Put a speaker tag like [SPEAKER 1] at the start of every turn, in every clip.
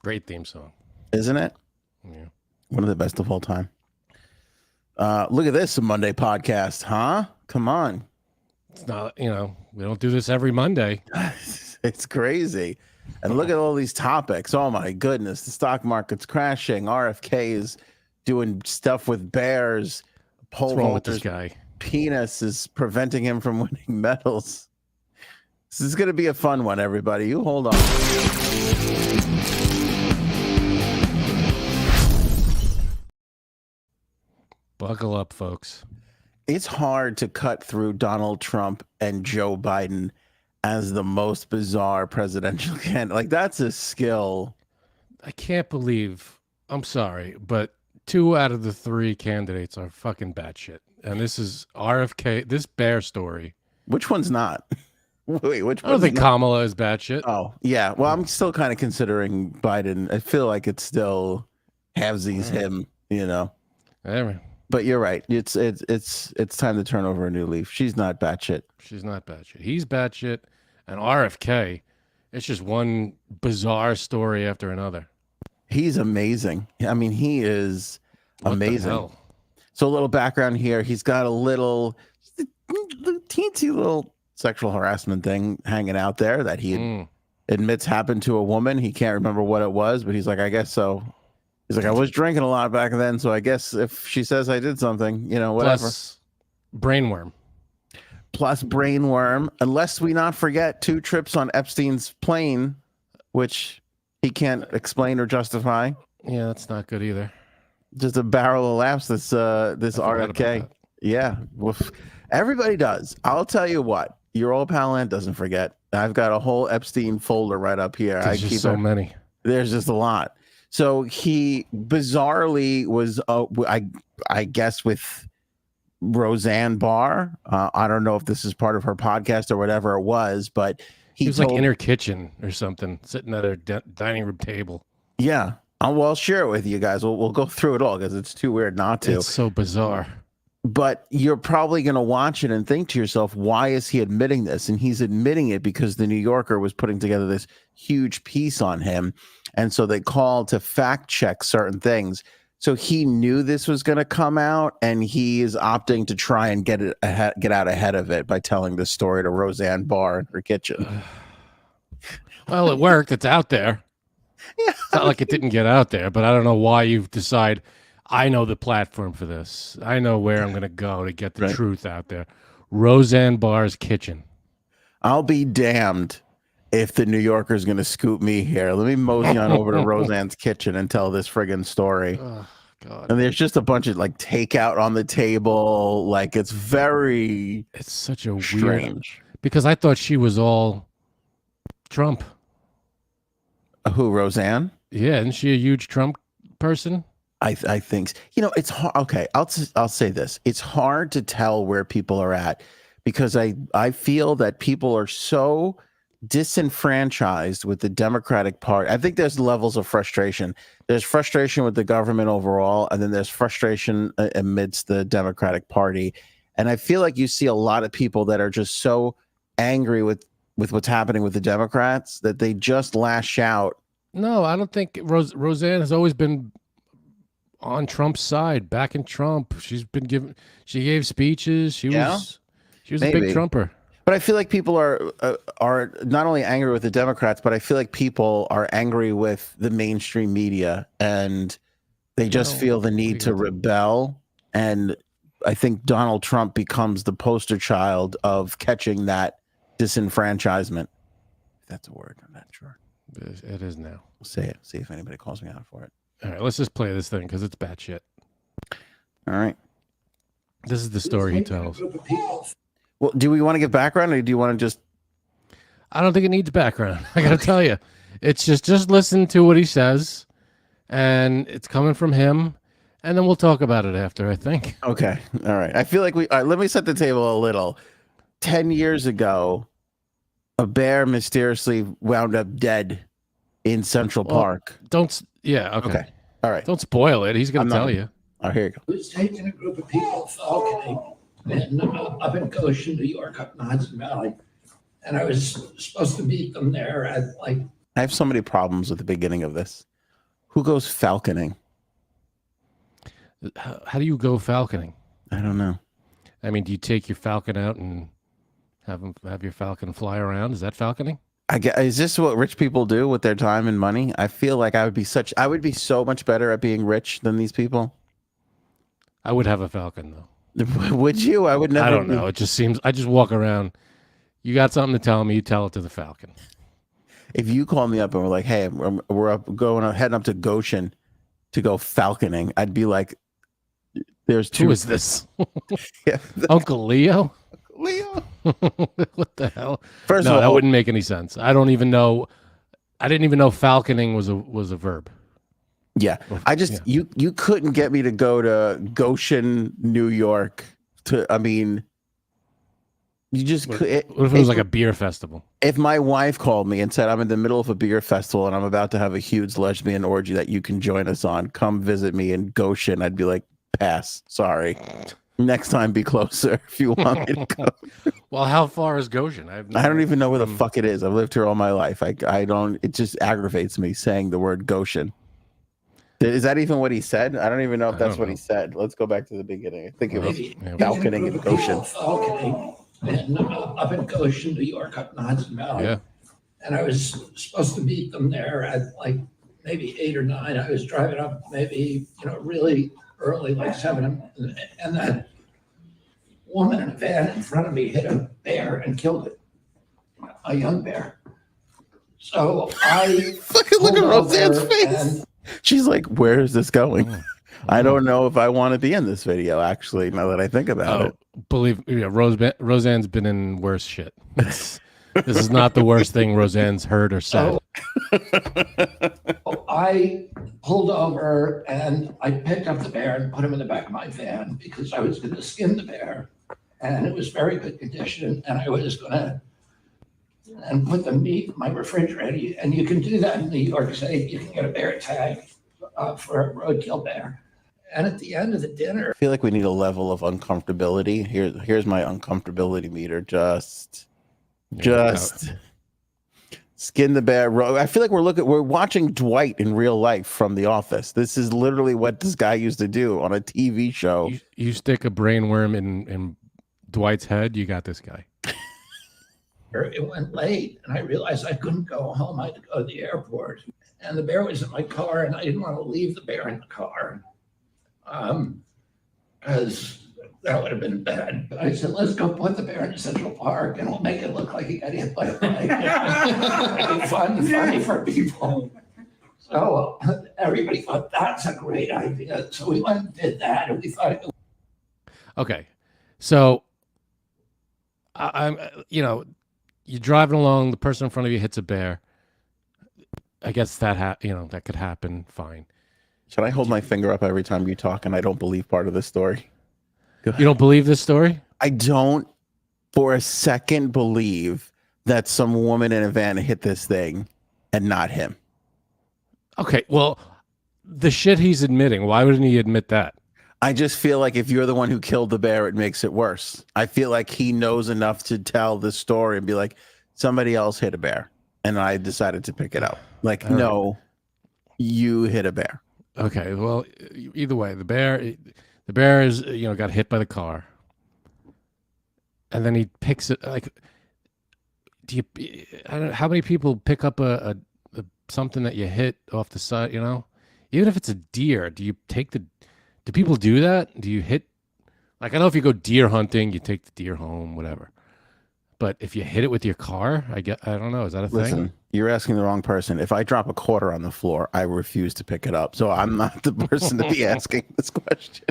[SPEAKER 1] Great theme song.
[SPEAKER 2] Isn't it?
[SPEAKER 1] Yeah.
[SPEAKER 2] One of the best of all time. Look at this, a Monday podcast, huh? Come on.
[SPEAKER 1] It's not, we don't do this every Monday.
[SPEAKER 2] It's crazy. And look at all these topics. Oh my goodness. The stock market's crashing. RFK is doing stuff with bears.
[SPEAKER 1] What's wrong with this guy?
[SPEAKER 2] Penis is preventing him from winning medals. This is going to be a fun one, everybody. You hold on.
[SPEAKER 1] Buckle up, folks.
[SPEAKER 2] It's hard to cut through Donald Trump and Joe Biden as the most bizarre presidential candidate. Like, that's a skill.
[SPEAKER 1] I can't believe, I'm sorry, but 2 out of the 3 candidates are fucking batshit. And this is RFK, this bear story.
[SPEAKER 2] Which one's not? Wait, which one?
[SPEAKER 1] I don't think Kamala is batshit.
[SPEAKER 2] Oh, yeah. Well, I'm still kind of considering Biden. I feel like it's still halvesies him,
[SPEAKER 1] Anyway.
[SPEAKER 2] But you're right. It's time to turn over a new leaf. She's not batshit.
[SPEAKER 1] She's not batshit. He's batshit. And RFK, it's just one bizarre story after another.
[SPEAKER 2] He's amazing. I mean, he is amazing. So a little background here. He's got a little teensy little sexual harassment thing hanging out there that he admits happened to a woman. He can't remember what it was, but he's like, I guess so. He's like, I was drinking a lot back then, so I guess if she says I did something, whatever.
[SPEAKER 1] Plus brainworm.
[SPEAKER 2] Unless we not forget 2 trips on Epstein's plane, which he can't explain or justify.
[SPEAKER 1] Yeah, that's not good either.
[SPEAKER 2] Just a barrel of laughs. This RFK. Yeah, everybody does. I'll tell you what. Your old pal Ant doesn't forget. I've got a whole Epstein folder right up here.
[SPEAKER 1] There's just so many.
[SPEAKER 2] There's just a lot. So he bizarrely was, I guess, with Roseanne Barr. I don't know if this is part of her podcast or whatever it was, but
[SPEAKER 1] he was like in her kitchen or something, sitting at her dining room table.
[SPEAKER 2] Yeah. I'll share it with you guys. We'll go through it all because it's too weird not to.
[SPEAKER 1] It's so bizarre.
[SPEAKER 2] But you're probably going to watch it and think to yourself, why is he admitting this? And he's admitting it because the New Yorker was putting together this huge piece on him. And so they called to fact check certain things. So he knew this was going to come out, and he is opting to try and get out ahead of it by telling this story to Roseanne Barr in her kitchen.
[SPEAKER 1] Well, it worked. It's out there.
[SPEAKER 2] Yeah.
[SPEAKER 1] It's not like it didn't get out there, but I don't know why you decide, I know the platform for this. I know where I'm going to go to get the truth out there. Roseanne Barr's kitchen.
[SPEAKER 2] I'll be damned if the New Yorker is going to scoop me here. Let me mosey on over to Roseanne's kitchen and tell this friggin' story.
[SPEAKER 1] Oh, God.
[SPEAKER 2] And there's just a bunch of takeout on the table. Like, it's
[SPEAKER 1] such a
[SPEAKER 2] strange.
[SPEAKER 1] Because I thought she was all Trump.
[SPEAKER 2] Who, Roseanne?
[SPEAKER 1] Yeah, isn't she a huge Trump person?
[SPEAKER 2] I think it's hard. Okay, I'll say this: it's hard to tell where people are at because I feel that people are so disenfranchised with the Democratic Party. I think there's levels of frustration. There's frustration with the government overall, and then there's frustration amidst the Democratic Party. And I feel like you see a lot of people that are just so angry with what's happening with the Democrats that they just lash out.
[SPEAKER 1] No, I don't think Roseanne has always been on Trump's side, backing Trump. She gave speeches. She was a big Trumper.
[SPEAKER 2] But I feel like people are not only angry with the Democrats, but I feel like people are angry with the mainstream media, and they just feel the need to rebel. And I think Donald Trump becomes the poster child of catching that disenfranchisement. If that's a word, I'm not sure.
[SPEAKER 1] It is now.
[SPEAKER 2] We'll say it. See if anybody calls me out for it.
[SPEAKER 1] All right, let's just play this thing because it's batshit.
[SPEAKER 2] All right.
[SPEAKER 1] This is the story he tells.
[SPEAKER 2] Well, do we want to give background, or do you want to just?
[SPEAKER 1] I don't think it needs background. I got to tell you, it's just listen to what he says, and it's coming from him, and then we'll talk about it after. I think.
[SPEAKER 2] Okay. All right. I feel like let me set the table a little. 10 years ago, a bear mysteriously wound up dead in Central Park.
[SPEAKER 1] Okay.
[SPEAKER 2] All right.
[SPEAKER 1] Don't spoil it. He's going to tell you.
[SPEAKER 2] Oh, here you go.
[SPEAKER 3] It's taken a group of people. Okay. and up in Goshen, New York, up in the Hudson Valley. And I was supposed to meet them there at like.
[SPEAKER 2] I have so many problems with the beginning of this. Who goes falconing?
[SPEAKER 1] How do you go falconing?
[SPEAKER 2] I don't know.
[SPEAKER 1] I mean, do you take your falcon out and have your falcon fly around? Is that falconing?
[SPEAKER 2] Is this what rich people do with their time and money? I feel like I would be so much better at being rich than these people.
[SPEAKER 1] I would have a falcon though.
[SPEAKER 2] Would you? I would never.
[SPEAKER 1] I don't know. It just seems I just walk around. You got something to tell me, you tell it to the falcon.
[SPEAKER 2] If you call me up and we're like, hey, we're heading up to Goshen to go falconing, I'd be like, there's two.
[SPEAKER 1] Who is this?
[SPEAKER 2] Yeah.
[SPEAKER 1] Uncle Leo?
[SPEAKER 2] Leo?
[SPEAKER 1] What the hell?
[SPEAKER 2] First
[SPEAKER 1] no,
[SPEAKER 2] of all,
[SPEAKER 1] that wouldn't make any sense. I don't even know. I didn't even know falconing was a verb.
[SPEAKER 2] Yeah. You couldn't get me to go to Goshen, New York you just
[SPEAKER 1] What if it was like a beer festival?
[SPEAKER 2] If my wife called me and said, I'm in the middle of a beer festival and I'm about to have a huge lesbian orgy that you can join us on, come visit me in Goshen, I'd be like, pass. Sorry. Next time, be closer if you want me to go.
[SPEAKER 1] Well, how far is Goshen?
[SPEAKER 2] I don't even know where the fuck it is. I've lived here all my life. I don't, it just aggravates me saying the word Goshen. Is that even what he said? I don't even know if that's what he said. Let's go back to the beginning. I think it was falconing in Goshen.
[SPEAKER 3] Falconing. And up in Goshen, New York, up in the Hudson Valley.
[SPEAKER 1] Yeah.
[SPEAKER 3] And I was supposed to meet them there at like maybe 8 or 9. I was driving up maybe, really early, like 7. And that woman in a van in front of me hit a bear and killed it, a young bear. So I
[SPEAKER 2] look at Roseanne's face. She's like, where is this going? I don't know if I want to be in this video, actually, now that I think about it.
[SPEAKER 1] Believe me, Roseanne's been in worse shit. This is not the worst thing Roseanne's heard or said.
[SPEAKER 3] I pulled over and I picked up the bear and put him in the back of my van because I was going to skin the bear. And it was very good condition. And I was going to put the meat in my refrigerator. And you can do that in New York State. You can get a bear tag for a roadkill bear. And at the end of the dinner,
[SPEAKER 2] I feel like we need a level of uncomfortability. Here's my uncomfortability meter. Just skin the bear. I feel like we're watching Dwight in real life from The Office. This is literally what this guy used to do on a TV show.
[SPEAKER 1] You stick a brainworm in Dwight's head, you got this guy.
[SPEAKER 3] It went late, and I realized I couldn't go home. I had to go to the airport, and the bear was in my car, and I didn't want to leave the bear in the car. Because that would have been bad. I said, let's go put the bear in Central Park and we'll make it look like he got hit by a bike. It'll be funny for people. So everybody thought that's a great idea. So we went and did that, and we thought it was.
[SPEAKER 1] Okay. So I'm you're driving along, the person in front of you hits a bear. I guess that that could happen, fine.
[SPEAKER 2] Should I hold my finger up every time you talk and I don't believe part of this story?
[SPEAKER 1] You don't believe this story?
[SPEAKER 2] I don't for a second believe that some woman in a van hit this thing and not him.
[SPEAKER 1] Okay, well, the shit he's admitting, why wouldn't he admit that?
[SPEAKER 2] I just feel like if you're the one who killed the bear, it makes it worse. I feel like he knows enough to tell the story and be like, somebody else hit a bear and I decided to pick it up. Like, no, you hit a bear.
[SPEAKER 1] Okay, well, either way, the bear is got hit by the car, and then he picks it. Like, I don't know how many people pick up a something that you hit off the side. Even if it's a deer, do people do that? Do you hit? Like, I know if you go deer hunting, you take the deer home, whatever. But if you hit it with your car, I don't know. Is that a thing?
[SPEAKER 2] Listen, you're asking the wrong person. If I drop a quarter on the floor, I refuse to pick it up. So I'm not the person to be asking this question.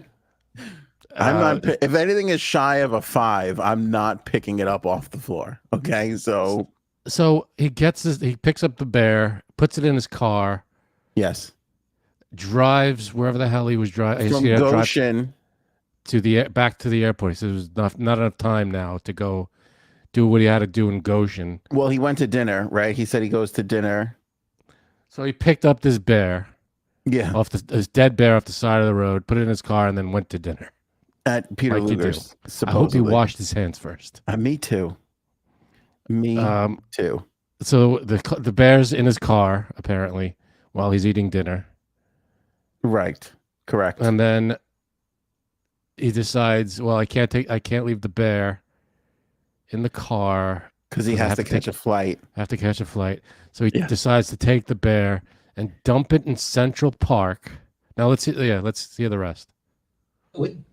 [SPEAKER 2] I'm not. If anything is shy of a 5, I'm not picking it up off the floor. Okay, so
[SPEAKER 1] he picks up the bear, puts it in his car.
[SPEAKER 2] Yes.
[SPEAKER 1] Drives wherever the hell he was driving.
[SPEAKER 2] From Goshen
[SPEAKER 1] back to the airport. He says there's not enough time now to go do what he had to do in Goshen.
[SPEAKER 2] Well, he went to dinner, right? He said he goes to dinner.
[SPEAKER 1] So he picked up this bear.
[SPEAKER 2] Yeah.
[SPEAKER 1] This dead bear off the side of the road, put it in his car, and then went to dinner.
[SPEAKER 2] At Peter
[SPEAKER 1] Like you do.
[SPEAKER 2] Luger's,
[SPEAKER 1] I hope he
[SPEAKER 2] supposedly.
[SPEAKER 1] washed his hands first.
[SPEAKER 2] Me too. Me too.
[SPEAKER 1] So the bear's in his car apparently while he's eating dinner,
[SPEAKER 2] Right. Correct.
[SPEAKER 1] and then he decides, well, I can't leave the bear in the car
[SPEAKER 2] Because he has to catch a flight.
[SPEAKER 1] I have to catch a flight. So he
[SPEAKER 2] Yeah.
[SPEAKER 1] decides to take the bear and dump it in Central Park. Now let's hear the rest.
[SPEAKER 3] It would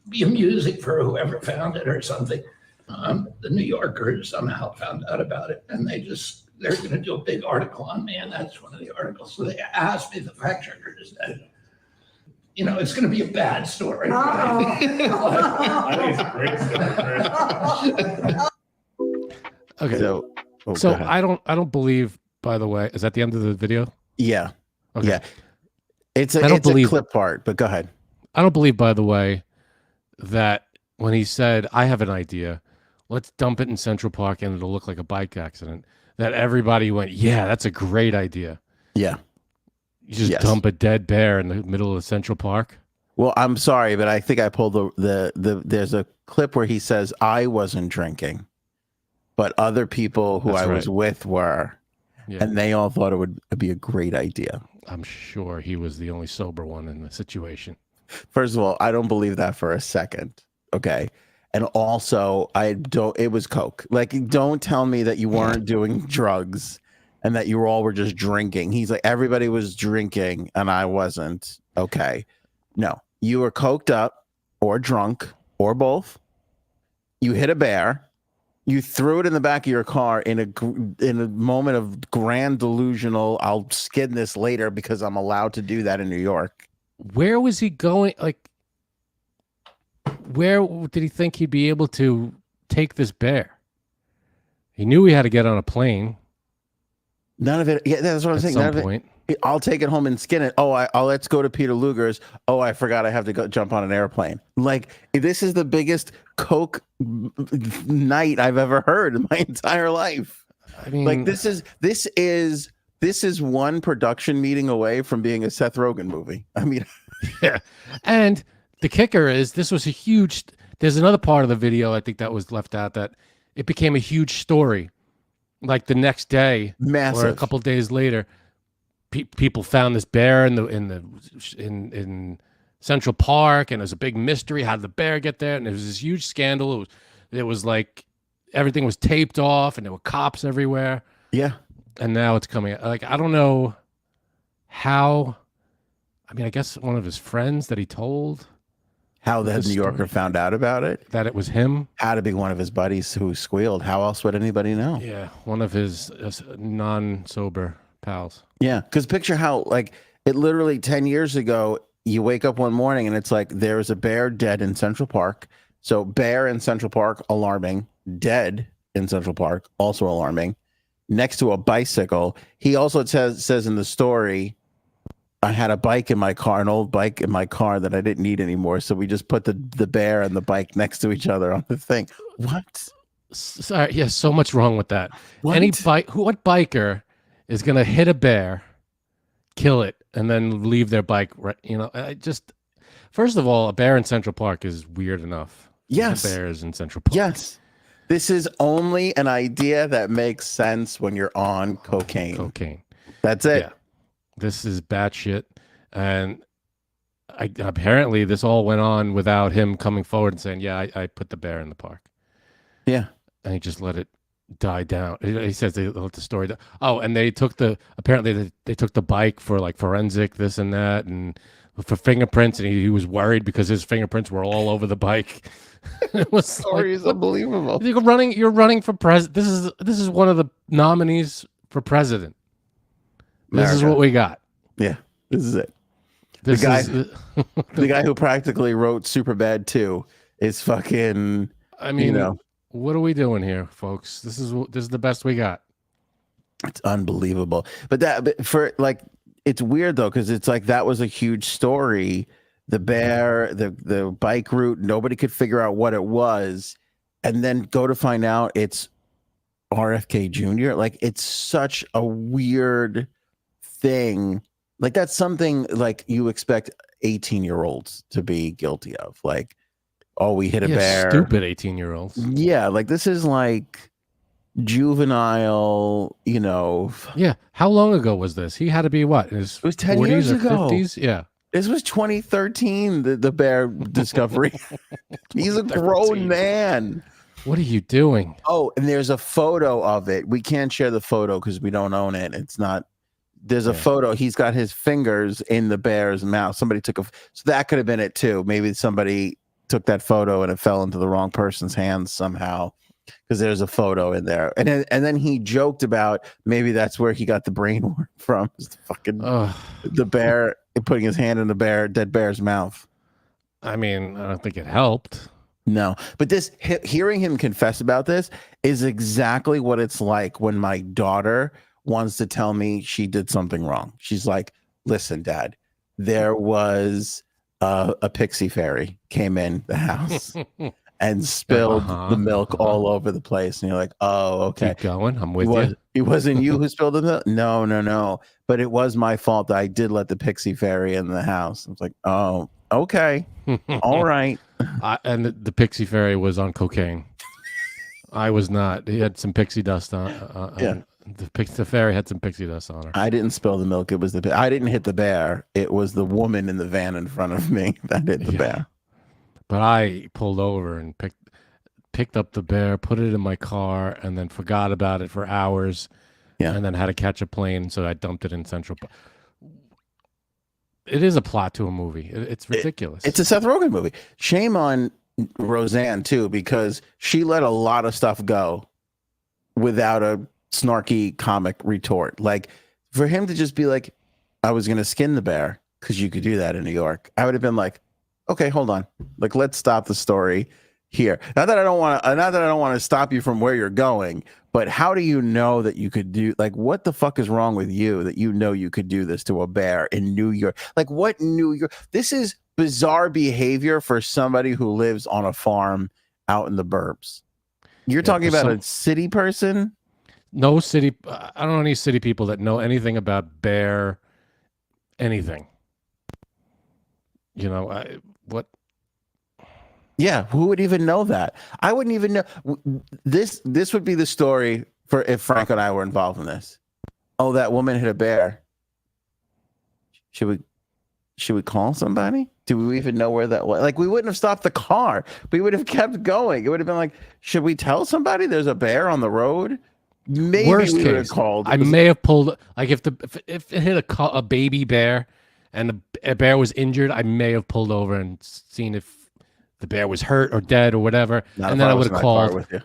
[SPEAKER 3] be amusing for whoever found it or something. The New Yorker somehow found out about it, and they're going to do a big article on me, and that's one of the articles. So they asked me, the fact checkers, that, it's going to be a bad story.
[SPEAKER 4] I
[SPEAKER 3] But-
[SPEAKER 4] think it's a great story.
[SPEAKER 1] Okay.
[SPEAKER 2] So,
[SPEAKER 1] So
[SPEAKER 2] go ahead.
[SPEAKER 1] I don't believe, by the way, is that the end of the video?
[SPEAKER 2] Yeah.
[SPEAKER 1] Okay.
[SPEAKER 2] Yeah. It's
[SPEAKER 1] I don't
[SPEAKER 2] a
[SPEAKER 1] believe-
[SPEAKER 2] clip part, but go ahead.
[SPEAKER 1] I don't believe, by the way, that when he said, I have an idea, let's dump it in Central Park and it'll look like a bike accident, that everybody went, yeah, that's a great idea.
[SPEAKER 2] Yeah.
[SPEAKER 1] You just
[SPEAKER 2] Yes.
[SPEAKER 1] dump a dead bear in the middle of Central Park.
[SPEAKER 2] Well, I'm sorry, but I think I pulled the there's a clip where he says I wasn't drinking, but other people who
[SPEAKER 1] That's
[SPEAKER 2] I was
[SPEAKER 1] right.
[SPEAKER 2] with were,
[SPEAKER 1] Yeah.
[SPEAKER 2] and they all thought it would be a great idea.
[SPEAKER 1] I'm sure he was the only sober one in the situation.
[SPEAKER 2] First of all, I don't believe that for a second. Okay. And also, it was Coke. Like, don't tell me that you weren't doing drugs and that you all were just drinking. He's like, everybody was drinking and I wasn't. Okay. No, you were coked up or drunk or both. You hit a bear. You threw it in the back of your car in a moment of grand delusional, I'll skin this later because I'm allowed to do that in New York.
[SPEAKER 1] Where was he going? Like, where did he think he'd be able to take this bear? He knew he had to get on a plane
[SPEAKER 2] None of it. Yeah, that's what I'm
[SPEAKER 1] at
[SPEAKER 2] saying.
[SPEAKER 1] some
[SPEAKER 2] None of it.
[SPEAKER 1] point.
[SPEAKER 2] I'll take it home and skin it. Oh, I'll let's go to Peter Luger's. Oh, I forgot I have to go jump on an airplane. Like, this is the biggest Coke night I've ever heard in my entire life.
[SPEAKER 1] I mean,
[SPEAKER 2] Like, this is one production meeting away from being a Seth Rogen movie. I mean,
[SPEAKER 1] yeah. And the kicker is this was a huge. There's another part of the video I think that was left out that it became a huge story. Like the next day
[SPEAKER 2] massive.
[SPEAKER 1] or a couple days later, people found this bear in Central Park, and it was a big mystery. How did the bear get there? And it was this huge scandal. It was like everything was taped off, and there were cops everywhere.
[SPEAKER 2] Yeah.
[SPEAKER 1] And now it's coming. Like, I don't know how. I mean, I guess one of his friends that he told
[SPEAKER 2] How the
[SPEAKER 1] This
[SPEAKER 2] New Yorker
[SPEAKER 1] story.
[SPEAKER 2] found out about it.
[SPEAKER 1] that it was him.
[SPEAKER 2] Had to be one of his buddies who squealed. How else would anybody know?
[SPEAKER 1] Yeah, one of his non-sober pals.
[SPEAKER 2] Yeah, because picture how, like, it literally 10 years ago, you wake up one morning and it's like there's a bear dead in Central Park. So bear in Central Park, alarming. Dead in Central Park, also alarming. Next to a bicycle. He also says in the story, I had a bike in my car, an old bike in my car that I didn't need anymore. So we just put the bear and the bike next to each other on the thing. What?
[SPEAKER 1] Sorry, yeah, so much wrong with that.
[SPEAKER 2] What?
[SPEAKER 1] What biker is gonna hit a bear, kill it, and then leave their bike? I just first of all, a bear in Central Park is weird enough.
[SPEAKER 2] Yes.
[SPEAKER 1] Bears in Central Park.
[SPEAKER 2] Yes. This is only an idea that makes sense when you're on cocaine.
[SPEAKER 1] Cocaine.
[SPEAKER 2] That's it.
[SPEAKER 1] Yeah. This is batshit, and apparently this all went on without him coming forward and saying, "Yeah, I put the bear in the park,"
[SPEAKER 2] Yeah.
[SPEAKER 1] and he just let it die down. He says they let the story. Oh, and they took they took the bike for like forensic this and that, and for fingerprints, and he was worried because his fingerprints were all over the bike. It was
[SPEAKER 2] Story is
[SPEAKER 1] what-
[SPEAKER 2] unbelievable.
[SPEAKER 1] You're running for president. This is one of the nominees for president. This is
[SPEAKER 2] America.
[SPEAKER 1] what we got.
[SPEAKER 2] Yeah. This is it.
[SPEAKER 1] This
[SPEAKER 2] guy-
[SPEAKER 1] is
[SPEAKER 2] The guy who practically wrote Superbad 2 is fucking,
[SPEAKER 1] I mean,
[SPEAKER 2] know.
[SPEAKER 1] what are we doing here, folks? This is the best we got.
[SPEAKER 2] it's unbelievable. But for like, it's weird though, because it's like that was a huge story. The bear, the bike route, nobody could figure out what it was. And then go to find out it's RFK Jr. Like, it's such a weird thing. Like, that's something like you expect 18-year-olds to be guilty of. Like, oh, we hit a
[SPEAKER 1] Yeah,
[SPEAKER 2] bear.
[SPEAKER 1] stupid 18-year-olds.
[SPEAKER 2] Yeah, like this is like juvenile, you know.
[SPEAKER 1] Yeah. How long ago was this? He had to be what? In his
[SPEAKER 2] It was 10
[SPEAKER 1] 40s
[SPEAKER 2] years
[SPEAKER 1] or
[SPEAKER 2] ago.
[SPEAKER 1] 50s? Yeah.
[SPEAKER 2] This was 2013, the bear discovery. He's a grown
[SPEAKER 1] 13.
[SPEAKER 2] man.
[SPEAKER 1] What are you doing?
[SPEAKER 2] Oh, and there's a photo of it. We can't share the photo because we don't own it. It's not. There's a photo. He's got his fingers in the bear's mouth. Somebody took so that could have been it too. Maybe somebody took that photo and it fell into the wrong person's hands somehow, because there's a photo in there. And then he joked about maybe that's where he got the brain worm from. It's the bear putting his hand in the dead bear's mouth.
[SPEAKER 1] I mean, I don't think it helped.
[SPEAKER 2] No, but hearing him confess about this is exactly what it's like when my daughter wants to tell me she did something wrong. She's like, listen, Dad, there was a pixie fairy came in the house and spilled the milk all over the place. And you're like, oh, okay.
[SPEAKER 1] Keep going. I'm with you.
[SPEAKER 2] It wasn't you who spilled the milk? No. But it was my fault that I did let the pixie fairy in the house. I was like, oh, okay. All right.
[SPEAKER 1] And the pixie fairy was on cocaine. I was not. He had some pixie dust on. The fairy had some pixie dust on her.
[SPEAKER 2] I didn't spill the milk. It was I didn't hit the bear. It was the woman in the van in front of me that hit the bear.
[SPEAKER 1] But I pulled over and picked up the bear, put it in my car, and then forgot about it for hours.
[SPEAKER 2] Yeah.
[SPEAKER 1] And then had to catch a plane, so I dumped it in Central Park. It is a plot to a movie. It's ridiculous.
[SPEAKER 2] It's a Seth Rogen movie. Shame on Roseanne too, because she let a lot of stuff go without a snarky comic retort. Like for him to just be like, I was going to skin the bear because you could do that in New York. I would have been like, okay, hold on. Like, let's stop the story here. Not that I don't want to stop you from where you're going, but how do you know that you could do, like, what the fuck is wrong with you that you know you could do this to a bear in New York? Like, what New York? This is bizarre behavior for somebody who lives on a farm out in the burbs. You're talking about a city person?
[SPEAKER 1] No city. I don't know any city people that know anything about bear anything. You know, what?
[SPEAKER 2] Yeah, who would even know that? I wouldn't even know. This would be the story for if Frank and I were involved in this. Oh, that woman hit a bear. Should we call somebody? Do we even know where that was? Like, we wouldn't have stopped the car. We would have kept going. It would have been like, should we tell somebody there's a bear on the road? Maybe
[SPEAKER 1] Worst
[SPEAKER 2] we would have
[SPEAKER 1] case,
[SPEAKER 2] called.
[SPEAKER 1] I may have pulled, like, if it hit a baby bear and a bear was injured, I may have pulled over and seen if the bear was hurt or dead or whatever, and then I would have called.
[SPEAKER 2] With you.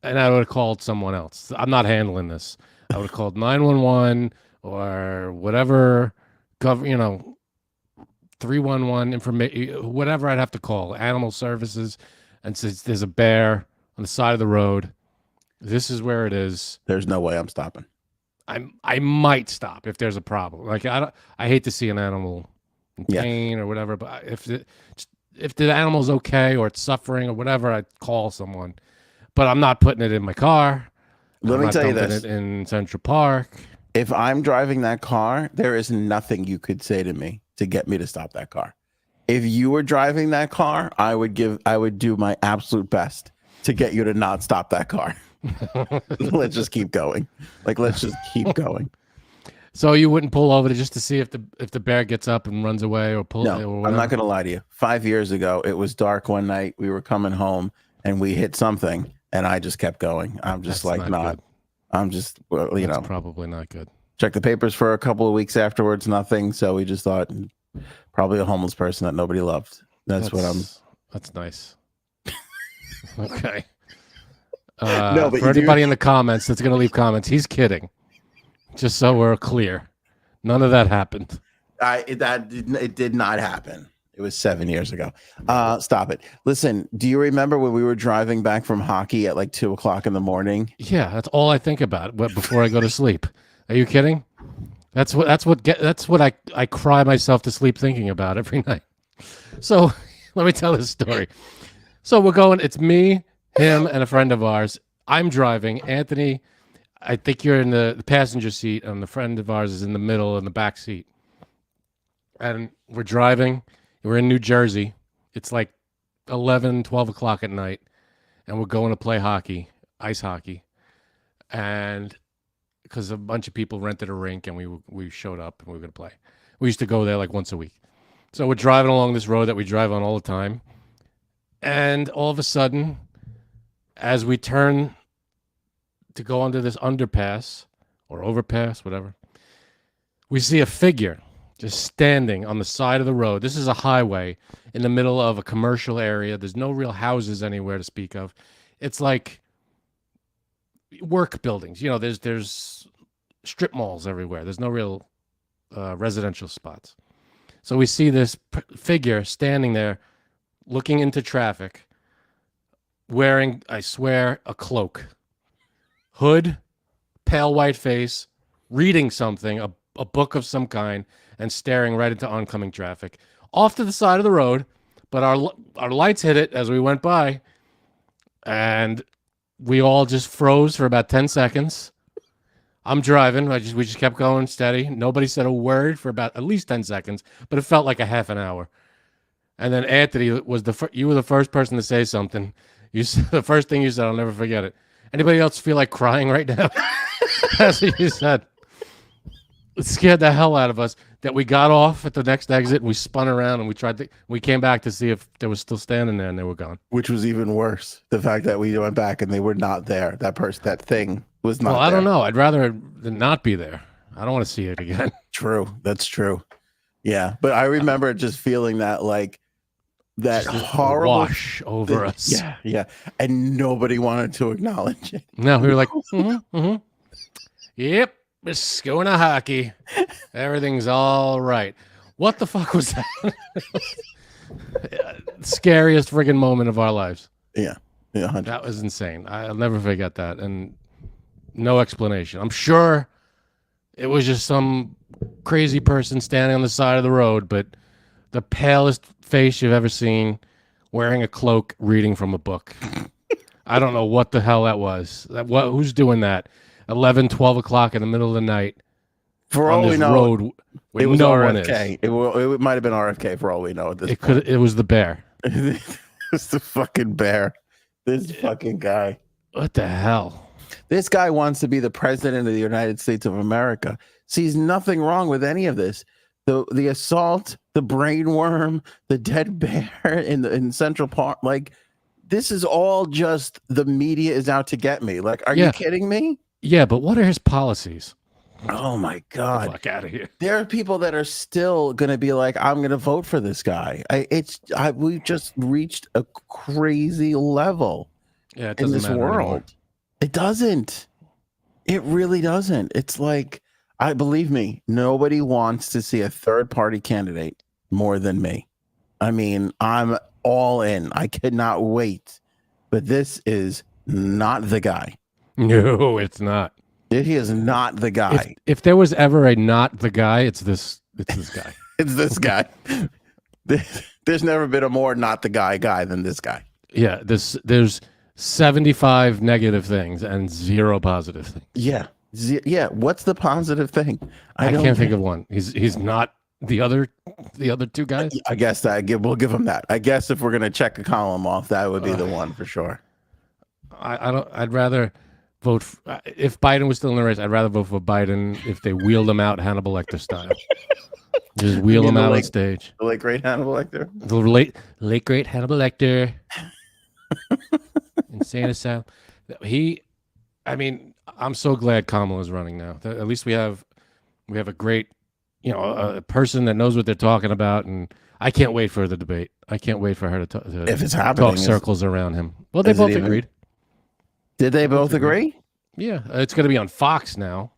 [SPEAKER 1] And I would have called someone else. I'm not handling this. I would have called 911 or whatever, 311 information, whatever I'd have to call, animal services, and says there's a bear on the side of the road. This is where it is.
[SPEAKER 2] There's no way I'm stopping.
[SPEAKER 1] I might stop if there's a problem. Like, I hate to see an animal in pain or whatever, but if the animal's okay or it's suffering or whatever, I'd call someone. But I'm not putting it in my car.
[SPEAKER 2] Let me tell you this:
[SPEAKER 1] it in Central Park.
[SPEAKER 2] If I'm driving that car, there is nothing you could say to me to get me to stop that car. If you were driving that car, I would do my absolute best to get you to not stop that car. Let's just keep going. Let's just keep going.
[SPEAKER 1] So you wouldn't pull over just to see if the bear gets up and runs away or pull?
[SPEAKER 2] No,
[SPEAKER 1] or
[SPEAKER 2] I'm not going to lie to you. 5 years ago, it was dark one night. We were coming home and we hit something, and I just kept going. I'm just not. I'm just,
[SPEAKER 1] That's probably not good.
[SPEAKER 2] Check the papers for a couple of weeks afterwards. Nothing. So we just thought probably a homeless person that nobody loved. That's
[SPEAKER 1] nice. Okay.
[SPEAKER 2] No, but
[SPEAKER 1] for anybody in the comments that's going to leave comments, he's kidding. Just so we're clear, none of that happened.
[SPEAKER 2] It did not happen. It was 7 years ago. Stop it. Listen, do you remember when we were driving back from hockey at like 2 o'clock in the morning?
[SPEAKER 1] Yeah, that's all I think about before I go to sleep. Are you kidding? That's what I cry myself to sleep thinking about every night. So let me tell this story. So we're going. It's me, him, and a friend of ours. I'm driving. Anthony, I think you're in the passenger seat, and the friend of ours is in the middle in the back seat. And we're driving. We're in New Jersey. It's like 11, 12 o'clock at night, and we're going to play hockey, ice hockey, and because a bunch of people rented a rink, and we showed up and we were going to play. We used to go there like once a week. So we're driving along this road that we drive on all the time, and all of a sudden, as we turn to go under this underpass or overpass, whatever, we see a figure just standing on the side of the road. This is a highway in the middle of a commercial area. There's no real houses anywhere to speak of. It's like work buildings. You know, there's strip malls everywhere. There's no real residential spots. So we see this figure standing there looking into traffic, wearing, I swear, a cloak, hood, pale white face, reading something, a book of some kind, and staring right into oncoming traffic off to the side of the road. But our lights hit it as we went by, and we all just froze for about 10 seconds. I'm driving. We just kept going steady. Nobody said a word for about at least 10 seconds, but it felt like a half an hour. And then Anthony was you were the first person to say something. You said, the first thing you said, I'll never forget it. Anybody else feel like crying right now? That's what you said. It scared the hell out of us that we got off at the next exit and we spun around and we came back to see if they were still standing there, and they were gone.
[SPEAKER 2] Which was even worse. The fact that we went back and they were not there. That thing was not there.
[SPEAKER 1] Well, I don't know. I'd rather than not be there. I don't want to see it again.
[SPEAKER 2] True. That's true. Yeah. But I remember just feeling that that
[SPEAKER 1] Just
[SPEAKER 2] horrible
[SPEAKER 1] wash over us.
[SPEAKER 2] Yeah. Yeah. And nobody wanted to acknowledge it.
[SPEAKER 1] No, we were like, yep, it's going to hockey. Everything's all right. What the fuck was that? Scariest friggin' moment of our lives.
[SPEAKER 2] Yeah. Yeah. 100%.
[SPEAKER 1] That was insane. I'll never forget that. And no explanation. I'm sure it was just some crazy person standing on the side of the road, but the palest face you've ever seen, wearing a cloak, reading from a book. I don't know what the hell that was. Who's doing that? 11, 12 o'clock in the middle of the night.
[SPEAKER 2] For all we know,
[SPEAKER 1] road
[SPEAKER 2] it was
[SPEAKER 1] no
[SPEAKER 2] RFK. It might have been RFK for all we know at this point.
[SPEAKER 1] It was the bear.
[SPEAKER 2] It's the fucking bear. This fucking guy.
[SPEAKER 1] What the hell?
[SPEAKER 2] This guy wants to be the president of the United States of America. Sees nothing wrong with any of this. The assault, the brain worm, the dead bear in Central Park. Like, this is all just the media is out to get me. Like, are you kidding me?
[SPEAKER 1] Yeah, but what are his policies?
[SPEAKER 2] Oh my God.
[SPEAKER 1] Get the fuck out of here.
[SPEAKER 2] There are people that are still going to be like, I'm going to vote for this guy. We've just reached a crazy level in this world.
[SPEAKER 1] Anymore.
[SPEAKER 2] It doesn't. It really doesn't. It's like, believe me, nobody wants to see a third party candidate more than me. I mean, I'm all in. I cannot wait. But this is not the guy.
[SPEAKER 1] No, it's not.
[SPEAKER 2] He is not the guy.
[SPEAKER 1] If there was ever a not the guy, it's this guy.
[SPEAKER 2] It's this guy. There's never been a more not the guy than this guy.
[SPEAKER 1] Yeah, there's 75 negative things and 0 positive things.
[SPEAKER 2] Yeah. Yeah. What's the positive thing?
[SPEAKER 1] I can't think of one. He's not the other 2 guys.
[SPEAKER 2] I guess we'll give him that. I guess if we're gonna check a column off, that would be the one for sure.
[SPEAKER 1] I'd rather vote if Biden was still in the race. I'd rather vote for Biden if they wheeled him out Hannibal Lecter style. Just wheel him out on stage.
[SPEAKER 2] The late great Hannibal Lecter.
[SPEAKER 1] The late great Hannibal Lecter. Insane asylum. I mean, I'm so glad Kamala's running now. At least we have a great, a person that knows what they're talking about, and I can't wait for the debate. I can't wait for her to
[SPEAKER 2] if it's happening,
[SPEAKER 1] talk circles around him. Well, they both agreed.
[SPEAKER 2] Did they both agree?
[SPEAKER 1] Yeah, it's going to be on Fox now.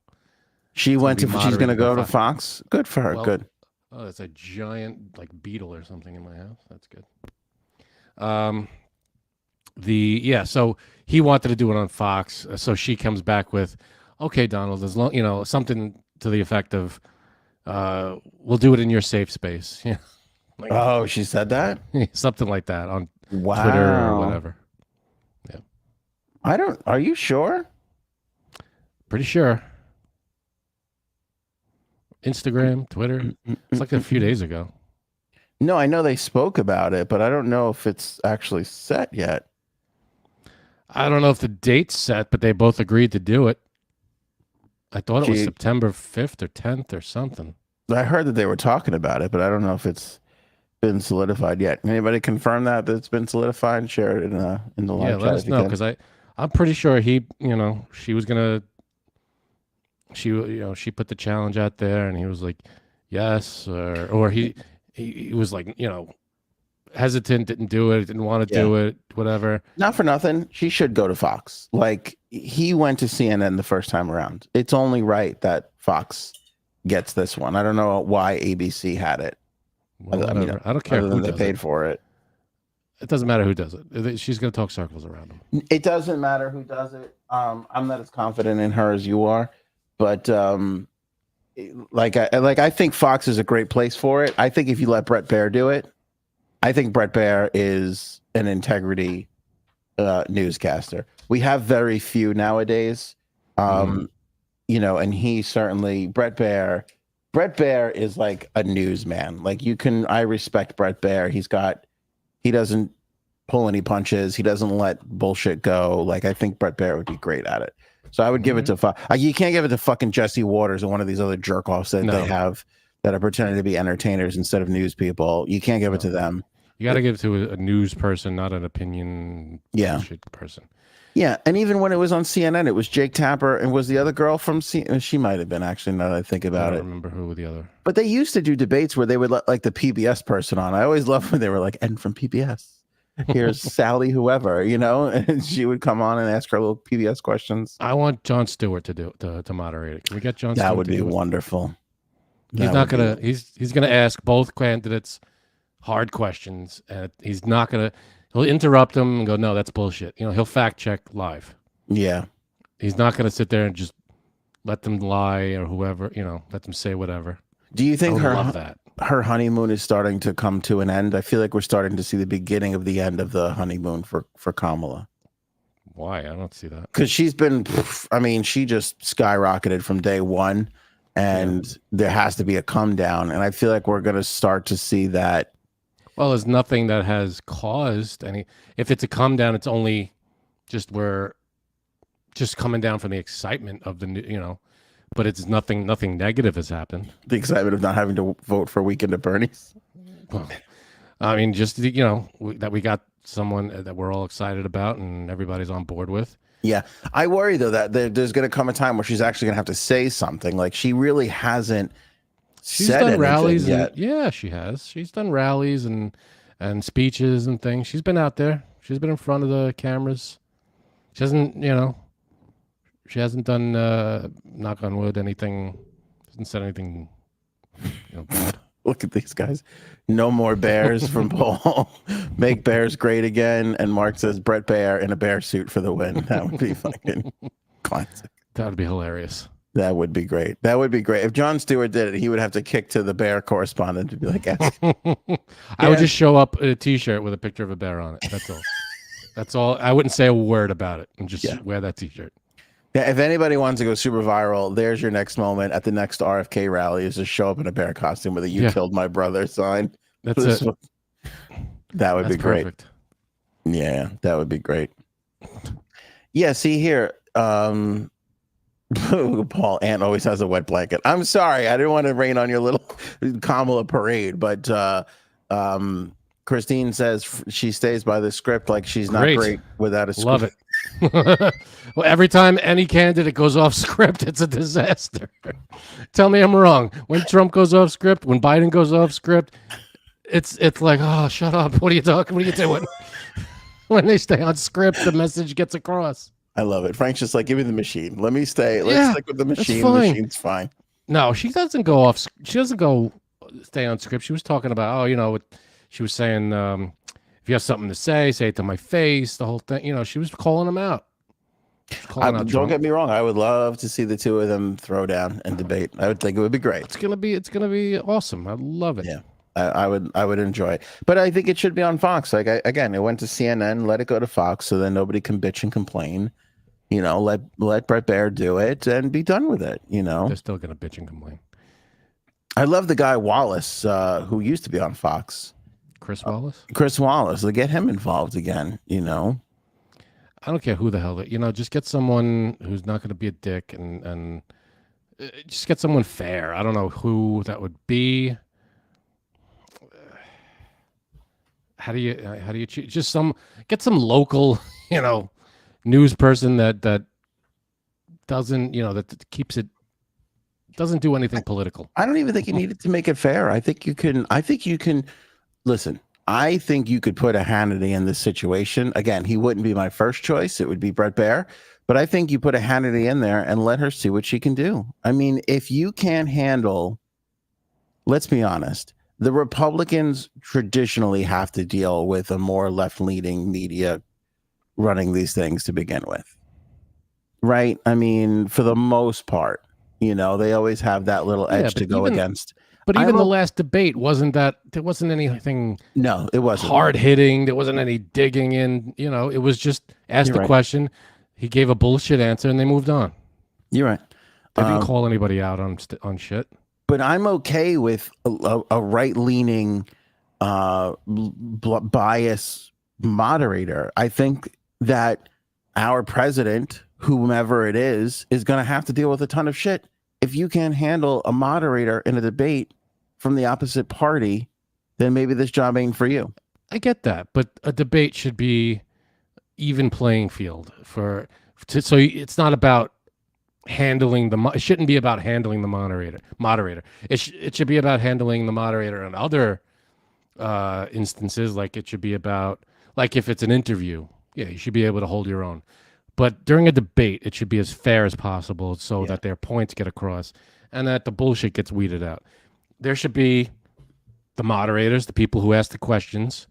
[SPEAKER 2] She's going to go to Fox. Good for her. Good.
[SPEAKER 1] Oh, it's a giant beetle or something in my house. That's good. So he wanted to do it on Fox. So she comes back with, okay, Donald, as long, something to the effect of, we'll do it in your safe space. Yeah.
[SPEAKER 2] Oh, she said that?
[SPEAKER 1] Something like that on Twitter or whatever. Yeah.
[SPEAKER 2] Are you sure?
[SPEAKER 1] Pretty sure. Instagram, Twitter. It's like a few days ago.
[SPEAKER 2] No, I know they spoke about it, but I don't know if it's actually set yet.
[SPEAKER 1] I don't know if the date's set, but they both agreed to do it. I thought it was
[SPEAKER 2] She-
[SPEAKER 1] September 5th or 10th or something.
[SPEAKER 2] I heard that they were talking about it, but I don't know if it's been solidified yet. Anybody confirm that it's been solidified? Share it in the live
[SPEAKER 1] Yeah,
[SPEAKER 2] chat
[SPEAKER 1] let us
[SPEAKER 2] if you
[SPEAKER 1] know
[SPEAKER 2] can.
[SPEAKER 1] because I'm pretty sure she was gonna, she put the challenge out there and he was like, yes, or he was like, hesitant, didn't do it, didn't want to do it, whatever.
[SPEAKER 2] Not for nothing. She should go to Fox. Like he went to CNN the first time around. It's only right that Fox gets this one. I don't know why ABC had it.
[SPEAKER 1] Well,
[SPEAKER 2] I mean,
[SPEAKER 1] whatever. I don't care
[SPEAKER 2] other
[SPEAKER 1] who
[SPEAKER 2] than they
[SPEAKER 1] does
[SPEAKER 2] paid
[SPEAKER 1] it.
[SPEAKER 2] for it.
[SPEAKER 1] It doesn't matter who does it. She's gonna talk circles around him.
[SPEAKER 2] It doesn't matter who does it. I'm not as confident in her as you are, but I think Fox is a great place for it. I think if you let Brett Baer do it, I think Brett Baer is an integrity newscaster. We have very few nowadays, and he certainly Brett Baer is like a newsman. Like I respect Brett Baer. He doesn't pull any punches. He doesn't let bullshit go. Like I think Brett Baer would be great at it. So I would give it to you can't give it to fucking Jesse Waters or one of these other jerk offs that they have that are pretending to be entertainers instead of news people. You can't give it to them.
[SPEAKER 1] You got to give it to a news person, not an opinion bullshit person.
[SPEAKER 2] Yeah, and even when it was on CNN, it was Jake Tapper and was the other girl from CNN. She might have been actually. Now that I think about
[SPEAKER 1] I
[SPEAKER 2] it,
[SPEAKER 1] don't remember who the other.
[SPEAKER 2] But they used to do debates where they would let like the PBS person on. I always loved when they were like, "And from PBS, here's Sally, whoever," and she would come on and ask her little PBS questions.
[SPEAKER 1] I want Jon Stewart to moderate it. Can we get Jon Stewart?
[SPEAKER 2] That would be wonderful.
[SPEAKER 1] He's not gonna. He's gonna ask both candidates hard questions, and he's not gonna. He'll interrupt them and go, "No, that's bullshit." He'll fact check live.
[SPEAKER 2] Yeah.
[SPEAKER 1] He's not gonna sit there and just let them lie or whoever. Let them say whatever.
[SPEAKER 2] Do you think
[SPEAKER 1] her
[SPEAKER 2] honeymoon is starting to come to an end? I feel like we're starting to see the beginning of the end of the honeymoon for Kamala.
[SPEAKER 1] Why? I don't see that.
[SPEAKER 2] Because she's been, she just skyrocketed from day one, and there has to be a come down. And I feel like we're going to start to see that.
[SPEAKER 1] Well, there's nothing that has caused any. If it's a come down, it's only just coming down from the excitement of the but it's nothing negative has happened.
[SPEAKER 2] The excitement of not having to vote for Weekend at Bernie's.
[SPEAKER 1] Well, just that we got someone that we're all excited about and everybody's on board with.
[SPEAKER 2] Yeah, I worry though that there's going to come a time where she's actually going to have to say something. Like she really hasn't.
[SPEAKER 1] She's done rallies
[SPEAKER 2] yet.
[SPEAKER 1] Yeah, she has. She's done rallies and speeches and things. She's been out there. She's been in front of the cameras. She hasn't, she hasn't done knock on wood anything. Hasn't said anything. Bad.
[SPEAKER 2] Look at these guys. No more bears from Paul. Make bears great again. And Mark says Brett Baer in a bear suit for the win. That would be fucking classic.
[SPEAKER 1] That would be hilarious.
[SPEAKER 2] That would be great. That would be great. If Jon Stewart did it, he would have to kick to the bear correspondent to be like,
[SPEAKER 1] I would just show up in a T-shirt with a picture of a bear on it. That's all. That's all. I wouldn't say a word about it and just wear that T-shirt.
[SPEAKER 2] Yeah, if anybody wants to go super viral, there's your next moment at the next RFK rally is just show up in a bear costume with a "You killed my brother" sign.
[SPEAKER 1] That's it.
[SPEAKER 2] That would be great.
[SPEAKER 1] Perfect.
[SPEAKER 2] Yeah, that would be great. Yeah, see here. Paul, Ant always has a wet blanket. I'm sorry. I didn't want to rain on your little Kamala parade, but Christine says she stays by the script like she's not great without a script.
[SPEAKER 1] Love it. Well, every time any candidate goes off script, it's a disaster. Tell me I'm wrong. When Trump goes off script, when Biden goes off script, it's like, oh, shut up. What are you talking? What are you doing? When they stay on script, the message gets across.
[SPEAKER 2] I love it. Frank's just like, give me the machine. Let me stay. Let's stick with the machine. The machine's fine.
[SPEAKER 1] No, she doesn't go off. She doesn't go stay on script. She was talking about, she was saying, if you have something to say it to my face, the whole thing. She was calling him out.
[SPEAKER 2] Don't get me wrong. I would love to see the two of them throw down and debate. I would think it would be great.
[SPEAKER 1] It's gonna be awesome. I love it.
[SPEAKER 2] Yeah. I would enjoy it, but I think it should be on Fox. Like again, it went to CNN. Let it go to Fox, so then nobody can bitch and complain. Let Brett Baer do it and be done with it.
[SPEAKER 1] They're still gonna bitch and complain.
[SPEAKER 2] I love the guy Wallace, who used to be on Fox.
[SPEAKER 1] Chris Wallace.
[SPEAKER 2] Chris Wallace. They get him involved again.
[SPEAKER 1] I don't care who the hell just get someone who's not going to be a dick and just get someone fair. I don't know who that would be. How do you choose? Just get some local, news person that doesn't, that keeps it, doesn't do anything political.
[SPEAKER 2] I don't even think you needed to make it fair. I think you can listen. I think you could put a Hannity in this situation. Again, he wouldn't be my first choice. It would be Brett Baer. But I think you put a Hannity in there and let her see what she can do. I mean, if you can't handle, let's be honest, the Republicans traditionally have to deal with a more left-leaning media running these things to begin with. Right? I mean, for the most part, they always have that little edge to go against.
[SPEAKER 1] But even the last debate there wasn't anything.
[SPEAKER 2] No, it wasn't
[SPEAKER 1] hard hitting. There wasn't any digging in. It was just ask the question. He gave a bullshit answer and they moved on.
[SPEAKER 2] You're right.
[SPEAKER 1] They didn't call anybody out on shit.
[SPEAKER 2] But I'm okay with a right-leaning bias moderator. I think that our president, whomever it is going to have to deal with a ton of shit. If you can't handle a moderator in a debate from the opposite party, then maybe this job ain't for you.
[SPEAKER 1] I get that, but a debate should be even playing field so it's not about handling it shouldn't be about handling the moderator. It should be about handling the moderator in other instances. Like it should be about, like if it's an interview, you should be able to hold your own. But during a debate, it should be as fair as possible so that their points get across and that the bullshit gets weeded out. There should be the moderators, the people who ask the questions,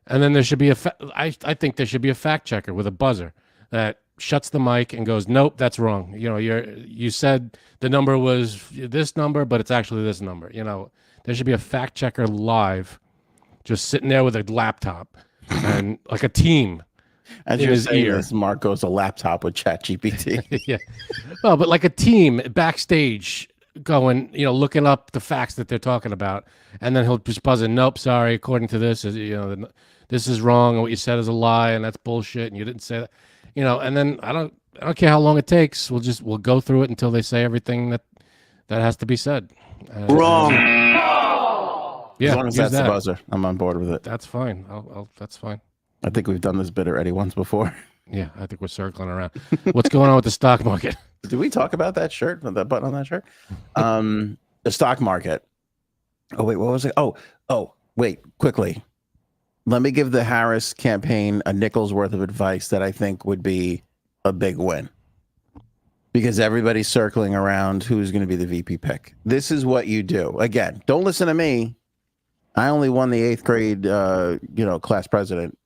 [SPEAKER 1] and then there should be I think there should be a fact checker with a buzzer that shuts the mic and goes, nope, that's wrong. You said the number was this number, but it's actually this number. There should be a fact checker live, just sitting there with a laptop and like a team.
[SPEAKER 2] As you're saying this, Mark goes a laptop with ChatGPT.
[SPEAKER 1] Yeah. Well, but like a team backstage going, looking up the facts that they're talking about. And then he'll just buzz in, nope, sorry, according to this, this is wrong. And what you said is a lie. And that's bullshit. And you didn't say that, and then I don't care how long it takes. We'll go through it until they say everything that has to be said.
[SPEAKER 2] Wrong.
[SPEAKER 1] Yeah.
[SPEAKER 2] As long as that's the buzzer, I'm on board with it.
[SPEAKER 1] That's fine. That's fine.
[SPEAKER 2] I think we've done this bit already once before.
[SPEAKER 1] Yeah, I think we're circling around. What's going on with the stock market?
[SPEAKER 2] Did we talk about that shirt, that button on that shirt? The stock market. Oh, wait, what was it? Oh, wait, quickly. Let me give the Harris campaign a nickel's worth of advice that I think would be a big win. Because everybody's circling around who's going to be the VP pick. This is what you do. Again, don't listen to me. I only won the 8th grade, class president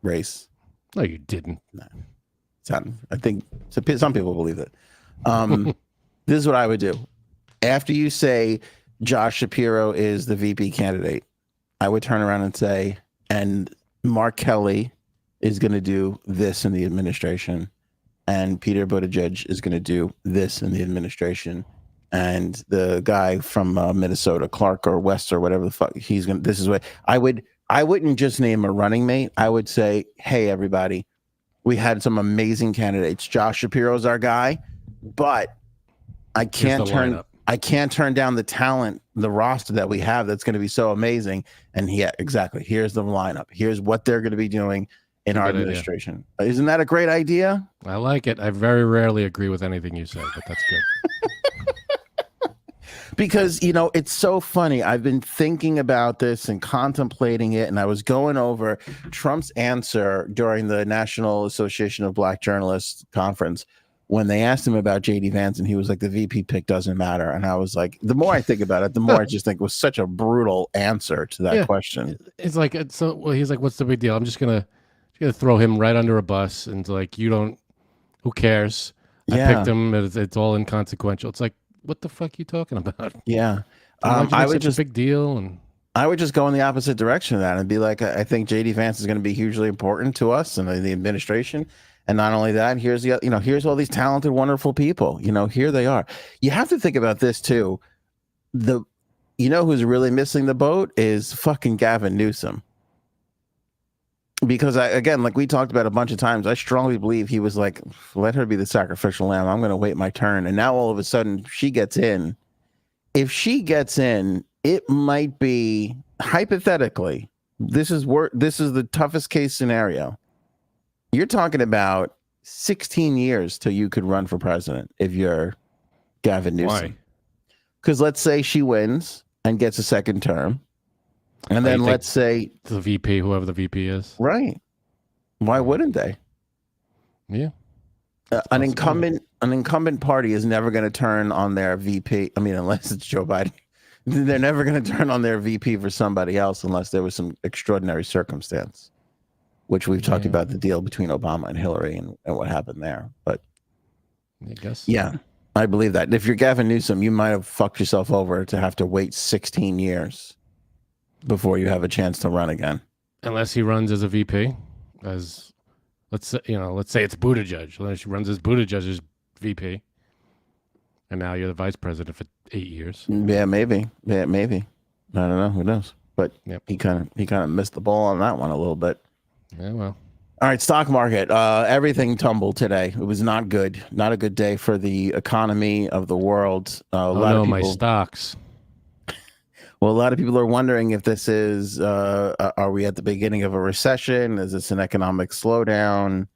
[SPEAKER 2] race.
[SPEAKER 1] No, you didn't.
[SPEAKER 2] No. I think some people believe it. This is what I would do. After you say Josh Shapiro is the VP candidate, I would turn around and say, and Mark Kelly is going to do this in the administration, and Peter Buttigieg is going to do this in the administration, and the guy from Minnesota, Clark or West or whatever the fuck, he's going to, this is what I wouldn't just name a running mate. I would say, hey, everybody, we had some amazing candidates. Josh Shapiro's our guy, but I can't turn down the talent, the roster that we have that's going to be so amazing. And exactly. Here's the lineup. Here's what they're going to be doing in our administration. Idea. Isn't that a great idea?
[SPEAKER 1] I like it. I very rarely agree with anything you say, but that's good.
[SPEAKER 2] Because, it's so funny. I've been thinking about this and contemplating it, and I was going over Trump's answer during the National Association of Black Journalists conference when they asked him about J.D. Vance, and he was like, the VP pick doesn't matter. And I was like, the more I think about it, the more I just think it was such a brutal answer to that question.
[SPEAKER 1] It's like, he's like, what's the big deal? I'm just going to throw him right under a bus. And like, who cares? I picked him. It's all inconsequential. It's like, what the fuck are you talking about?
[SPEAKER 2] Yeah.
[SPEAKER 1] I would just a big deal. And
[SPEAKER 2] I would just go in the opposite direction of that and be like, I think JD Vance is going to be hugely important to us and the administration. And not only that, here's here's all these talented, wonderful people, here they are. You have to think about this too. you know who's really missing the boat is fucking Gavin Newsom. Because again, like we talked about a bunch of times, I strongly believe he was like, let her be the sacrificial lamb. I'm going to wait my turn. And now all of a sudden she gets in. If she gets in, it might be hypothetically, this is the toughest case scenario. You're talking about 16 years till you could run for president if you're Gavin Newsom.
[SPEAKER 1] Why?
[SPEAKER 2] Because let's say she wins and gets a second term. And then let's say
[SPEAKER 1] the VP, whoever the VP is.
[SPEAKER 2] Right. Why wouldn't they?
[SPEAKER 1] Yeah.
[SPEAKER 2] An incumbent party is never going to turn on their VP. I mean, unless it's Joe Biden, they're never going to turn on their VP for somebody else unless there was some extraordinary circumstance, which we've talked about the deal between Obama and Hillary and what happened there. But
[SPEAKER 1] I guess.
[SPEAKER 2] Yeah, I believe that. If you're Gavin Newsom, you might have fucked yourself over to have to wait 16 years before you have a chance to run again.
[SPEAKER 1] Unless he runs as a VP, let's say it's Buttigieg. Unless he runs as Buttigieg's VP, and now you're the vice president for 8 years.
[SPEAKER 2] Yeah, maybe. I don't know. Who knows? But he kind of missed the ball on that one a little bit.
[SPEAKER 1] Yeah, well.
[SPEAKER 2] All right, stock market. Everything tumbled today. It was not good. Not a good day for the economy of the world. A lot of people,
[SPEAKER 1] my stocks.
[SPEAKER 2] Well, a lot of people are wondering if this is, are we at the beginning of a recession? Is this an economic slowdown?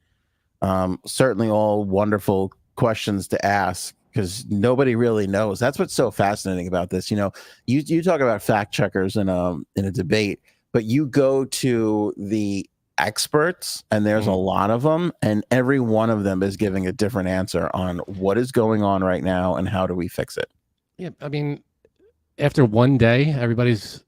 [SPEAKER 2] Certainly all wonderful questions to ask because nobody really knows. That's what's so fascinating about this. You know, you talk about fact checkers in a debate, but you go to the experts and there's a lot of them, and every one of them is giving a different answer on what is going on right now and how do we fix it.
[SPEAKER 1] Yeah, I mean, after one day, everybody's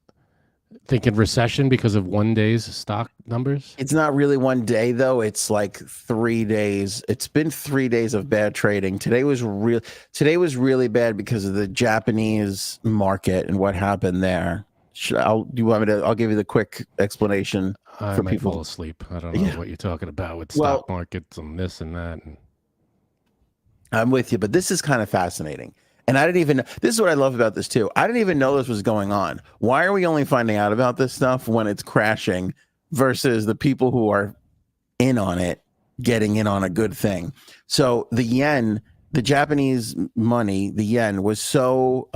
[SPEAKER 1] thinking recession because of one day's stock numbers.
[SPEAKER 2] It's not really one day though. It's like 3 days. It's been 3 days of bad trading. Today was really bad because of the Japanese market and what happened there. I'll give you the quick explanation
[SPEAKER 1] I might fall asleep. I don't know what you're talking about with stock markets and this and that.
[SPEAKER 2] I'm with you, but this is kind of fascinating. And this is what I love about this too. I didn't even know this was going on. Why are we only finding out about this stuff when it's crashing versus the people who are in on it, getting in on a good thing? So the yen, the Japanese money, the yen was so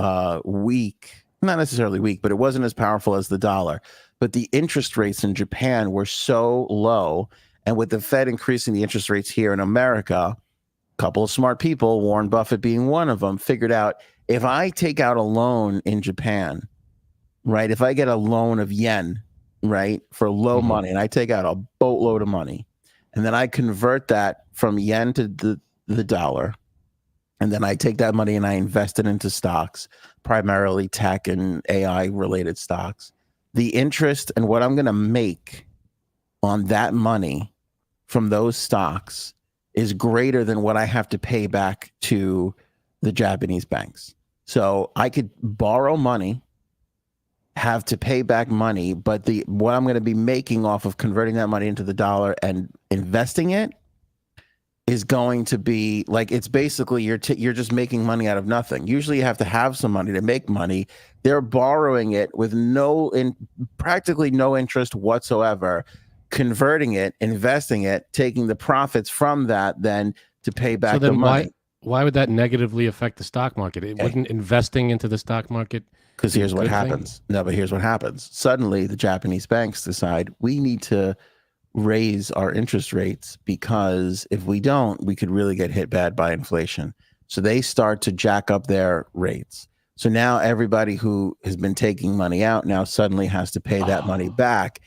[SPEAKER 2] weak, not necessarily weak, but it wasn't as powerful as the dollar. But the interest rates in Japan were so low. And with the Fed increasing the interest rates here in America, couple of smart people, Warren Buffett being one of them, figured out if I take out a loan in Japan, right? If I get a loan of yen, right, for low money, and I take out a boatload of money, and then I convert that from yen to the dollar, and then I take that money and I invest it into stocks, primarily tech and AI related stocks, the interest and what I'm going to make on that money from those stocks is greater than what I have to pay back to the Japanese banks. So I could borrow money, have to pay back money, but what I'm going to be making off of converting that money into the dollar and investing it is going to be like, it's basically you're just making money out of nothing. Usually you have to have some money to make money. They're borrowing it with practically no interest whatsoever, converting it, investing it, taking the profits from that then to pay back the money.
[SPEAKER 1] Why would that negatively affect the stock market? Wouldn't investing into the stock market?
[SPEAKER 2] Because here's what happens. No, but here's what happens. Suddenly the Japanese banks decide we need to raise our interest rates because if we don't, we could really get hit bad by inflation. So they start to jack up their rates. So now everybody who has been taking money out now suddenly has to pay that money back.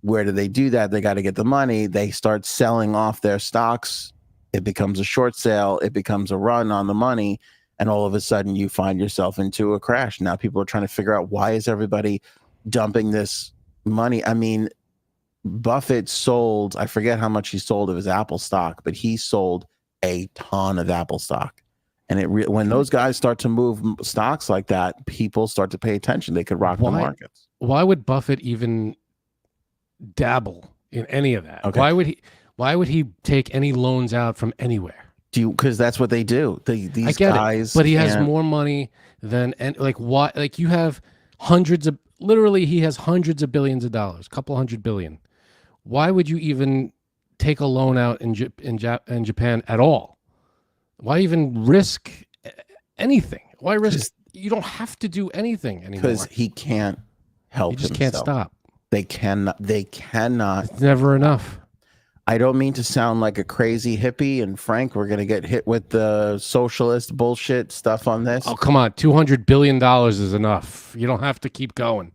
[SPEAKER 2] Where do they do that? They got to get the money. They start selling off their stocks. It becomes a short sale. It becomes a run on the money. And all of a sudden you find yourself into a crash. Now people are trying to figure out, why is everybody dumping this money? I mean, Buffett sold, I forget how much he sold of his Apple stock, but he sold a ton of Apple stock. And when those guys start to move stocks like that, people start to pay attention. They could rock the markets.
[SPEAKER 1] Why would Buffett even dabble in any of that? Okay. Why would he take any loans out from anywhere?
[SPEAKER 2] Because that's what they do. These
[SPEAKER 1] I get
[SPEAKER 2] guys,
[SPEAKER 1] it, but he has more money than, and like, why? Like, you have literally, he has hundreds of billions of dollars, couple hundred billion. Why would you even take a loan out in Japan at all? Why even risk anything? Why risk? You don't have to do anything anymore.
[SPEAKER 2] Because he can't help
[SPEAKER 1] He just
[SPEAKER 2] himself.
[SPEAKER 1] can't stop.
[SPEAKER 2] They cannot.
[SPEAKER 1] It's never enough.
[SPEAKER 2] I don't mean to sound like a crazy hippie, and Frank, we're going to get hit with the socialist bullshit stuff on this.
[SPEAKER 1] Oh, come on. $200 billion is enough. You don't have to keep going.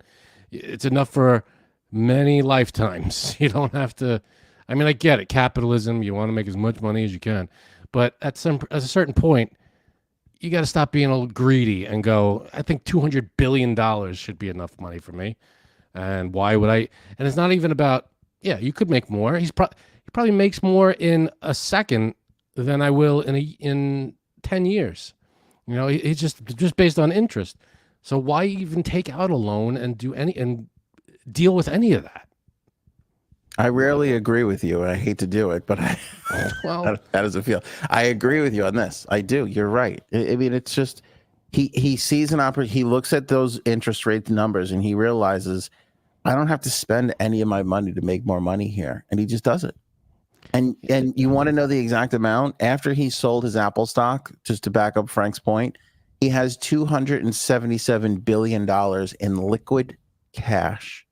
[SPEAKER 1] It's enough for many lifetimes. You don't have to. I mean, I get it. Capitalism, you want to make as much money as you can. But at a certain point, you got to stop being a little greedy and go, I think $200 billion should be enough money for me. And why would I? And it's not even about, yeah, you could make more. He probably makes more in a second than I will in 10 years. You know, it's just based on interest. So why even take out a loan and deal with any of that?
[SPEAKER 2] I rarely agree with you, and I hate to do it, but
[SPEAKER 1] Well,
[SPEAKER 2] how does it feel? I agree with you on this. I do. You're right. I mean, it's just he sees an opportunity. He looks at those interest rate numbers and he realizes I don't have to spend any of my money to make more money here, and he just does it. And you want to know the exact amount? After he sold his Apple stock, just to back up Frank's point, he has $277 billion in liquid cash,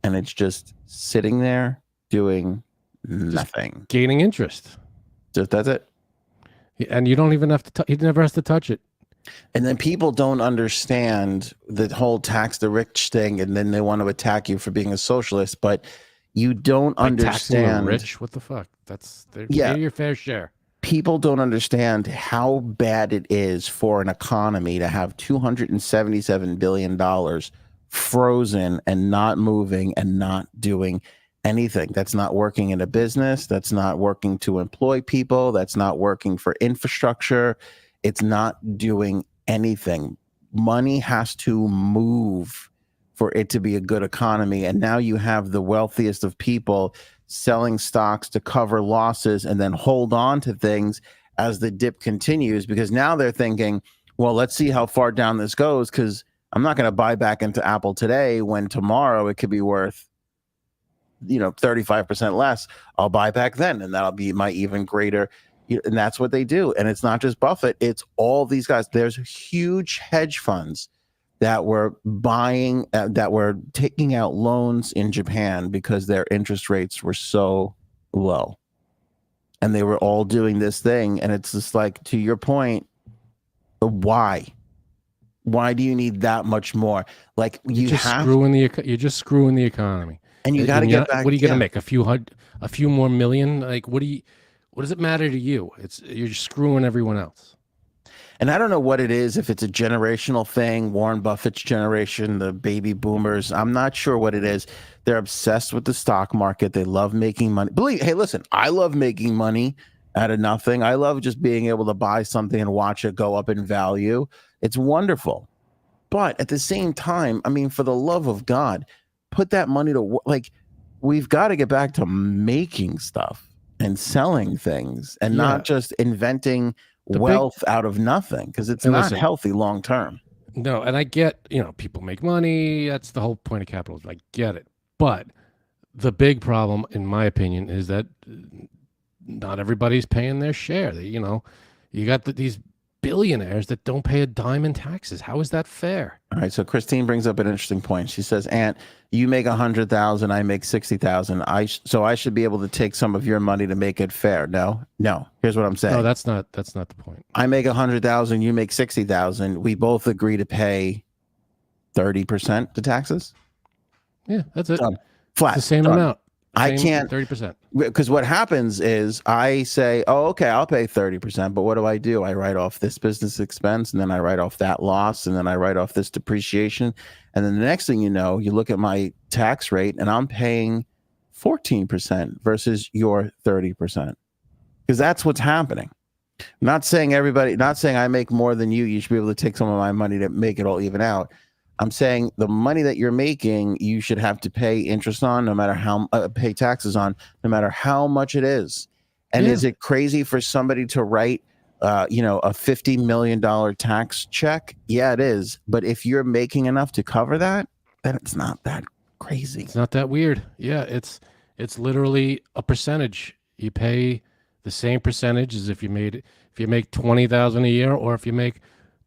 [SPEAKER 2] and it's just sitting there doing nothing.
[SPEAKER 1] gaining interest.
[SPEAKER 2] Just that's it.
[SPEAKER 1] And you don't even have to, he never has to touch it.
[SPEAKER 2] And then people don't understand the whole tax the rich thing, and then they want to attack you for being a socialist, but you don't
[SPEAKER 1] Like taxing the
[SPEAKER 2] understand.
[SPEAKER 1] rich. What the fuck? They're your fair share.
[SPEAKER 2] People don't understand how bad it is for an economy to have $277 billion frozen and not moving and not doing anything. That's not working in a business. That's not working to employ people. That's not working for infrastructure. It's not doing anything. Money has to move for it to be a good economy. And now you have the wealthiest of people selling stocks to cover losses and then hold on to things as the dip continues, because now they're thinking, well, let's see how far down this goes, because I'm not going to buy back into Apple today when tomorrow it could be worth, 35% less. I'll buy back then, and that'll be my even greater. And that's what they do. And it's not just Buffett. It's all these guys. There's huge hedge funds that were buying, that were taking out loans in Japan because their interest rates were so low. And they were all doing this thing. And it's just like, to your point, why? Why do you need that much more? Like you're just screwing
[SPEAKER 1] the economy.
[SPEAKER 2] And you got to get back.
[SPEAKER 1] What are you going to make? A few more million? Like, what does it matter to you? You're just screwing everyone else.
[SPEAKER 2] And I don't know what it is, if it's a generational thing, Warren Buffett's generation, the baby boomers. I'm not sure what it is. They're obsessed with the stock market. They love making money. Hey, listen, I love making money out of nothing. I love just being able to buy something and watch it go up in value. It's wonderful. But at the same time, I mean, for the love of God, put that money to work. Like, we've got to get back to making stuff and selling things and not just inventing wealth out of nothing, because it's not healthy long term.
[SPEAKER 1] No, and I get, people make money. That's the whole point of capitalism. I get it. But the big problem, in my opinion, is that not everybody's paying their share. You got these billionaires that don't pay a dime in taxes. How is that fair?
[SPEAKER 2] All right. So Christine brings up an interesting point. She says, Aunt, you make 100,000, I make 60,000. So I should be able to take some of your money to make it fair. No. Here's what I'm saying.
[SPEAKER 1] No, that's not the point.
[SPEAKER 2] I make 100,000, you make 60,000. We both agree to pay 30% to taxes.
[SPEAKER 1] Yeah, that's it.
[SPEAKER 2] Flat.
[SPEAKER 1] It's the same amount.
[SPEAKER 2] I can't
[SPEAKER 1] 30%.
[SPEAKER 2] Because what happens is I say, oh, okay, I'll pay 30%. But what do? I write off this business expense, and then I write off that loss, and then I write off this depreciation. And then the next thing you know, you look at my tax rate and I'm paying 14% versus your 30%. Because that's what's happening. Not saying I make more than you. You should be able to take some of my money to make it all even out. I'm saying the money that you're making, you should have to pay interest on, no matter how pay taxes on, no matter how much it is. And is it crazy for somebody to write a $50 million tax check. Yeah, it is. But if you're making enough to cover that, then it's not that crazy.
[SPEAKER 1] It's not that weird. Yeah, it's literally a percentage. You pay the same percentage as if you make 20,000 a year, or if you make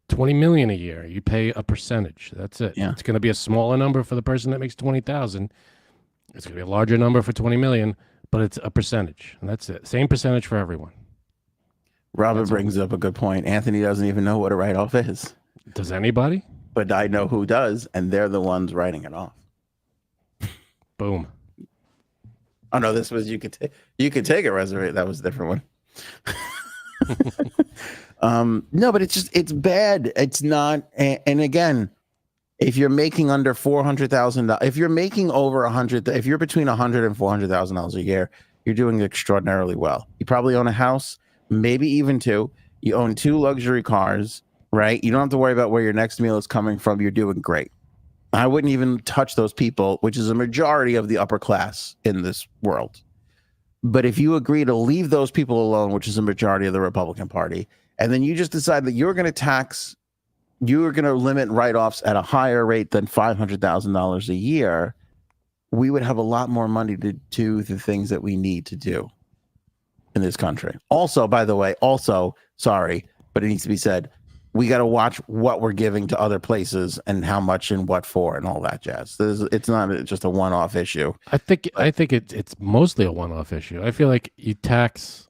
[SPEAKER 1] 20 million a year, you pay a percentage. That's it.
[SPEAKER 2] Yeah.
[SPEAKER 1] It's going to be a smaller number for the person that makes 20,000. It's going to be a larger number for 20 million, but it's a percentage, and that's it. Same percentage for everyone.
[SPEAKER 2] Robert brings up a good point. Anthony doesn't even know what a write-off is,
[SPEAKER 1] Does anybody?
[SPEAKER 2] but I know who does, and they're the ones writing it off.
[SPEAKER 1] Boom.
[SPEAKER 2] Oh no, this was you could take a reservation. That was a different one. No, but it's bad. It's not. And again, if you're making under $400,000, if you're making over if you're between $100,000 and $400,000 a year, you're doing extraordinarily well. You probably own a house, maybe even two. You own 2 luxury cars, right? You don't have to worry about where your next meal is coming from. You're doing great. I wouldn't even touch those people, which is a majority of the upper class in this world. But if you agree to leave those people alone, which is a majority of the Republican Party, and then you just decide that you're going to limit write-offs at a higher rate than $500,000 a year, we would have a lot more money to do the things that we need to do in this country. Also, by the way, sorry, but it needs to be said, we got to watch what we're giving to other places and how much and what for and all that jazz. It's not just a one-off issue.
[SPEAKER 1] I think it's mostly a one-off issue. I feel like you tax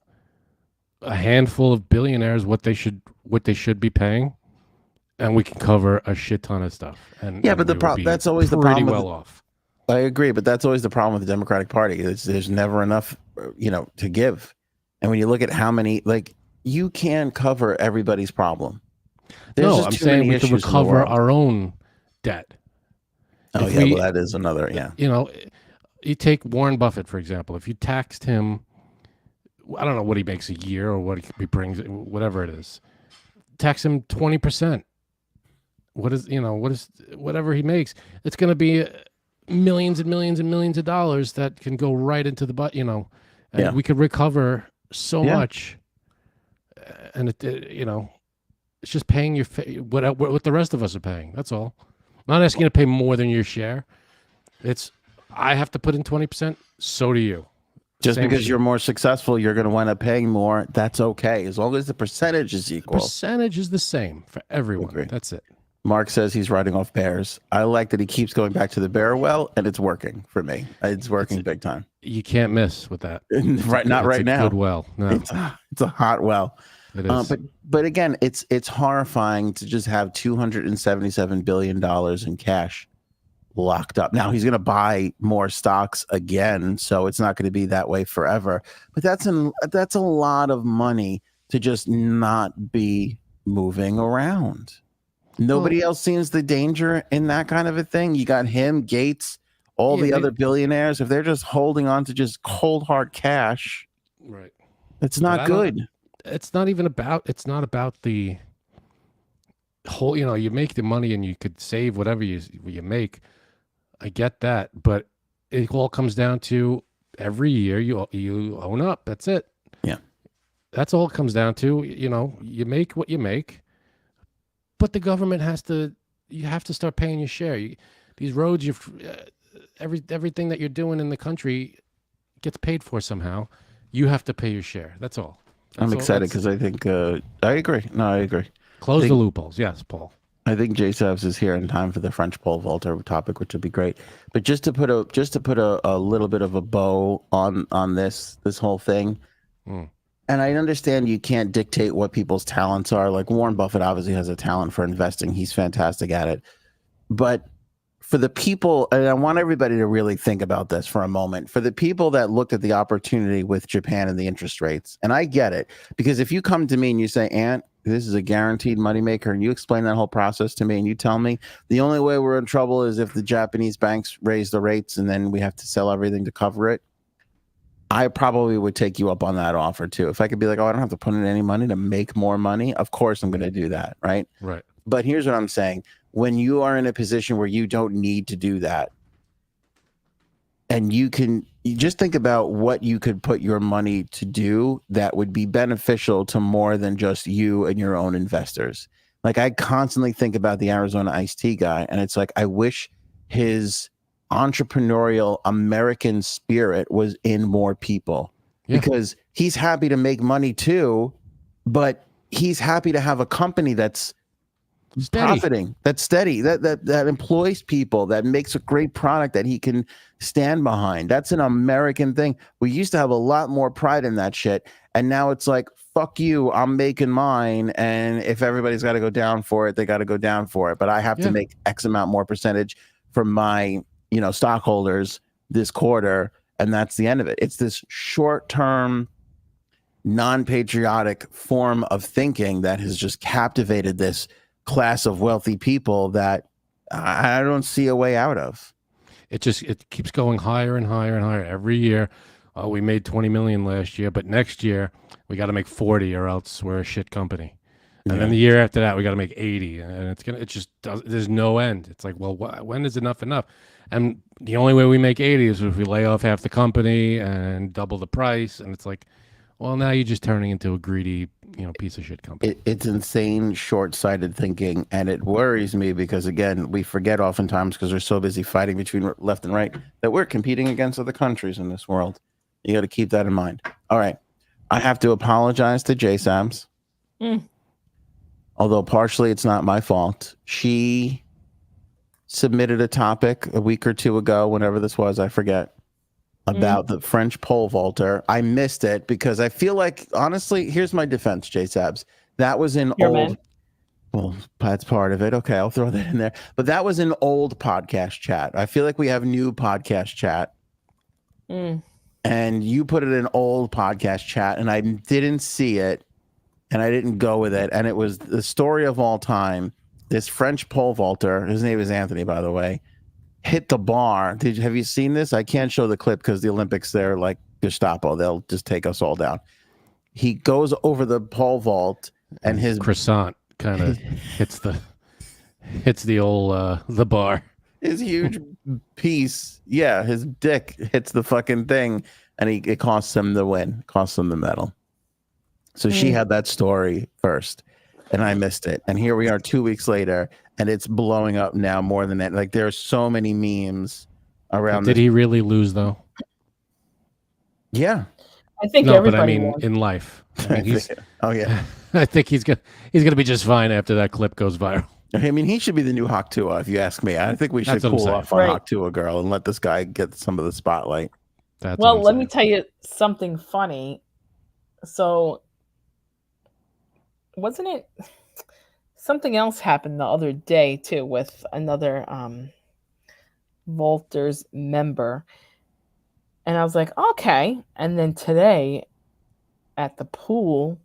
[SPEAKER 1] a handful of billionaires what they should be paying, and we can cover a shit ton of stuff. And
[SPEAKER 2] yeah, but that's always the
[SPEAKER 1] pretty
[SPEAKER 2] problem.
[SPEAKER 1] Well off.
[SPEAKER 2] I agree, but that's always the problem with the Democratic Party. There's never enough, to give. And when you look at how many, you can cover everybody's problem.
[SPEAKER 1] I'm saying we can recover our own debt.
[SPEAKER 2] Oh, well, that is another, yeah.
[SPEAKER 1] You take Warren Buffett, for example. If you taxed him, I don't know what he makes a year or what he brings, whatever it is, tax him 20%. Whatever he makes, it's going to be millions and millions and millions of dollars that can go right into the butt, and we could recover so much. And it's just paying what the rest of us are paying. That's all. I'm not asking you to pay more than your share. I have to put in 20%. So do you.
[SPEAKER 2] Just because you're more successful, you're going to wind up paying more. That's okay, as long as the percentage is equal.
[SPEAKER 1] The percentage is the same for everyone. That's it.
[SPEAKER 2] Mark says he's writing off bears. I like that he keeps going back to the bear well, and it's working for me. It's working big time.
[SPEAKER 1] You can't miss with that.
[SPEAKER 2] Not right now.
[SPEAKER 1] Good well. No.
[SPEAKER 2] It's a hot well.
[SPEAKER 1] It is.
[SPEAKER 2] But again, it's horrifying to just have $277 billion in cash locked up. Now he's going to buy more stocks again, so it's not going to be that way forever. But that's a lot of money to just not be moving around. Nobody else sees the danger in that kind of a thing. You got him, Gates, all the other billionaires. If they're just holding on to just cold hard cash,
[SPEAKER 1] right?
[SPEAKER 2] It's not good.
[SPEAKER 1] It's not about the whole. You make the money and you could save whatever you make. I get that, but it all comes down to every year you own up. That's it.
[SPEAKER 2] Yeah,
[SPEAKER 1] that's all it comes down to. You make what you make. But the government you have to start paying your share. These roads, everything that you're doing in the country gets paid for somehow. You have to pay your share. That's all.
[SPEAKER 2] I'm excited because I think I agree. No, I agree.
[SPEAKER 1] Close the loopholes. Yes, Paul.
[SPEAKER 2] I think J Savs is here in time for the French pole vaulter topic, which would be great. But just to put a little bit of a bow on this whole thing. And I understand you can't dictate what people's talents are. Like Warren Buffett obviously has a talent for investing. He's fantastic at it. But for the people, and I want everybody to really think about this for a moment, for the people that looked at the opportunity with Japan and the interest rates, and I get it, because if you come to me and you say, Ant, this is a guaranteed moneymaker, and you explain that whole process to me, and you tell me the only way we're in trouble is if the Japanese banks raise the rates and then we have to sell everything to cover it, I probably would take you up on that offer too. If I could be like, oh, I don't have to put in any money to make more money, of course I'm going to do that, right?
[SPEAKER 1] Right.
[SPEAKER 2] But here's what I'm saying. When you are in a position where you don't need to do that, and you just think about what you could put your money to do that would be beneficial to more than just you and your own investors. Like I constantly think about the Arizona iced tea guy, and it's like I wish his entrepreneurial American spirit was in more people, because he's happy to make money too, but he's happy to have a company that's profiting, that's steady, that employs people, that makes a great product that he can stand behind. That's an American thing. We used to have a lot more pride in that shit, and now it's like, fuck you, I'm making mine, and if everybody's got to go down for it, they got to go down for it, but I have to make X amount more percentage from my stockholders this quarter, and that's the end of it. It's this short-term, non-patriotic form of thinking that has just captivated this class of wealthy people that I don't see a way out of.
[SPEAKER 1] It keeps going higher and higher and higher every year. Oh, we made 20 million last year, but next year we got to make 40 or else we're a shit company. And then the year after that we got to make 80, and there's no end. It's like, well, when is enough? And the only way we make 80 is if we lay off half the company and double the price, and it's like, well, now you're just turning into a greedy, piece of shit company.
[SPEAKER 2] It's insane, short-sighted thinking, and it worries me because, again, we forget oftentimes because we're so busy fighting between left and right that we're competing against other countries in this world. You got to keep that in mind. All right. I have to apologize to J. Sams. Although partially it's not my fault. She submitted a topic a week or two ago, whenever this was, I forget, about the French pole vaulter. I missed it because I feel like, honestly, here's my defense, J. Sabs. That was an old. Well, that's part of it. Okay, I'll throw that in there. But that was an old podcast chat. I feel like we have new podcast chat. And you put it in old podcast chat, and I didn't see it, and I didn't go with it. And it was the story of all time. This French pole vaulter, his name is Anthony, by the way, hit the bar. Have you seen this? I can't show the clip because the Olympics, they're like Gestapo. They'll just take us all down. He goes over the pole vault, and his
[SPEAKER 1] croissant kind of hits the old the bar.
[SPEAKER 2] His huge piece, his dick hits the fucking thing, and it costs him the win, costs him the medal. So she had that story first, and I missed it. And here we are 2 weeks later, and it's blowing up now more than that. Like, there are so many memes around.
[SPEAKER 1] Did he really lose though?
[SPEAKER 2] Yeah,
[SPEAKER 5] I think
[SPEAKER 1] no,
[SPEAKER 5] everybody
[SPEAKER 1] but I mean,
[SPEAKER 5] won.
[SPEAKER 1] in life. I mean,
[SPEAKER 2] yeah.
[SPEAKER 1] I think he's gonna be just fine after that clip goes viral.
[SPEAKER 2] I mean, he should be the new Hawk Tua, if you ask me. I think we should cool off on Hawk Tua girl and let this guy get some of the spotlight.
[SPEAKER 5] Well, let me tell you something funny. So, wasn't it something else happened the other day too with another Vaulters member? And I was like, okay. And then today at the pool,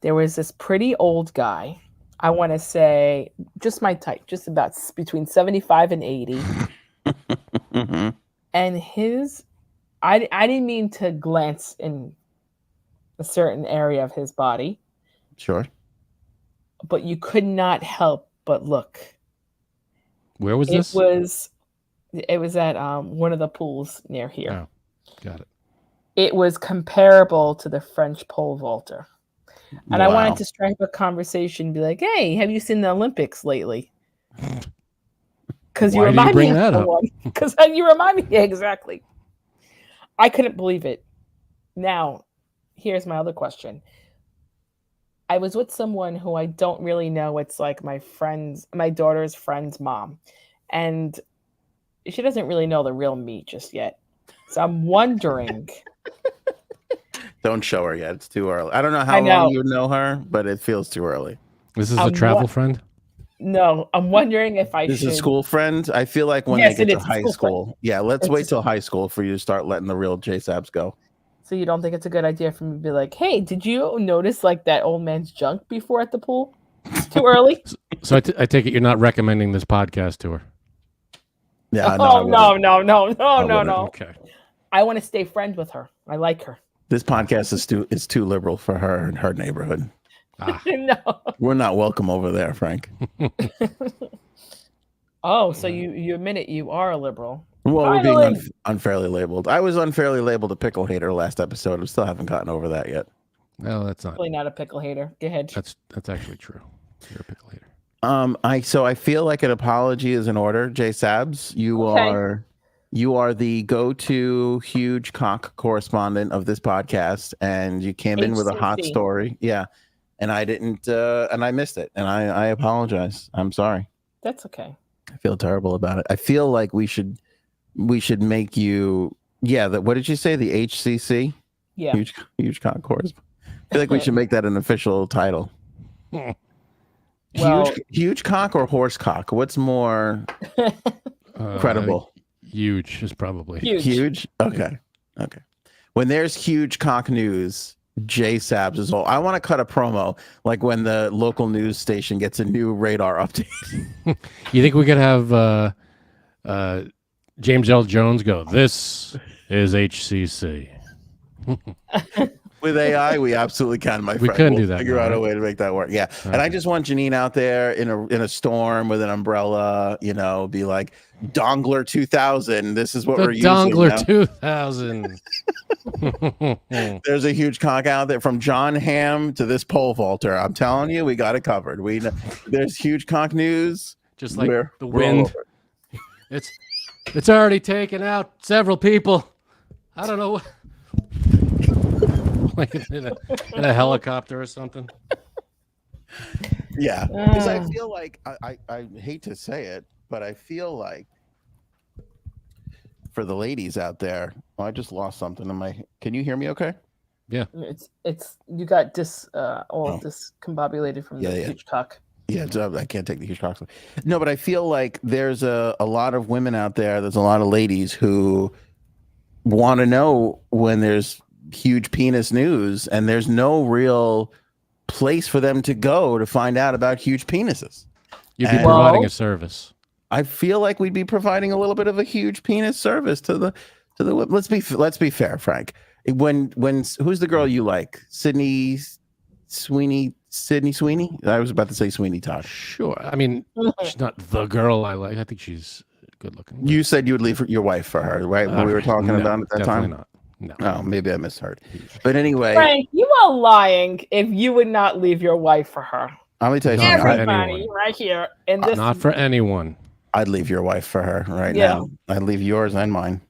[SPEAKER 5] there was this pretty old guy. I want to say just my type, just about between 75 and 80. And I didn't mean to glance in a certain area of his body.
[SPEAKER 2] Sure.
[SPEAKER 5] But you could not help but look.
[SPEAKER 1] Where was this?
[SPEAKER 5] It was at one of the pools near here.
[SPEAKER 1] Oh, got it.
[SPEAKER 5] It was comparable to the French pole vaulter. And I wanted to strike a conversation and be like, hey, have you seen the Olympics lately? Because you remind me of the one. Because you remind me, exactly. I couldn't believe it. Now, here's my other question. I was with someone who I don't really know. It's like my daughter's friend's mom. And she doesn't really know the real me just yet. So I'm wondering.
[SPEAKER 2] Don't show her yet. It's too early. I don't know how long you know her, but it feels too early.
[SPEAKER 1] This is a travel friend?
[SPEAKER 5] No, I'm wondering if I should.
[SPEAKER 2] This is a school friend? I feel like when they get to high school. Yeah, let's wait till high school for you to start letting the real J-Sabs go.
[SPEAKER 5] So you don't think it's a good idea for me to be like, hey, did you notice like that old man's junk before at the pool? It's too early.
[SPEAKER 1] So I take it you're not recommending this podcast to her.
[SPEAKER 2] Yeah.
[SPEAKER 5] No.
[SPEAKER 1] Okay.
[SPEAKER 5] I want to stay friends with her. I like her.
[SPEAKER 2] This podcast is too liberal for her and her neighborhood.
[SPEAKER 5] No.
[SPEAKER 2] We're not welcome over there, Frank.
[SPEAKER 5] Oh, so you admit it, you are a liberal.
[SPEAKER 2] Well, we're being
[SPEAKER 5] Finally.
[SPEAKER 2] unfairly labeled. I was unfairly labeled a pickle hater last episode. I still haven't gotten over that yet.
[SPEAKER 1] No, that's not.
[SPEAKER 5] Really not a pickle hater. Go ahead.
[SPEAKER 1] That's actually true. You're a pickle hater.
[SPEAKER 2] I feel like an apology is in order. Jay Sabs, you are the go-to huge cock correspondent of this podcast, and you came in with a hot
[SPEAKER 5] HCC.
[SPEAKER 2] story. Yeah, and I didn't, and I missed it, and I apologize. I'm sorry.
[SPEAKER 5] That's okay.
[SPEAKER 2] I feel terrible about it. I feel like we should make you. Yeah, what did you say? The HCC?
[SPEAKER 5] Yeah.
[SPEAKER 2] Huge cock correspondent. I feel like we should make that an official title.
[SPEAKER 5] Well-
[SPEAKER 2] Huge cock or horse cock? What's more credible?
[SPEAKER 1] Huge is probably
[SPEAKER 5] Huge.
[SPEAKER 2] Okay. When there's huge cock news, Jay Sabs is all. I want to cut a promo like when the local news station gets a new radar update.
[SPEAKER 1] You think we could have James L. Jones go, "This is HCC."
[SPEAKER 2] With AI, we absolutely can, my friend.
[SPEAKER 1] We can
[SPEAKER 2] We'll
[SPEAKER 1] do that
[SPEAKER 2] Figure
[SPEAKER 1] now,
[SPEAKER 2] out a
[SPEAKER 1] right?
[SPEAKER 2] way to make that work. Yeah. And I just want Janine out there in a storm with an umbrella, be like, Dongler 2000. This is what
[SPEAKER 1] The
[SPEAKER 2] we're using.
[SPEAKER 1] Dongler 2000.
[SPEAKER 2] There's a huge cock out there from John Hamm to this pole vaulter. I'm telling you, we got it covered. We know there's huge cock news.
[SPEAKER 1] Just like the
[SPEAKER 2] we're all
[SPEAKER 1] wind.
[SPEAKER 2] over it.
[SPEAKER 1] It's already taken out several people. I don't know. Like in a helicopter or something.
[SPEAKER 2] Yeah, because I feel like I hate to say it, but I feel like for the ladies out there, I just lost something in my. Can you hear me? Okay.
[SPEAKER 1] Yeah.
[SPEAKER 5] It's you got discombobulated from the
[SPEAKER 2] Yeah.
[SPEAKER 5] huge cock.
[SPEAKER 2] Yeah, I can't take the huge cocks. No, but I feel like there's a lot of women out there. There's a lot of ladies who want to know when there's huge penis news, and there's no real place for them to go to find out about huge penises.
[SPEAKER 1] You'd be
[SPEAKER 2] And-
[SPEAKER 1] providing
[SPEAKER 5] Well-
[SPEAKER 1] a service.
[SPEAKER 2] I feel like we'd be providing a little bit of a huge penis service to the. Let's be fair, Frank. When who's the girl you like? Sydney Sweeney. I was about to say Sweeney Todd.
[SPEAKER 1] Sure. I mean, she's not the girl I like. I think she's good looking.
[SPEAKER 2] You said you would leave your wife for her, right? When we were talking
[SPEAKER 1] No,
[SPEAKER 2] about it at that time.
[SPEAKER 1] definitely not. No.
[SPEAKER 2] Oh, maybe I misheard. But anyway,
[SPEAKER 5] Frank, you are lying if you would not leave your wife for her.
[SPEAKER 2] let me tell you
[SPEAKER 1] Not
[SPEAKER 2] something.
[SPEAKER 1] for
[SPEAKER 5] Everybody
[SPEAKER 1] anyone.
[SPEAKER 5] right here in this.
[SPEAKER 1] Not for anyone.
[SPEAKER 2] I'd leave your wife for her right
[SPEAKER 5] Yeah.
[SPEAKER 2] now. I'd leave yours and mine.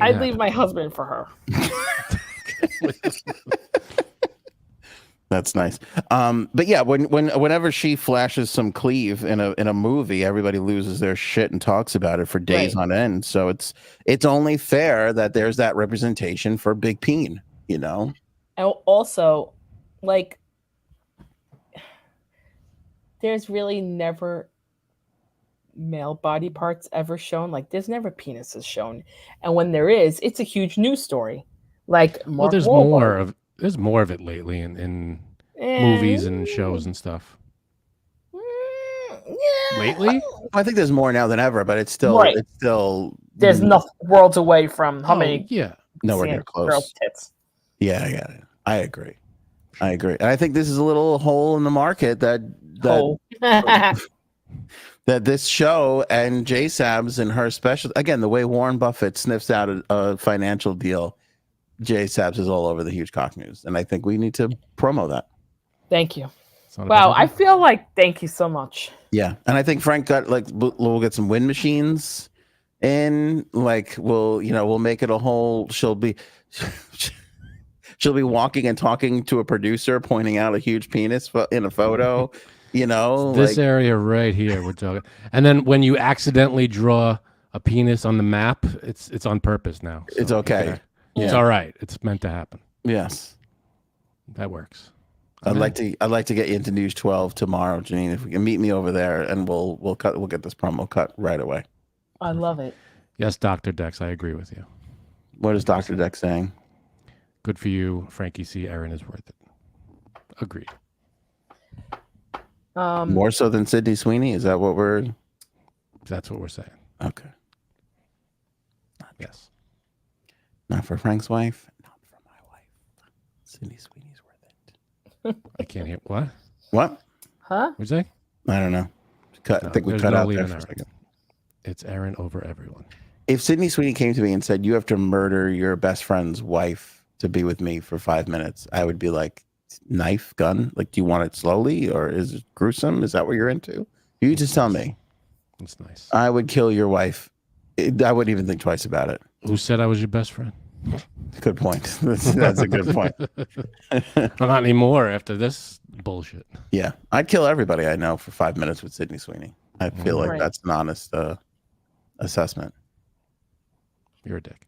[SPEAKER 5] I'd leave my husband for her.
[SPEAKER 2] That's nice. But yeah, whenever she flashes some cleave in a movie, everybody loses their shit and talks about it for days
[SPEAKER 5] Right.
[SPEAKER 2] on end. So it's only fair that there's that representation for Big Peen,
[SPEAKER 5] And also, like, there's really never male body parts ever shown. Like, there's never penises shown, and when there is, it's a huge news story. Like,
[SPEAKER 1] Well,
[SPEAKER 5] Mark
[SPEAKER 1] there's
[SPEAKER 5] Wahlberg.
[SPEAKER 1] more of it lately in
[SPEAKER 5] Eh,
[SPEAKER 1] movies and shows and stuff.
[SPEAKER 5] yeah.
[SPEAKER 1] Lately?
[SPEAKER 2] I think there's more now than ever, but it's still
[SPEAKER 5] Right. There's no worlds away from how
[SPEAKER 1] Oh,
[SPEAKER 5] many
[SPEAKER 1] yeah.
[SPEAKER 2] nowhere
[SPEAKER 5] seeing
[SPEAKER 2] near close.
[SPEAKER 5] girls' tits.
[SPEAKER 2] Yeah, I got it. I agree. And I think this is a little hole in the market that
[SPEAKER 5] Oh.
[SPEAKER 2] that this show and Jay Sabs and her special, again, the way Warren Buffett sniffs out a financial deal, Jay Sabs is all over the huge cock news. And I think we need to promo that.
[SPEAKER 5] Thank you.
[SPEAKER 1] It's not a
[SPEAKER 5] Wow,
[SPEAKER 1] bad
[SPEAKER 5] I
[SPEAKER 1] idea.
[SPEAKER 5] feel like thank you so much.
[SPEAKER 2] Yeah. And I think Frank got we'll get some wind machines in, we'll make it a whole, she'll be walking and talking to a producer, pointing out a huge penis in a photo,
[SPEAKER 1] This area right here we're talking. And then when you accidentally draw a penis on the map, it's on purpose now. So
[SPEAKER 2] It's okay.
[SPEAKER 1] It's
[SPEAKER 2] Yeah.
[SPEAKER 1] all right. It's meant to happen.
[SPEAKER 2] Yes.
[SPEAKER 1] That works.
[SPEAKER 2] I'd like to get you into News 12 tomorrow, Janine. If we can meet me over there, and we'll get this promo cut right away.
[SPEAKER 5] I love it.
[SPEAKER 1] Yes, Dr. Dex, I agree with you.
[SPEAKER 2] What is Dr. Dex saying?
[SPEAKER 1] Good for you, Frankie C. Aaron is worth it. Agreed.
[SPEAKER 2] More so than Sydney Sweeney? Is that what we're?
[SPEAKER 1] That's what we're saying.
[SPEAKER 2] Okay.
[SPEAKER 1] Yes.
[SPEAKER 2] Not for Frank's wife. Not for my wife. Sydney Sweeney's worth it.
[SPEAKER 1] I can't hear. What?
[SPEAKER 2] What?
[SPEAKER 5] Huh?
[SPEAKER 1] What'd you say?
[SPEAKER 2] I don't know. I think we
[SPEAKER 1] there's
[SPEAKER 2] cut
[SPEAKER 1] no
[SPEAKER 2] out
[SPEAKER 1] leaving
[SPEAKER 2] there for a
[SPEAKER 1] Aaron.
[SPEAKER 2] second.
[SPEAKER 1] It's Aaron over everyone.
[SPEAKER 2] If Sydney Sweeney came to me and said, "You have to murder your best friend's wife to be with me for 5 minutes," I would be like, "Knife, gun? Like, do you want it slowly, or is it gruesome? Is that what you're into? You just tell me."
[SPEAKER 1] That's nice.
[SPEAKER 2] I would kill your wife. I wouldn't even think twice about it.
[SPEAKER 1] Who said I was your best friend?
[SPEAKER 2] Good point. That's a good point.
[SPEAKER 1] Well, not anymore after this bullshit.
[SPEAKER 2] Yeah, I'd kill everybody I know for 5 minutes with Sydney Sweeney. I feel like
[SPEAKER 5] Right.
[SPEAKER 2] that's an honest assessment.
[SPEAKER 1] You're a dick.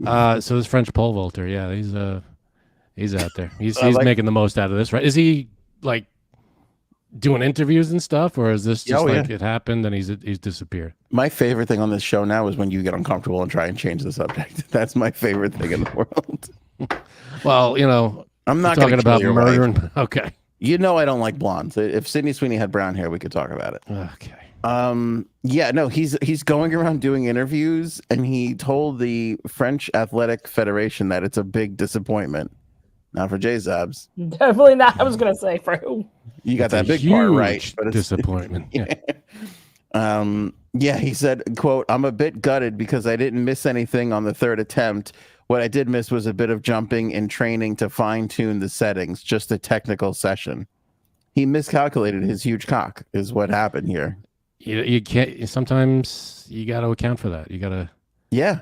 [SPEAKER 1] So this French pole vaulter, yeah, he's out there. He's
[SPEAKER 2] I like-
[SPEAKER 1] making the most out of this, right? Is he like doing interviews and stuff, or is this just like it happened and he's disappeared?
[SPEAKER 2] My favorite thing on this show now is when you get uncomfortable and try and change the subject. That's my favorite thing in the world.
[SPEAKER 1] Well, you know,
[SPEAKER 2] I'm not
[SPEAKER 1] talking
[SPEAKER 2] gonna
[SPEAKER 1] about
[SPEAKER 2] kill your
[SPEAKER 1] murder.
[SPEAKER 2] wife.
[SPEAKER 1] And, okay.
[SPEAKER 2] You know I don't like blondes. If Sydney Sweeney had brown hair, we could talk about it.
[SPEAKER 1] Okay.
[SPEAKER 2] Yeah, no, he's going around doing interviews, and he told the French Athletic Federation that it's a big disappointment. Not for J-Zabs.
[SPEAKER 5] Definitely not. I was gonna say for who?
[SPEAKER 2] You got
[SPEAKER 1] It's a
[SPEAKER 2] that big part right,
[SPEAKER 1] huge
[SPEAKER 2] but it's
[SPEAKER 1] disappointment. Yeah.
[SPEAKER 2] Yeah, he said, quote, "I'm a bit gutted because I didn't miss anything on the third attempt. What I did miss was a bit of jumping and training to fine-tune the settings, just a technical session." He miscalculated his huge cock is what happened here.
[SPEAKER 1] You can't. Sometimes you got to account for that. You got to.
[SPEAKER 2] Yeah.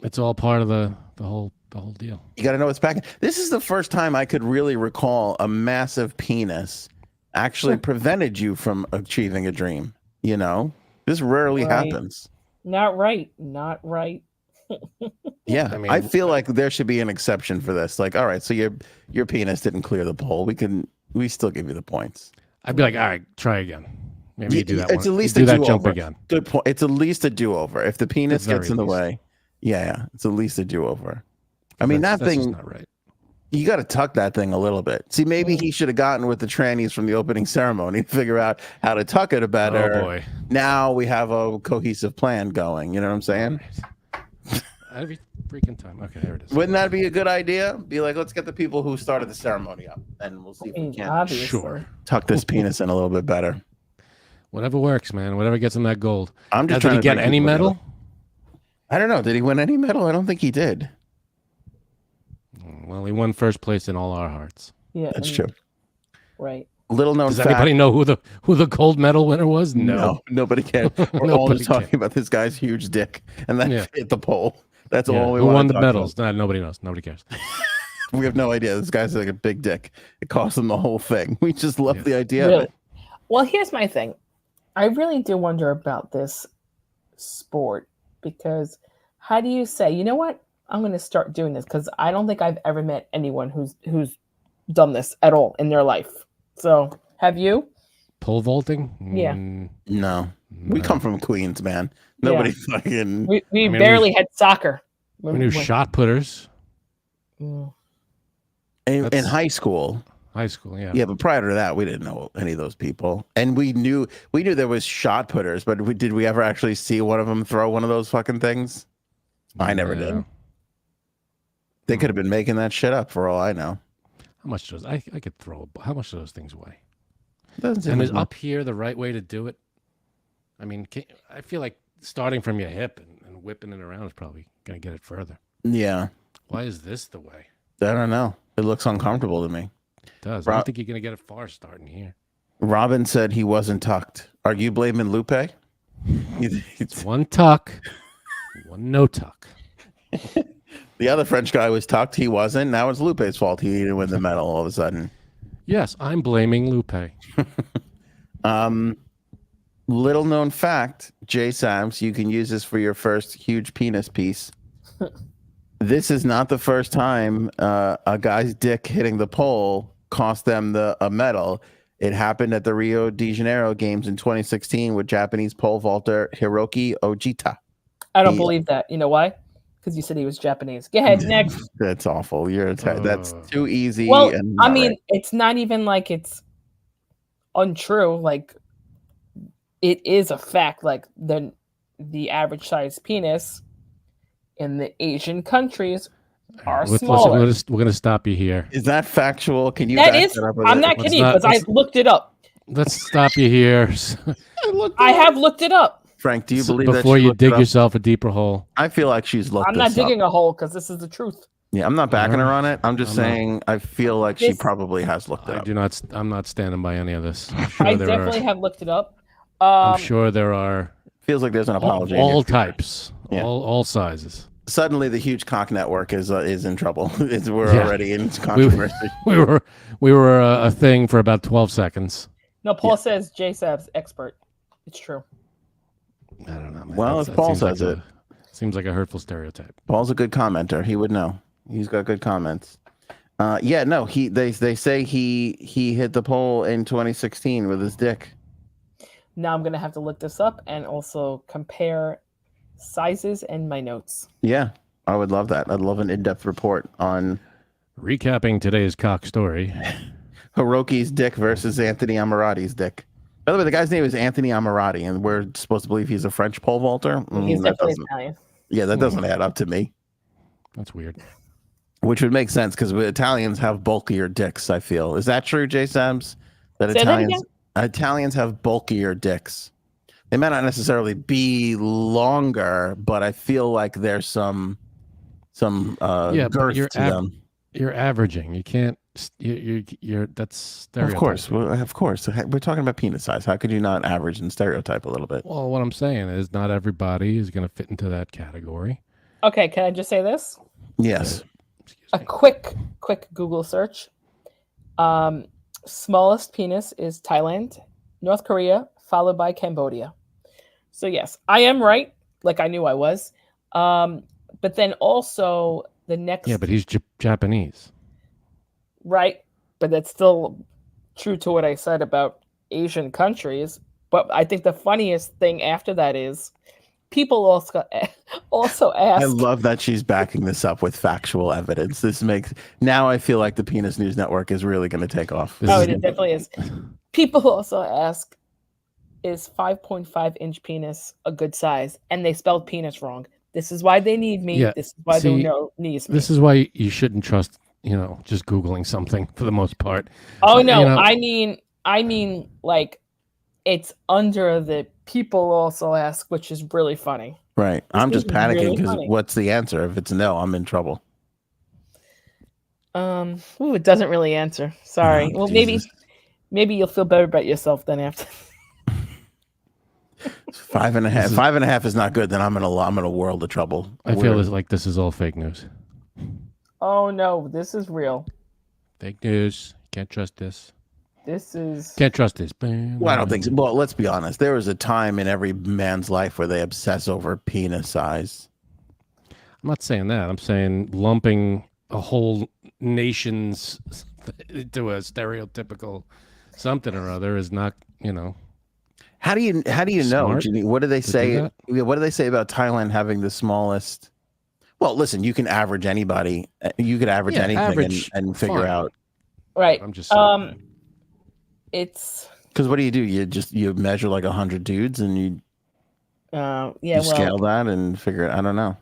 [SPEAKER 1] It's all part of the whole deal.
[SPEAKER 2] You got to know what's packing. This is the first time I could really recall a massive penis actually prevented you from achieving a dream. You know, this rarely
[SPEAKER 5] Right.
[SPEAKER 2] happens.
[SPEAKER 5] Not right. Not right.
[SPEAKER 2] Yeah,
[SPEAKER 1] I
[SPEAKER 2] I
[SPEAKER 1] mean-
[SPEAKER 2] feel like there should be an exception for this. Like, all right, so your penis didn't clear the pole. We still give you the points.
[SPEAKER 1] I'd be like, all right, try again. Maybe you do that.
[SPEAKER 2] It's
[SPEAKER 1] one.
[SPEAKER 2] at least
[SPEAKER 1] do
[SPEAKER 2] a
[SPEAKER 1] that
[SPEAKER 2] do-over.
[SPEAKER 1] jump again.
[SPEAKER 2] Good point. It's at least a do-over. If the penis
[SPEAKER 1] very
[SPEAKER 2] gets in the
[SPEAKER 1] least.
[SPEAKER 2] way, yeah, it's at least a do-over. I mean,
[SPEAKER 1] That's
[SPEAKER 2] that
[SPEAKER 1] just
[SPEAKER 2] thing,
[SPEAKER 1] not right.
[SPEAKER 2] you got to tuck that thing a little bit. See, maybe he should have gotten with the trannies from the opening ceremony to figure out how to tuck it better.
[SPEAKER 1] Oh boy.
[SPEAKER 2] Now we have a cohesive plan going. You know what I'm saying?
[SPEAKER 1] Every freaking time. Okay, there it is.
[SPEAKER 2] Wouldn't that be a good idea? Be like, let's get the people who started the ceremony up, and we'll see if we can
[SPEAKER 5] Obviously.
[SPEAKER 1] Sure.
[SPEAKER 2] tuck this penis in a little bit better.
[SPEAKER 1] Whatever works, man. Whatever gets him that gold.
[SPEAKER 2] I'm
[SPEAKER 1] Now,
[SPEAKER 2] just
[SPEAKER 1] did
[SPEAKER 2] trying
[SPEAKER 1] he
[SPEAKER 2] to
[SPEAKER 1] get
[SPEAKER 2] bring
[SPEAKER 1] any
[SPEAKER 2] people
[SPEAKER 1] medal?
[SPEAKER 2] together. I don't know. Did he win any medal? I don't think he did.
[SPEAKER 1] Well, he won first place in all our hearts.
[SPEAKER 5] Yeah.
[SPEAKER 2] That's
[SPEAKER 5] and-
[SPEAKER 2] true.
[SPEAKER 5] Right.
[SPEAKER 2] Little known
[SPEAKER 1] Does
[SPEAKER 2] fact.
[SPEAKER 1] anybody know who the gold medal winner was?
[SPEAKER 2] No, nobody can. We're all
[SPEAKER 1] Nobody
[SPEAKER 2] just talking about this guy's huge dick, and that
[SPEAKER 1] Yeah.
[SPEAKER 2] hit the pole. That's
[SPEAKER 1] Yeah.
[SPEAKER 2] all we
[SPEAKER 1] Who
[SPEAKER 2] want
[SPEAKER 1] won
[SPEAKER 2] to
[SPEAKER 1] the
[SPEAKER 2] talk
[SPEAKER 1] medals? Nah, nobody knows. Nobody cares.
[SPEAKER 2] about. We have no idea. This guy's like a big dick. It cost him the whole thing. We just love
[SPEAKER 1] Yeah.
[SPEAKER 2] the idea of
[SPEAKER 5] Really.
[SPEAKER 2] it.
[SPEAKER 5] Well, here's my thing. I really do wonder about this sport because how do you say, you know what? I'm going to start doing this because I don't think I've ever met anyone who's done this at all in their life. So, have you?
[SPEAKER 1] Pole vaulting?
[SPEAKER 5] Yeah.
[SPEAKER 2] No, we
[SPEAKER 1] no.
[SPEAKER 2] come from Queens, man. Nobody fucking.
[SPEAKER 5] We
[SPEAKER 1] mean,
[SPEAKER 5] barely had soccer.
[SPEAKER 1] We knew shot putters.
[SPEAKER 5] Mm.
[SPEAKER 2] In
[SPEAKER 1] That's-
[SPEAKER 2] high school,
[SPEAKER 1] High school, yeah.
[SPEAKER 2] yeah, but prior to that, we didn't know any of those people, and we knew there was shot putters, but did we ever actually see one of them throw one of those fucking things? I never
[SPEAKER 1] Yeah.
[SPEAKER 2] did. They could have been making that shit up for all I know.
[SPEAKER 1] How much does I could throw how much do those things weigh?
[SPEAKER 2] Doesn't seem
[SPEAKER 1] And
[SPEAKER 2] as
[SPEAKER 1] is
[SPEAKER 2] much.
[SPEAKER 1] up here the right way to do it? I mean, I feel like starting from your hip and whipping it around is probably going to get it further.
[SPEAKER 2] Yeah,
[SPEAKER 1] Why is this the way?
[SPEAKER 2] I don't know. It looks uncomfortable to me.
[SPEAKER 1] It does. I
[SPEAKER 2] Rob-
[SPEAKER 1] don't think you're going to get it far starting here.
[SPEAKER 2] Robin said he wasn't tucked. Are you blaming Lupe?
[SPEAKER 1] It's one tuck, one no tuck.
[SPEAKER 2] The other French guy was tucked. He wasn't. Now it's Lupe's fault. He didn't win the medal all of a sudden.
[SPEAKER 1] Yes, I'm blaming Lupe.
[SPEAKER 2] Little known fact, J Sams, you can use this for your first huge penis piece. This is not the first time a guy's dick hitting the pole cost them a medal. It happened at the Rio de Janeiro games in 2016 with Japanese pole vaulter Hiroki Ojita.
[SPEAKER 5] I don't
[SPEAKER 2] Yeah.
[SPEAKER 5] believe that. You know why? Because you said he was Japanese. Go ahead, next.
[SPEAKER 2] That's awful. That's too easy.
[SPEAKER 5] Well,
[SPEAKER 2] and
[SPEAKER 5] I
[SPEAKER 2] not
[SPEAKER 5] mean,
[SPEAKER 2] right.
[SPEAKER 5] it's not even like it's untrue. Like, it is a fact. Like, the average size penis in the Asian countries are smaller.
[SPEAKER 1] We're going to stop you here.
[SPEAKER 2] Is that factual? Can you?
[SPEAKER 5] That
[SPEAKER 2] back
[SPEAKER 5] is.
[SPEAKER 2] that up with
[SPEAKER 5] I'm
[SPEAKER 2] it?
[SPEAKER 5] not
[SPEAKER 1] Let's
[SPEAKER 5] kidding
[SPEAKER 1] not-
[SPEAKER 5] because I
[SPEAKER 1] let's-
[SPEAKER 5] looked it up.
[SPEAKER 1] Let's stop you here.
[SPEAKER 5] I have looked it up.
[SPEAKER 2] Frank, do you believe that
[SPEAKER 1] before
[SPEAKER 2] she
[SPEAKER 1] you
[SPEAKER 2] looked it
[SPEAKER 1] dig
[SPEAKER 2] up?
[SPEAKER 1] yourself a deeper hole?
[SPEAKER 2] I feel like she's looked
[SPEAKER 5] I'm not
[SPEAKER 2] this up.
[SPEAKER 5] digging a hole because this is the truth.
[SPEAKER 2] Yeah, I'm not backing her
[SPEAKER 1] Alright.
[SPEAKER 2] on it. I'm just
[SPEAKER 1] I'm not.
[SPEAKER 2] saying I feel like she
[SPEAKER 5] This-
[SPEAKER 2] probably has looked it
[SPEAKER 1] I
[SPEAKER 2] up.
[SPEAKER 1] do not. I'm not standing by any of this. I'm sure
[SPEAKER 5] I
[SPEAKER 1] there
[SPEAKER 5] definitely
[SPEAKER 1] are.
[SPEAKER 5] have looked it up.
[SPEAKER 1] I'm sure there are
[SPEAKER 2] Feels like there's an apology. in
[SPEAKER 1] all
[SPEAKER 2] your future.
[SPEAKER 1] types,
[SPEAKER 2] Yeah.
[SPEAKER 1] all sizes.
[SPEAKER 2] Suddenly, the huge cock network is in trouble. We're
[SPEAKER 1] Yeah.
[SPEAKER 2] already in controversy.
[SPEAKER 1] We were a thing for about 12 seconds.
[SPEAKER 5] No, Paul says JSAB's expert. It's true.
[SPEAKER 1] I don't know. Man.
[SPEAKER 2] Well, if Paul
[SPEAKER 1] seems
[SPEAKER 2] says
[SPEAKER 1] like seems like a hurtful stereotype.
[SPEAKER 2] Paul's a good commenter. He would know. He's got good comments. Yeah, no, they say he hit the pole in 2016 with his dick.
[SPEAKER 5] Now I'm gonna have to look this up and also compare sizes and my notes.
[SPEAKER 2] Yeah, I would love that. I'd love an in-depth report on
[SPEAKER 1] Recapping today's cock story.
[SPEAKER 2] Hiroki's dick versus Anthony Amirati's dick. By the way, the guy's name is Anthony Amirati, and we're supposed to believe he's a French pole vaulter.
[SPEAKER 5] He's
[SPEAKER 2] That
[SPEAKER 5] definitely
[SPEAKER 2] doesn't,
[SPEAKER 5] Italian.
[SPEAKER 2] yeah, that doesn't add up to me.
[SPEAKER 1] That's weird.
[SPEAKER 2] Which would make sense because Italians have bulkier dicks. I feel is that true, Jay Sams? That
[SPEAKER 5] Say that
[SPEAKER 2] Italians have bulkier dicks. They may not necessarily be longer, but I feel like there's some
[SPEAKER 1] Yeah, but
[SPEAKER 2] girth
[SPEAKER 1] you're
[SPEAKER 2] to them.
[SPEAKER 1] You're averaging. You can't. You're that's stereotype.
[SPEAKER 2] Of course, of course. We're talking about penis size. How could you not average and stereotype a little bit?
[SPEAKER 1] Well, what I'm saying is, not everybody is going to fit into that category.
[SPEAKER 5] Okay, can I just say this?
[SPEAKER 2] Yes.
[SPEAKER 1] Excuse
[SPEAKER 5] A
[SPEAKER 1] me.
[SPEAKER 5] quick Google search. Smallest penis is Thailand, North Korea, followed by Cambodia. So yes, I am right. Like I knew I was. But then also the next
[SPEAKER 1] Yeah, but he's Japanese.
[SPEAKER 5] right, but that's still true to what I said about Asian countries. But I think the funniest thing after that is people also ask.
[SPEAKER 2] I love that she's backing this up with factual evidence. This makes now I feel like the Penis News Network is really going to take off.
[SPEAKER 1] This
[SPEAKER 5] Oh,
[SPEAKER 1] is-
[SPEAKER 5] it definitely is. People also ask, is 5.5-inch penis a good size? And they spelled penis wrong. This is why they need me.
[SPEAKER 1] Yeah,
[SPEAKER 5] This is why
[SPEAKER 1] see,
[SPEAKER 5] they need me.
[SPEAKER 1] This is why you shouldn't trust, just Googling something for the most part.
[SPEAKER 5] Oh no,
[SPEAKER 1] you know-
[SPEAKER 5] I mean like it's under the people also ask, which is really funny.
[SPEAKER 2] Right. I'm
[SPEAKER 5] This
[SPEAKER 2] just
[SPEAKER 5] is really
[SPEAKER 2] panicking because
[SPEAKER 5] funny.
[SPEAKER 2] what's the answer? If it's no, I'm in trouble.
[SPEAKER 5] It doesn't really answer. Sorry.
[SPEAKER 2] Oh,
[SPEAKER 5] Well,
[SPEAKER 2] Jesus.
[SPEAKER 5] maybe you'll feel better about yourself then after.
[SPEAKER 2] 5.5. 5.5 is not good. Then I'm in a world of trouble.
[SPEAKER 1] I feel like this is all fake news.
[SPEAKER 5] Oh no, this is real.
[SPEAKER 1] Fake news. Can't trust this.
[SPEAKER 5] This is
[SPEAKER 1] Can't trust this.
[SPEAKER 2] Well, I don't think so. Well, let's be honest. There was a time in every man's life where they obsess over penis size.
[SPEAKER 1] I'm not saying that. I'm saying lumping a whole nation's into a stereotypical something or other is not,
[SPEAKER 2] How do you know,
[SPEAKER 1] Smart
[SPEAKER 2] Ginny? What do they
[SPEAKER 1] to do
[SPEAKER 2] say?
[SPEAKER 1] that?
[SPEAKER 2] What do they say about Thailand having the smallest? Well, listen, you can average anybody. You could average
[SPEAKER 1] Yeah,
[SPEAKER 2] anything
[SPEAKER 1] average,
[SPEAKER 2] and figure
[SPEAKER 1] fine.
[SPEAKER 2] out.
[SPEAKER 5] right.
[SPEAKER 1] I'm just saying.
[SPEAKER 5] It's
[SPEAKER 2] Because what do? You measure like 100 dudes and you scale that and figure it. I don't know.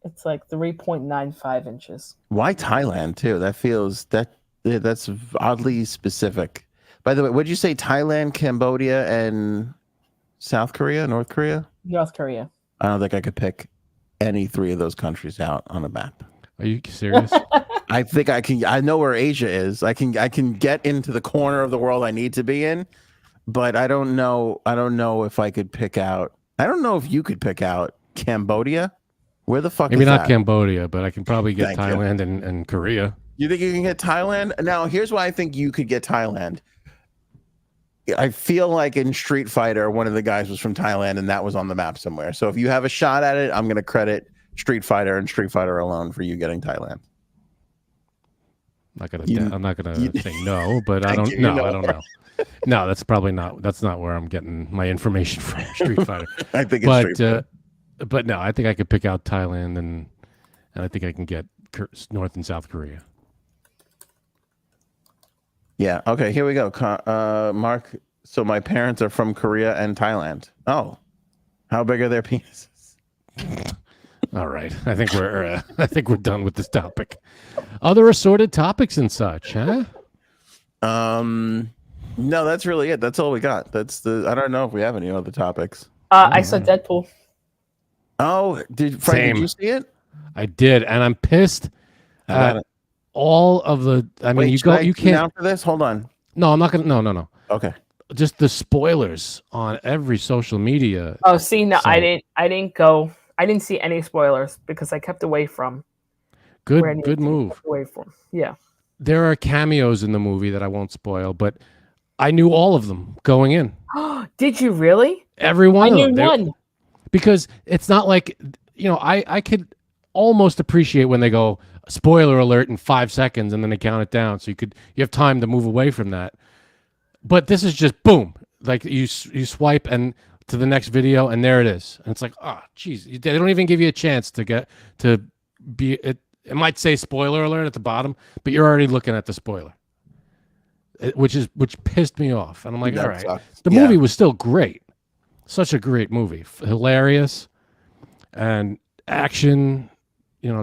[SPEAKER 5] it's like 3.95 inches.
[SPEAKER 2] Why Thailand too? That feels that's oddly specific. By the way, would you say Thailand, Cambodia, and South Korea, North Korea?
[SPEAKER 5] North Korea.
[SPEAKER 2] I don't think I could pick any three of those countries out on a map.
[SPEAKER 1] Are you serious?
[SPEAKER 2] I think I can. I know where Asia is. I can get into the corner of the world I need to be in, but I don't know. I don't know if I could pick out. I don't know if you could pick out Cambodia. Where the fuck?
[SPEAKER 1] Maybe
[SPEAKER 2] is
[SPEAKER 1] not
[SPEAKER 2] that?
[SPEAKER 1] Cambodia, but I can probably get
[SPEAKER 2] Thank you.
[SPEAKER 1] Thailand and Korea.
[SPEAKER 2] You think you can get Thailand? Now, here's why I think you could get Thailand. I feel like in Street Fighter, one of the guys was from Thailand, and that was on the map somewhere. So if you have a shot at it, I'm going to credit Street Fighter and Street Fighter alone for you getting Thailand.
[SPEAKER 1] I'm not gonna say no, but I
[SPEAKER 2] Thank
[SPEAKER 1] don't
[SPEAKER 2] you.
[SPEAKER 1] know.
[SPEAKER 2] You know
[SPEAKER 1] I don't know. No, that's probably not. That's not where I'm getting my information from. Street Fighter.
[SPEAKER 2] I think it's Street Fighter.
[SPEAKER 1] But no, I think I could pick out Thailand and I think I can get North and South Korea.
[SPEAKER 2] Yeah. Okay. Here we go. Mark. So my parents are from Korea and Thailand. Oh, how big are their penises?
[SPEAKER 1] All right, I think we're done with this topic. Other assorted topics and such, huh?
[SPEAKER 2] No, that's really it. That's all we got. I don't know if we have any other topics.
[SPEAKER 5] I saw Deadpool.
[SPEAKER 2] Oh, Frank,
[SPEAKER 1] Same.
[SPEAKER 2] did you see it?
[SPEAKER 1] I did, and I'm pissed
[SPEAKER 2] I got
[SPEAKER 1] at
[SPEAKER 2] it.
[SPEAKER 1] all of the. I mean,
[SPEAKER 2] Wait,
[SPEAKER 1] you
[SPEAKER 2] should
[SPEAKER 1] go.
[SPEAKER 2] I
[SPEAKER 1] You
[SPEAKER 2] tune
[SPEAKER 1] can't.
[SPEAKER 2] out for this? Hold on.
[SPEAKER 1] No, I'm not gonna. No.
[SPEAKER 2] Okay.
[SPEAKER 1] Just the spoilers on every social media.
[SPEAKER 5] Oh, see, no,
[SPEAKER 1] site.
[SPEAKER 5] I didn't go. I didn't see any spoilers because I kept away from where I
[SPEAKER 1] Good
[SPEAKER 5] needed to be
[SPEAKER 1] move.
[SPEAKER 5] kept away from. Yeah.
[SPEAKER 1] There are cameos in the movie that I won't spoil, but I knew all of them going in.
[SPEAKER 5] Did you really?
[SPEAKER 1] Every one
[SPEAKER 5] I
[SPEAKER 1] of
[SPEAKER 5] knew
[SPEAKER 1] them.
[SPEAKER 5] one.
[SPEAKER 1] Because it's not like, I could almost appreciate when they go spoiler alert in 5 seconds and then they count it down, so you have time to move away from that. But this is just boom, like you swipe and to the next video and there it is, and it's like, oh geez, they don't even give you a chance to get to be it. It might say spoiler alert at the bottom, but you're already looking at the spoiler, which pissed me off. And I'm like,
[SPEAKER 2] That
[SPEAKER 1] all right,
[SPEAKER 2] sucks.
[SPEAKER 1] the
[SPEAKER 2] Yeah.
[SPEAKER 1] movie was still great, such a great movie, hilarious, and action,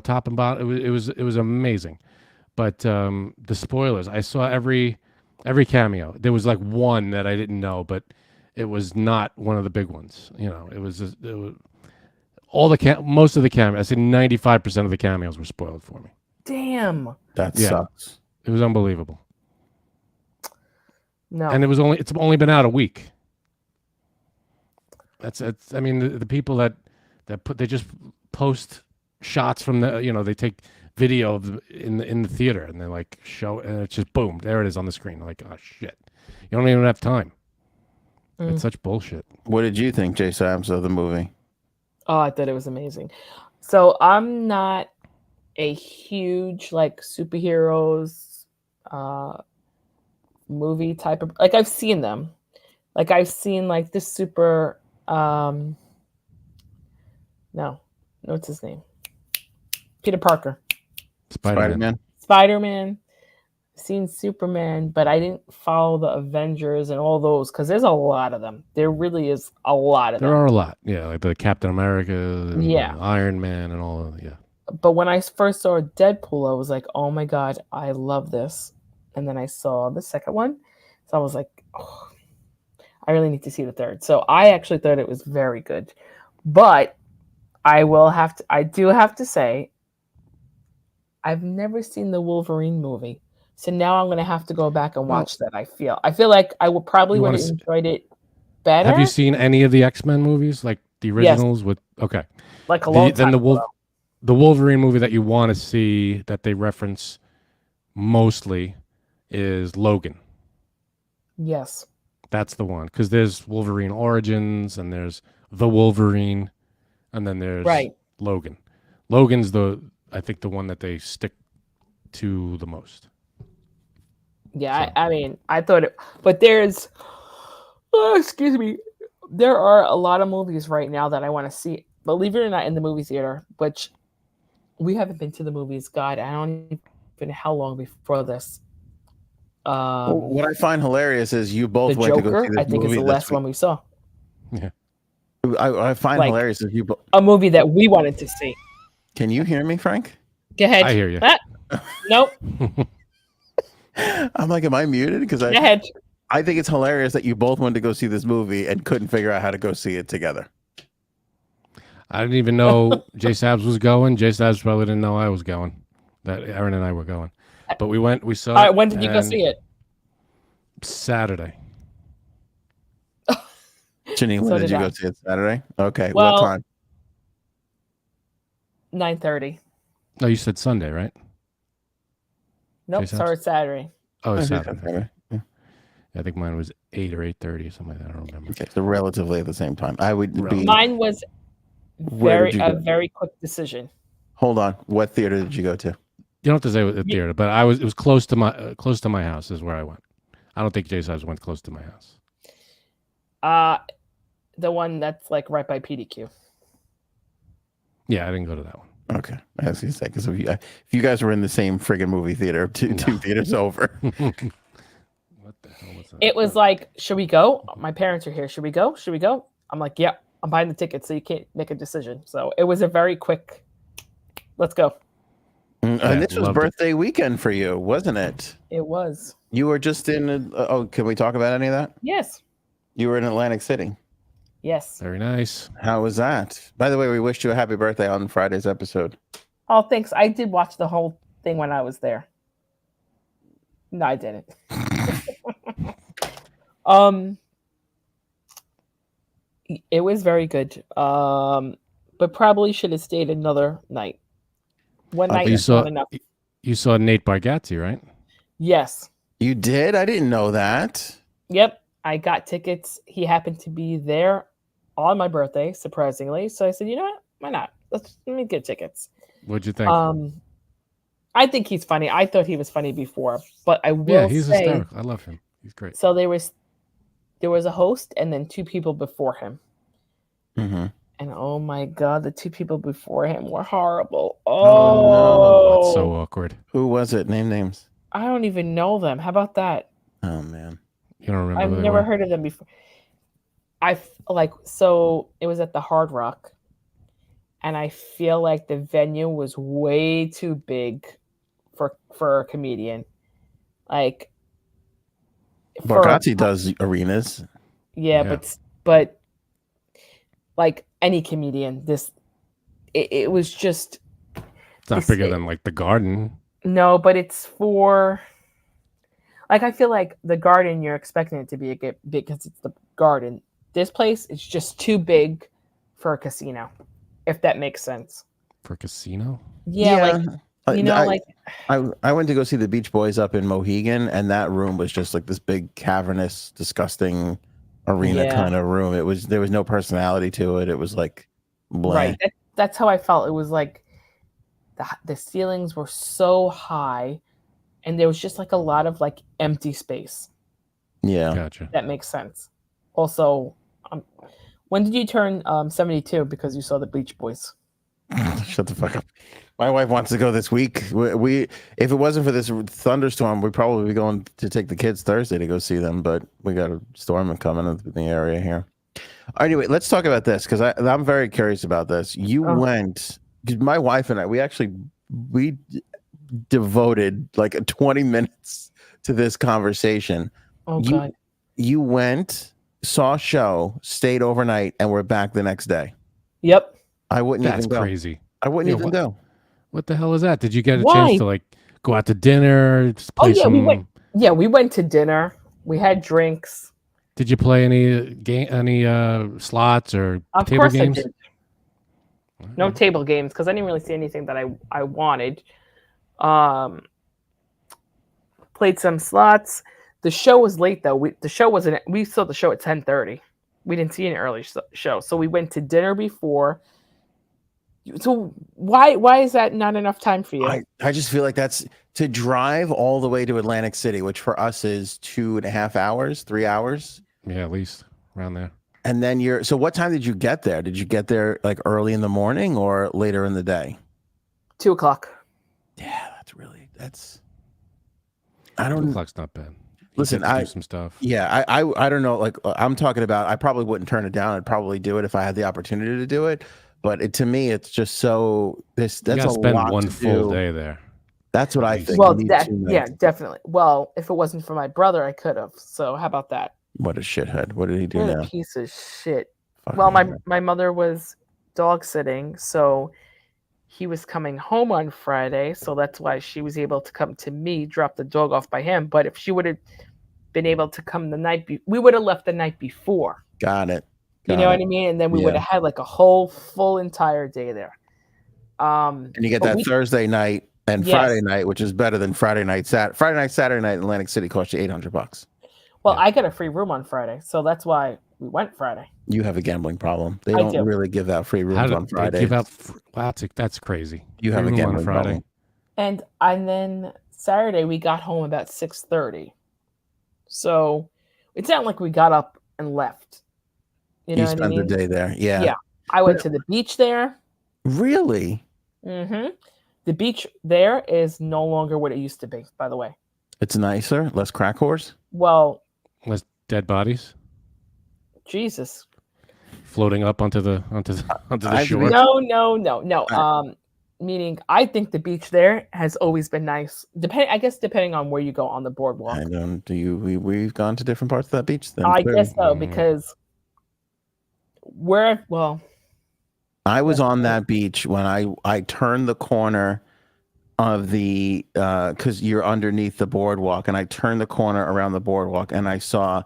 [SPEAKER 1] top and bottom. It was amazing. But the spoilers, I saw every cameo. There was like one that I didn't know, but it was not one of the big ones. It was all most of the cameos. I said 95% of the cameos were spoiled for me.
[SPEAKER 5] Damn.
[SPEAKER 2] That
[SPEAKER 1] Yeah.
[SPEAKER 2] sucks.
[SPEAKER 1] It was unbelievable.
[SPEAKER 5] No.
[SPEAKER 1] And it's only been out a week. I mean, the people that they just post shots from they take video of in the theater and they like show, and it's just boom, there it is on the screen. Like, oh shit, you don't even have time. It's such bullshit.
[SPEAKER 2] What did you think, Jay Sams, of the movie?
[SPEAKER 5] Oh, I thought it was amazing. So I'm not a huge like superheroes movie type of, like I've seen them. Like I've seen like this super no, what's his name? Peter Parker.
[SPEAKER 1] Spider-Man.
[SPEAKER 5] Spider-Man. Seen Superman, but I didn't follow the Avengers and all those because there's a lot of them. There really is a lot of them.
[SPEAKER 1] There are a lot, yeah, like the Captain America, and
[SPEAKER 5] Yeah.
[SPEAKER 1] Iron Man, and all of, yeah.
[SPEAKER 5] But when I first saw Deadpool, I was like, oh my God, I love this. And then I saw the second one. So I was like, oh, I really need to see the third. So I actually thought it was very good. But I do have to say, I've never seen the Wolverine movie. So now I'm going to have to go back and watch that. I feel like I would probably would have enjoyed it better.
[SPEAKER 1] Have you seen any of the X-Men movies, like the originals? Yes. Okay.
[SPEAKER 5] Like a long time ago.
[SPEAKER 1] The Wolverine movie that you want to see that they reference mostly is Logan.
[SPEAKER 5] Yes.
[SPEAKER 1] That's the one, because there's Wolverine Origins and there's The Wolverine, and then there's Logan. Logan's I think the one that they stick to the most.
[SPEAKER 5] Yeah, so. I mean, I thought it, but there's, excuse me, there are a lot of movies right now that I want to see, believe it or not, in the movie theater, which we haven't been to the movies. God, I don't even know how long before this.
[SPEAKER 2] What I find hilarious is you both went
[SPEAKER 5] Joker,
[SPEAKER 2] to go see this
[SPEAKER 5] I think
[SPEAKER 2] movie
[SPEAKER 5] it's the last one we saw.
[SPEAKER 1] Yeah.
[SPEAKER 2] I find hilarious is
[SPEAKER 5] a movie that we wanted to see.
[SPEAKER 2] Can you hear me, Frank?
[SPEAKER 5] Go ahead.
[SPEAKER 1] I hear you.
[SPEAKER 5] Nope.
[SPEAKER 2] I'm like, am I muted? Because I think it's hilarious that you both went to go see this movie and couldn't figure out how to go see it together.
[SPEAKER 1] I didn't even know Jay Sabs was going. Jay Sabs probably didn't know I was going. That Aaron and I were going. But we went, we saw it.
[SPEAKER 5] All right, when did you go see it?
[SPEAKER 1] Saturday.
[SPEAKER 2] Janine, when did you go see it? Saturday? Okay. What time?
[SPEAKER 5] 9:30.
[SPEAKER 1] No, you said Sunday, right?
[SPEAKER 5] Nope, sorry, Saturday.
[SPEAKER 1] Oh, it's Saturday. Yeah. I think mine was 8 or 8:30 or something like that. I don't remember.
[SPEAKER 2] Okay, so relatively at the same time.
[SPEAKER 5] Mine was a very quick decision.
[SPEAKER 2] Hold on. What theater did you go to?
[SPEAKER 1] You don't have to say the theater, but it was close to my house is where I went. I don't think Jay Sabs went close to my house.
[SPEAKER 5] The one that's like right by PDQ.
[SPEAKER 1] Yeah, I didn't go to that one.
[SPEAKER 2] Okay, I was gonna say, because if you guys were in the same friggin' movie theater, two theaters over.
[SPEAKER 1] What the hell was that?
[SPEAKER 5] It was like, should we go? My parents are here. Should we go? Should we go? I'm like, yeah, I'm buying the ticket, so you can't make a decision. So it was a very quick, let's go.
[SPEAKER 2] And this was birthday weekend for you, wasn't it?
[SPEAKER 5] It was.
[SPEAKER 2] You were just in. Can we talk about any of that?
[SPEAKER 5] Yes.
[SPEAKER 2] You were in Atlantic City.
[SPEAKER 5] Yes.
[SPEAKER 1] Very nice.
[SPEAKER 2] How was that? By the way, we wished you a happy birthday on Friday's episode.
[SPEAKER 5] Oh, thanks. I did watch the whole thing when I was there. No, I didn't. It was very good. But probably should have stayed another night. One night
[SPEAKER 1] You
[SPEAKER 5] is not
[SPEAKER 1] saw
[SPEAKER 5] enough.
[SPEAKER 1] you saw Nate Bargatze, right?
[SPEAKER 5] Yes.
[SPEAKER 2] You did? I didn't know that.
[SPEAKER 5] Yep. I got tickets. He happened to be there on my birthday, surprisingly. So I said, you know what? Why not? Let me get tickets.
[SPEAKER 1] What'd you think?
[SPEAKER 5] I think he's funny. I thought he was funny before, but I will
[SPEAKER 1] Yeah, he's
[SPEAKER 5] say,
[SPEAKER 1] hysterical. I love him. He's great.
[SPEAKER 5] so there was a host and then two people before him.
[SPEAKER 2] Mm-hmm.
[SPEAKER 5] And oh my God, the two people before him were horrible.
[SPEAKER 2] Oh,
[SPEAKER 1] That's so awkward.
[SPEAKER 2] Who was it? Name names.
[SPEAKER 5] I don't even know them. How about that?
[SPEAKER 2] Oh, man.
[SPEAKER 1] You don't remember?
[SPEAKER 5] I've
[SPEAKER 1] who they
[SPEAKER 5] never
[SPEAKER 1] were?
[SPEAKER 5] heard of them before. So it was at the Hard Rock, and I feel like the venue was way too big for a comedian. Like,
[SPEAKER 2] Bargatze does arenas.
[SPEAKER 5] yeah,
[SPEAKER 1] Yeah.
[SPEAKER 5] but like any comedian, it was just
[SPEAKER 1] It's not bigger than like the Garden.
[SPEAKER 5] no, but it's for like I feel like the Garden you're expecting it to be big because it's the Garden. This place is just too big for a casino, if that makes sense.
[SPEAKER 1] For a casino?
[SPEAKER 5] Yeah. Like
[SPEAKER 2] I went to go see the Beach Boys up in Mohegan, and that room was just like this big cavernous, disgusting arena kind of room. There was no personality to it. It was like blah.
[SPEAKER 5] Right. That's how I felt. It was like the ceilings were so high, and there was just like a lot of like empty space.
[SPEAKER 2] Yeah.
[SPEAKER 1] Gotcha.
[SPEAKER 5] That makes sense. Also, when did you turn 72? Because you saw the Beach Boys.
[SPEAKER 2] Shut the fuck up. My wife wants to go this week. We if it wasn't for this thunderstorm, we'd probably be going to take the kids Thursday to go see them, but we got a storm coming in the area here. Anyway, let's talk about this because I'm very curious about this. You went, because my wife and I, we devoted like 20 minutes to this conversation.
[SPEAKER 5] Oh, God.
[SPEAKER 2] You went, saw a show, stayed overnight, and we're back the next day.
[SPEAKER 5] Yep.
[SPEAKER 2] I wouldn't
[SPEAKER 1] That's
[SPEAKER 2] even go.
[SPEAKER 1] crazy.
[SPEAKER 2] I wouldn't even go.
[SPEAKER 1] What the hell is that? Did you get a
[SPEAKER 5] Why?
[SPEAKER 1] chance to like go out to dinner? Just play some...
[SPEAKER 5] we went to dinner. We had drinks.
[SPEAKER 1] Did you play any slots or
[SPEAKER 5] Of
[SPEAKER 1] table
[SPEAKER 5] course
[SPEAKER 1] games?
[SPEAKER 5] I did. No table games because I didn't really see anything that I wanted. Played some slots. The show was late though. We saw the show at 10:30. We didn't see an early show, so we went to dinner before. So why is that not enough time for you?
[SPEAKER 2] I just feel like that's to drive all the way to Atlantic City, which for us is 2.5 hours, 3 hours.
[SPEAKER 1] Yeah, at least around there.
[SPEAKER 2] And then so what time did you get there? Did you get there like early in the morning or later in the day?
[SPEAKER 5] 2:00.
[SPEAKER 2] Yeah, I don't
[SPEAKER 1] 2 o'clock's not bad.
[SPEAKER 2] Listen,
[SPEAKER 1] I do some stuff.
[SPEAKER 2] Yeah, I don't know. Like I'm talking about, I probably wouldn't turn it down. I'd probably do it if I had the opportunity to do it. But to me, it's just so that's
[SPEAKER 1] You gotta
[SPEAKER 2] a
[SPEAKER 1] spend
[SPEAKER 2] lot
[SPEAKER 1] one
[SPEAKER 2] to
[SPEAKER 1] full
[SPEAKER 2] do.
[SPEAKER 1] day there.
[SPEAKER 2] That's what I think.
[SPEAKER 5] Well,
[SPEAKER 2] You need 2 nights.
[SPEAKER 5] definitely. Well, if it wasn't for my brother, I could have. So how about that?
[SPEAKER 2] What a shithead! What did he do
[SPEAKER 5] What
[SPEAKER 2] now?
[SPEAKER 5] a piece of shit.
[SPEAKER 2] Fucking
[SPEAKER 5] Well,
[SPEAKER 2] hell.
[SPEAKER 5] my mother was dog sitting, so he was coming home on Friday, so that's why she was able to come to me, drop the dog off by him. But if she would have been able to come we would have left the night before.
[SPEAKER 2] Got it.
[SPEAKER 5] You know what I mean? And then we would have had like a whole full entire day there.
[SPEAKER 2] And you get that Thursday night and Friday night, which is better than Friday night, Saturday night in Atlantic City cost you $800.
[SPEAKER 5] Well, I got a free room on Friday, so that's why we went Friday.
[SPEAKER 2] You have a gambling problem. They
[SPEAKER 5] I
[SPEAKER 2] don't
[SPEAKER 5] do.
[SPEAKER 2] really give out free rooms on Friday.
[SPEAKER 1] Give out wow, that's crazy.
[SPEAKER 2] You have
[SPEAKER 1] Free
[SPEAKER 2] a
[SPEAKER 1] room on
[SPEAKER 2] gambling problem.
[SPEAKER 5] And then Saturday we got home about 6:30. So it's not like we got up and left. You know what I
[SPEAKER 2] spent
[SPEAKER 5] mean?
[SPEAKER 2] the day there. Yeah.
[SPEAKER 5] Yeah. I went to the beach there.
[SPEAKER 2] Really?
[SPEAKER 5] Mm-hmm. The beach there is no longer what it used to be, by the way.
[SPEAKER 2] It's nicer, less crack whores.
[SPEAKER 5] Well,
[SPEAKER 1] Less dead bodies
[SPEAKER 5] Jesus.
[SPEAKER 1] floating up onto the shore.
[SPEAKER 5] No. Meaning I think the beach there has always been nice. Depending on where you go on the boardwalk.
[SPEAKER 2] I don't. We've gone to different parts of that beach. Then
[SPEAKER 5] I
[SPEAKER 2] too.
[SPEAKER 5] guess so, because Where? Well,
[SPEAKER 2] I was on that beach when I turned the corner of the because you're underneath the boardwalk, and I turned the corner around the boardwalk, and I saw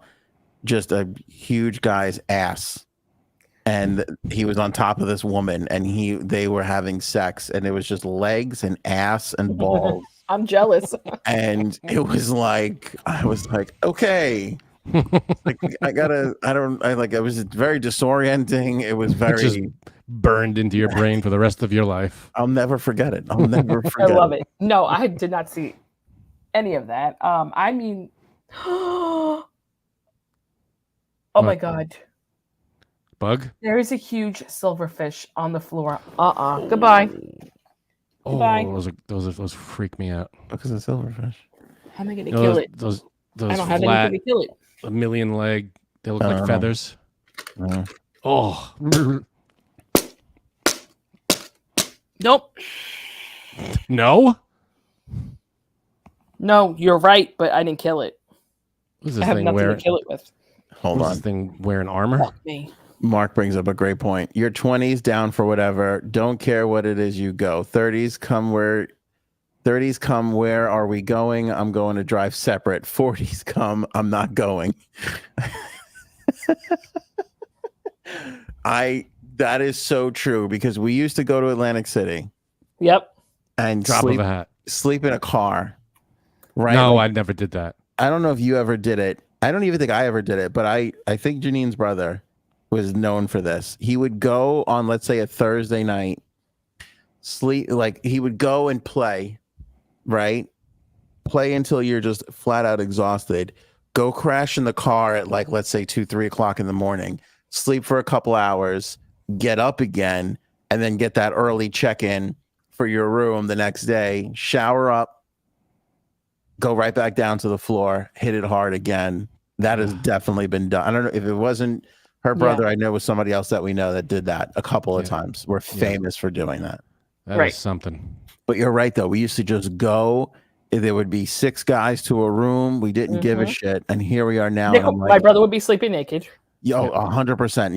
[SPEAKER 2] just a huge guy's ass, and he was on top of this woman, and they were having sex, and it was just legs and ass and balls.
[SPEAKER 5] I'm jealous.
[SPEAKER 2] And it was like, I was like, okay, like it was very disorienting. It was very
[SPEAKER 1] just burned into your brain for the rest of your life.
[SPEAKER 2] I'll never forget it. I'll never
[SPEAKER 5] I
[SPEAKER 2] forget
[SPEAKER 5] love it. No, I did not see any of that. I mean, oh my
[SPEAKER 1] What?
[SPEAKER 5] God.
[SPEAKER 1] Bug?
[SPEAKER 5] There is a huge silverfish on the floor. Goodbye.
[SPEAKER 1] Oh,
[SPEAKER 5] Goodbye.
[SPEAKER 1] those freak me out.
[SPEAKER 2] because of silverfish.
[SPEAKER 5] How am I going to
[SPEAKER 1] You know,
[SPEAKER 5] kill it?
[SPEAKER 1] those
[SPEAKER 5] I don't have
[SPEAKER 1] flat,
[SPEAKER 5] anything to kill it.
[SPEAKER 1] a million leg. They look
[SPEAKER 2] I
[SPEAKER 1] like
[SPEAKER 2] don't know.
[SPEAKER 1] feathers.
[SPEAKER 2] Mm.
[SPEAKER 1] Oh,
[SPEAKER 5] Nope.
[SPEAKER 1] no.
[SPEAKER 5] No, you're right, but I didn't kill it.
[SPEAKER 1] What's
[SPEAKER 5] I
[SPEAKER 1] this
[SPEAKER 5] have
[SPEAKER 1] thing
[SPEAKER 5] nothing
[SPEAKER 1] wearing?
[SPEAKER 5] to kill it with.
[SPEAKER 2] Hold
[SPEAKER 1] What's
[SPEAKER 2] on.
[SPEAKER 1] this thing wearing armor?
[SPEAKER 5] Fuck me.
[SPEAKER 2] Mark brings up a great point. Your 20s down for whatever. Don't care what it is you go. 30s come where are we going? I'm going to drive separate. 40s come, I'm not going. That is so true because we used to go to Atlantic City
[SPEAKER 5] Yep.
[SPEAKER 2] and
[SPEAKER 1] Drop
[SPEAKER 2] sleep,
[SPEAKER 1] of a hat.
[SPEAKER 2] sleep in a car. Right?
[SPEAKER 1] No,
[SPEAKER 2] Like,
[SPEAKER 1] I never did that.
[SPEAKER 2] I don't know if you ever did it. I don't even think I ever did it, but I think Janine's brother was known for this. He would go on, let's say, a Thursday night, sleep, like he would go and play, right? Play until you're just flat out exhausted. Go crash in the car at like, let's say 2-3 o'clock in the morning, sleep for a couple hours, get up again, and then get that early check-in for your room the next day, shower up, go right back down to the floor, hit it hard again. That has definitely been done. I don't know if it wasn't her brother. I know it was somebody else that we know that did that a couple of times. We're famous for doing that.
[SPEAKER 1] That
[SPEAKER 5] Right.
[SPEAKER 1] is something.
[SPEAKER 2] But you're right, though. We used to just go. There would be 6 guys to a room. We didn't give a shit. And here we are now. And I'm
[SPEAKER 5] My
[SPEAKER 2] like,
[SPEAKER 5] brother would be sleeping naked.
[SPEAKER 2] yo, 100%.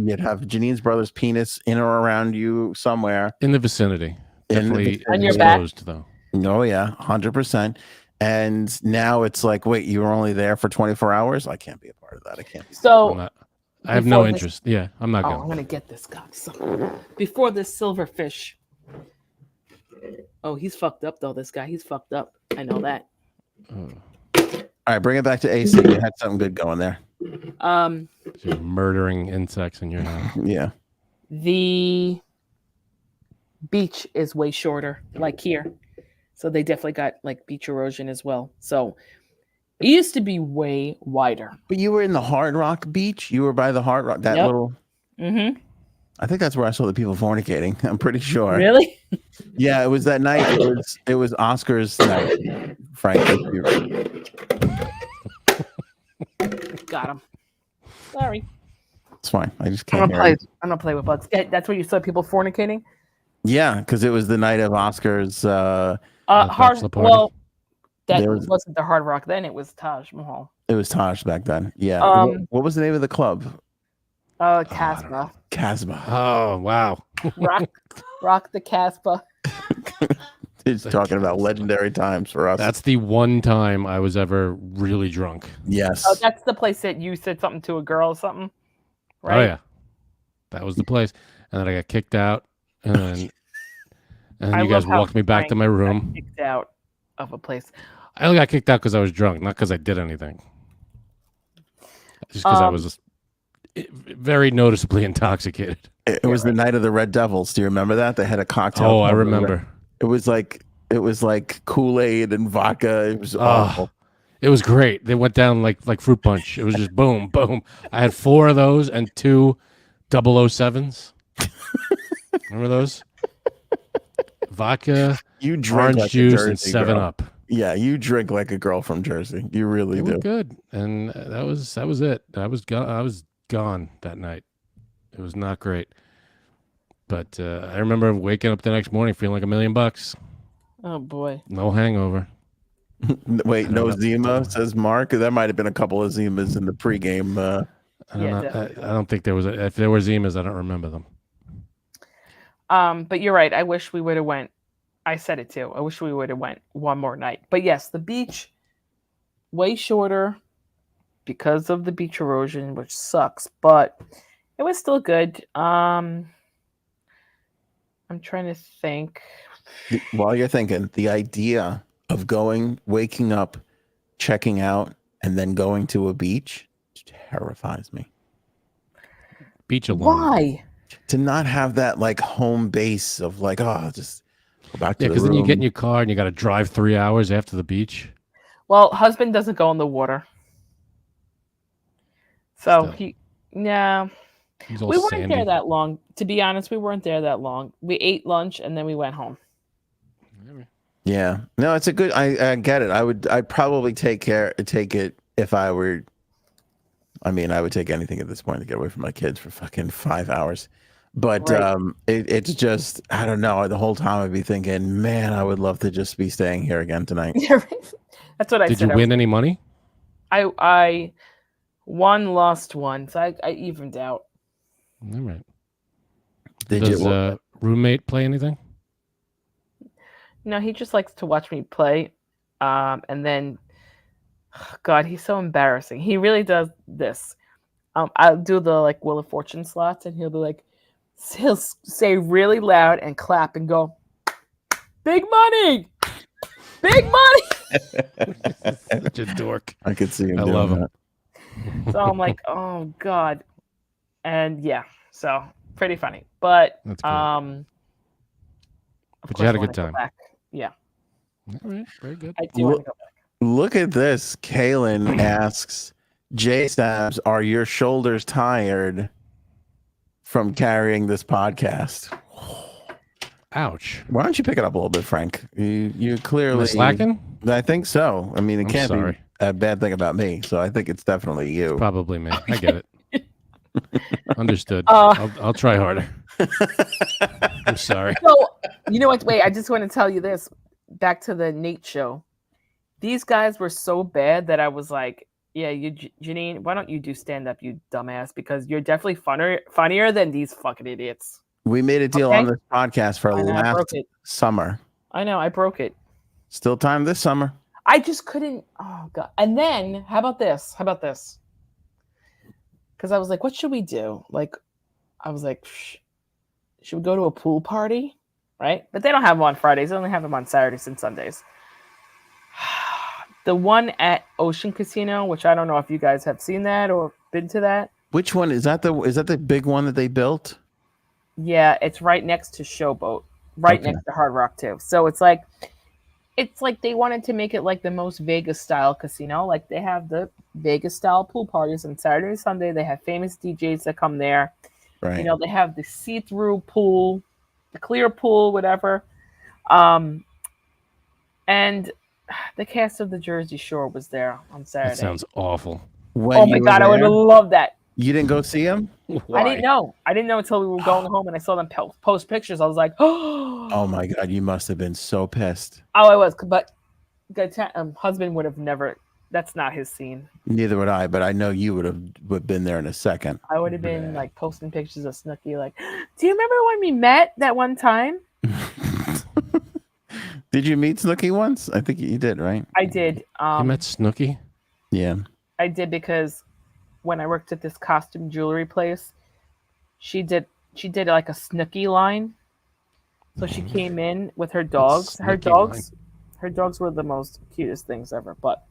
[SPEAKER 2] You'd have Janine's brother's penis in or around you somewhere.
[SPEAKER 1] In the vicinity.
[SPEAKER 2] In the
[SPEAKER 1] Definitely
[SPEAKER 5] On your back.
[SPEAKER 1] exposed, though.
[SPEAKER 2] Oh, yeah, 100%. And now it's like, wait, you were only there for 24 hours? I can't be a part of that. I can't.
[SPEAKER 1] I'm
[SPEAKER 5] So,
[SPEAKER 1] not, I have no
[SPEAKER 5] before this-
[SPEAKER 1] interest. Yeah, I'm not
[SPEAKER 5] I'm
[SPEAKER 1] going.
[SPEAKER 5] going to get this cocksucker. Before this silverfish. Oh, he's fucked up, though, this guy. He's fucked up. I know that.
[SPEAKER 2] All right, bring it back to AC. You had something good going there.
[SPEAKER 1] Just murdering insects in your house.
[SPEAKER 2] Yeah.
[SPEAKER 5] The beach is way shorter, like here. So they definitely got like beach erosion as well. So it used to be way wider.
[SPEAKER 2] But you were in the Hard Rock Beach. You were by the Hard Rock. That
[SPEAKER 5] Yep.
[SPEAKER 2] little.
[SPEAKER 5] Mm-hmm.
[SPEAKER 2] I think that's where I saw the people fornicating. I'm pretty sure.
[SPEAKER 5] Really?
[SPEAKER 2] Yeah, it was that night. It was Oscar's night. Frankly,
[SPEAKER 5] Got him. Sorry.
[SPEAKER 2] it's fine. I just
[SPEAKER 5] I
[SPEAKER 2] can't
[SPEAKER 5] don't
[SPEAKER 2] hear.
[SPEAKER 5] play.
[SPEAKER 2] It.
[SPEAKER 5] I don't play with bugs. That's where you saw people fornicating.
[SPEAKER 2] Yeah, because it was the night of Oscar's.
[SPEAKER 5] Hard.
[SPEAKER 1] bachelor party.
[SPEAKER 5] Well, that
[SPEAKER 2] There was-
[SPEAKER 5] wasn't the Hard Rock then. It was Taj Mahal.
[SPEAKER 2] It was Taj back then. Yeah. What was the name of the club?
[SPEAKER 5] Casbah.
[SPEAKER 2] Casbah.
[SPEAKER 1] Oh, wow.
[SPEAKER 5] Rock the Casbah.
[SPEAKER 2] It's talking about legendary times for us.
[SPEAKER 1] That's the one time I was ever really drunk.
[SPEAKER 2] Yes.
[SPEAKER 5] Oh, that's the place that you said something to a girl or something, right?
[SPEAKER 1] Oh, yeah. That was the place. And then I got kicked out. And then
[SPEAKER 5] I
[SPEAKER 1] you guys
[SPEAKER 5] love how
[SPEAKER 1] walked me back to my
[SPEAKER 5] Frank got
[SPEAKER 1] room.
[SPEAKER 5] Kicked out of a place.
[SPEAKER 1] I only got kicked out because I was drunk, not because I did anything. Just because I was very noticeably intoxicated.
[SPEAKER 2] It was the night of the Red Devils. Do you remember that? They had a cocktail.
[SPEAKER 1] Oh, I
[SPEAKER 2] called the
[SPEAKER 1] remember.
[SPEAKER 2] It was like Kool-Aid and vodka. It was awful.
[SPEAKER 1] It was great. They went down like fruit punch. It was just boom, boom. I had 4 of those and 2 007s. Remember those? Vodka,
[SPEAKER 2] You drink
[SPEAKER 1] orange
[SPEAKER 2] like a
[SPEAKER 1] juice,
[SPEAKER 2] Jersey
[SPEAKER 1] and 7
[SPEAKER 2] girl.
[SPEAKER 1] Up.
[SPEAKER 2] Yeah, you drink like a girl from Jersey. You really
[SPEAKER 1] It
[SPEAKER 2] do.
[SPEAKER 1] was good, and that was it. I was gone that night. It was not great, but I remember waking up the next morning feeling like $1 million.
[SPEAKER 5] Oh boy.
[SPEAKER 1] No hangover.
[SPEAKER 2] Wait, no
[SPEAKER 1] know.
[SPEAKER 2] Zima, says Mark. That might have been a couple of Zimas in the pregame.
[SPEAKER 1] I
[SPEAKER 5] Yeah,
[SPEAKER 1] don't know.
[SPEAKER 5] definitely.
[SPEAKER 1] I don't think there was. If there were Zimas, I don't remember them.
[SPEAKER 5] But you're right. I wish we would have went. I said it too. I wish we would have went one more night. But yes, the beach way shorter because of the beach erosion, which sucks, but it was still good. I'm trying to think.
[SPEAKER 2] While you're thinking, the idea of waking up, checking out, and then going to a beach terrifies me.
[SPEAKER 1] Beach alone.
[SPEAKER 5] Why?
[SPEAKER 2] To not have that like home base of like, oh, just go back to
[SPEAKER 1] Yeah,
[SPEAKER 2] the
[SPEAKER 1] because then
[SPEAKER 2] room.
[SPEAKER 1] you get in your car and you got to drive 3 hours after the beach.
[SPEAKER 5] Well, husband doesn't go in the water. So
[SPEAKER 1] Still.
[SPEAKER 5] yeah.
[SPEAKER 1] He's all
[SPEAKER 5] We weren't
[SPEAKER 1] sandy.
[SPEAKER 5] there that long. To be honest, we weren't there that long. We ate lunch and then we went home.
[SPEAKER 2] Yeah, no, it's a good. I get it. I'd probably take it if I were. I mean, I would take anything at this point to get away from my kids for fucking 5 hours. But
[SPEAKER 5] Right.
[SPEAKER 2] it's just, I don't know. The whole time I'd be thinking, man, I would love to just be staying here again tonight.
[SPEAKER 5] That's what I
[SPEAKER 1] Did
[SPEAKER 5] said.
[SPEAKER 1] you win any money?
[SPEAKER 5] I won, lost one. So I evened out.
[SPEAKER 1] All right.
[SPEAKER 2] Did
[SPEAKER 1] Does
[SPEAKER 2] you?
[SPEAKER 1] roommate play anything?
[SPEAKER 5] No, he just likes to watch me play. And then, God, he's so embarrassing. He really does this. I'll do the like Wheel of Fortune slots, and he'll be like, he'll say really loud and clap and go, "Big money, big money."
[SPEAKER 1] Such a dork.
[SPEAKER 2] I could see him.
[SPEAKER 1] I
[SPEAKER 2] doing
[SPEAKER 1] love him.
[SPEAKER 2] that.
[SPEAKER 5] So I'm like, oh God, and yeah, so pretty funny. But
[SPEAKER 1] That's great.
[SPEAKER 5] of
[SPEAKER 1] But
[SPEAKER 5] course
[SPEAKER 1] you had a
[SPEAKER 5] I wanna
[SPEAKER 1] good
[SPEAKER 5] go
[SPEAKER 1] time.
[SPEAKER 5] back. Yeah,
[SPEAKER 1] All right. Very good.
[SPEAKER 5] I do want to go back.
[SPEAKER 2] Look at this. Kaylin asks, J Stabs, are your shoulders tired from carrying this podcast?
[SPEAKER 1] Ouch.
[SPEAKER 2] Why don't you pick it up a little bit, Frank? You
[SPEAKER 1] Am I
[SPEAKER 2] clearly
[SPEAKER 1] slacking?
[SPEAKER 2] I think so. I mean, it
[SPEAKER 1] I'm
[SPEAKER 2] can't
[SPEAKER 1] sorry.
[SPEAKER 2] be a bad thing about me, so I think it's definitely you.
[SPEAKER 1] Probably me. I get it. Understood.
[SPEAKER 5] Uh,
[SPEAKER 1] I'll try harder. I'm sorry.
[SPEAKER 5] So you know what? Wait, I just want to tell you this. Back to the Nate show. These guys were so bad that I was like, "Yeah, Janine, why don't you do stand up, you dumbass? Because you're definitely funnier than these fucking idiots."
[SPEAKER 2] We made a deal
[SPEAKER 5] Okay.
[SPEAKER 2] on this podcast for
[SPEAKER 5] I know, I
[SPEAKER 2] last
[SPEAKER 5] broke it.
[SPEAKER 2] summer.
[SPEAKER 5] I know, I broke it.
[SPEAKER 2] Still time this summer.
[SPEAKER 5] I just couldn't. Oh God! And then how about this? How about this? Because I was like, "What should we do?" Like, I was like, "Should we go to a pool party?" Right? But they don't have them on Fridays. They only have them on Saturdays and Sundays. The one at Ocean Casino, which I don't know if you guys have seen that or been to that.
[SPEAKER 2] Which one is that? Is that the big one that they built?
[SPEAKER 5] Yeah, it's right next to Showboat, right
[SPEAKER 2] Okay.
[SPEAKER 5] next to Hard Rock too. So it's like they wanted to make it like the most Vegas style casino. Like they have the Vegas style pool parties on Saturday and Sunday. They have famous DJs that come there.
[SPEAKER 2] Right.
[SPEAKER 5] You know, they have the see-through pool, the clear pool, whatever. And the cast of the Jersey Shore was there on Saturday.
[SPEAKER 1] That sounds awful.
[SPEAKER 2] When
[SPEAKER 5] Oh my
[SPEAKER 2] you were
[SPEAKER 5] God, I would have
[SPEAKER 2] there,
[SPEAKER 5] loved that.
[SPEAKER 2] you didn't go see him?
[SPEAKER 1] Why?
[SPEAKER 5] I didn't know. I didn't know until we were going home and I saw them post pictures. I was like,
[SPEAKER 2] Oh my God, you must have been so pissed.
[SPEAKER 5] Oh, I was, but husband would have never. That's not his scene.
[SPEAKER 2] Neither would I, but I know you would have been there in a second.
[SPEAKER 5] I would have been
[SPEAKER 1] Yeah.
[SPEAKER 5] like posting pictures of Snooki, like, "Do you remember when we met that one time?"
[SPEAKER 2] Did you meet Snooki once? I think you did, right?
[SPEAKER 5] I did.
[SPEAKER 1] You met Snooki?
[SPEAKER 2] Yeah.
[SPEAKER 5] I did because when I worked at this costume jewelry place, she did like a Snooki line. So she came in with her dogs. Her
[SPEAKER 1] Snooki
[SPEAKER 5] dogs were the most cutest things ever. But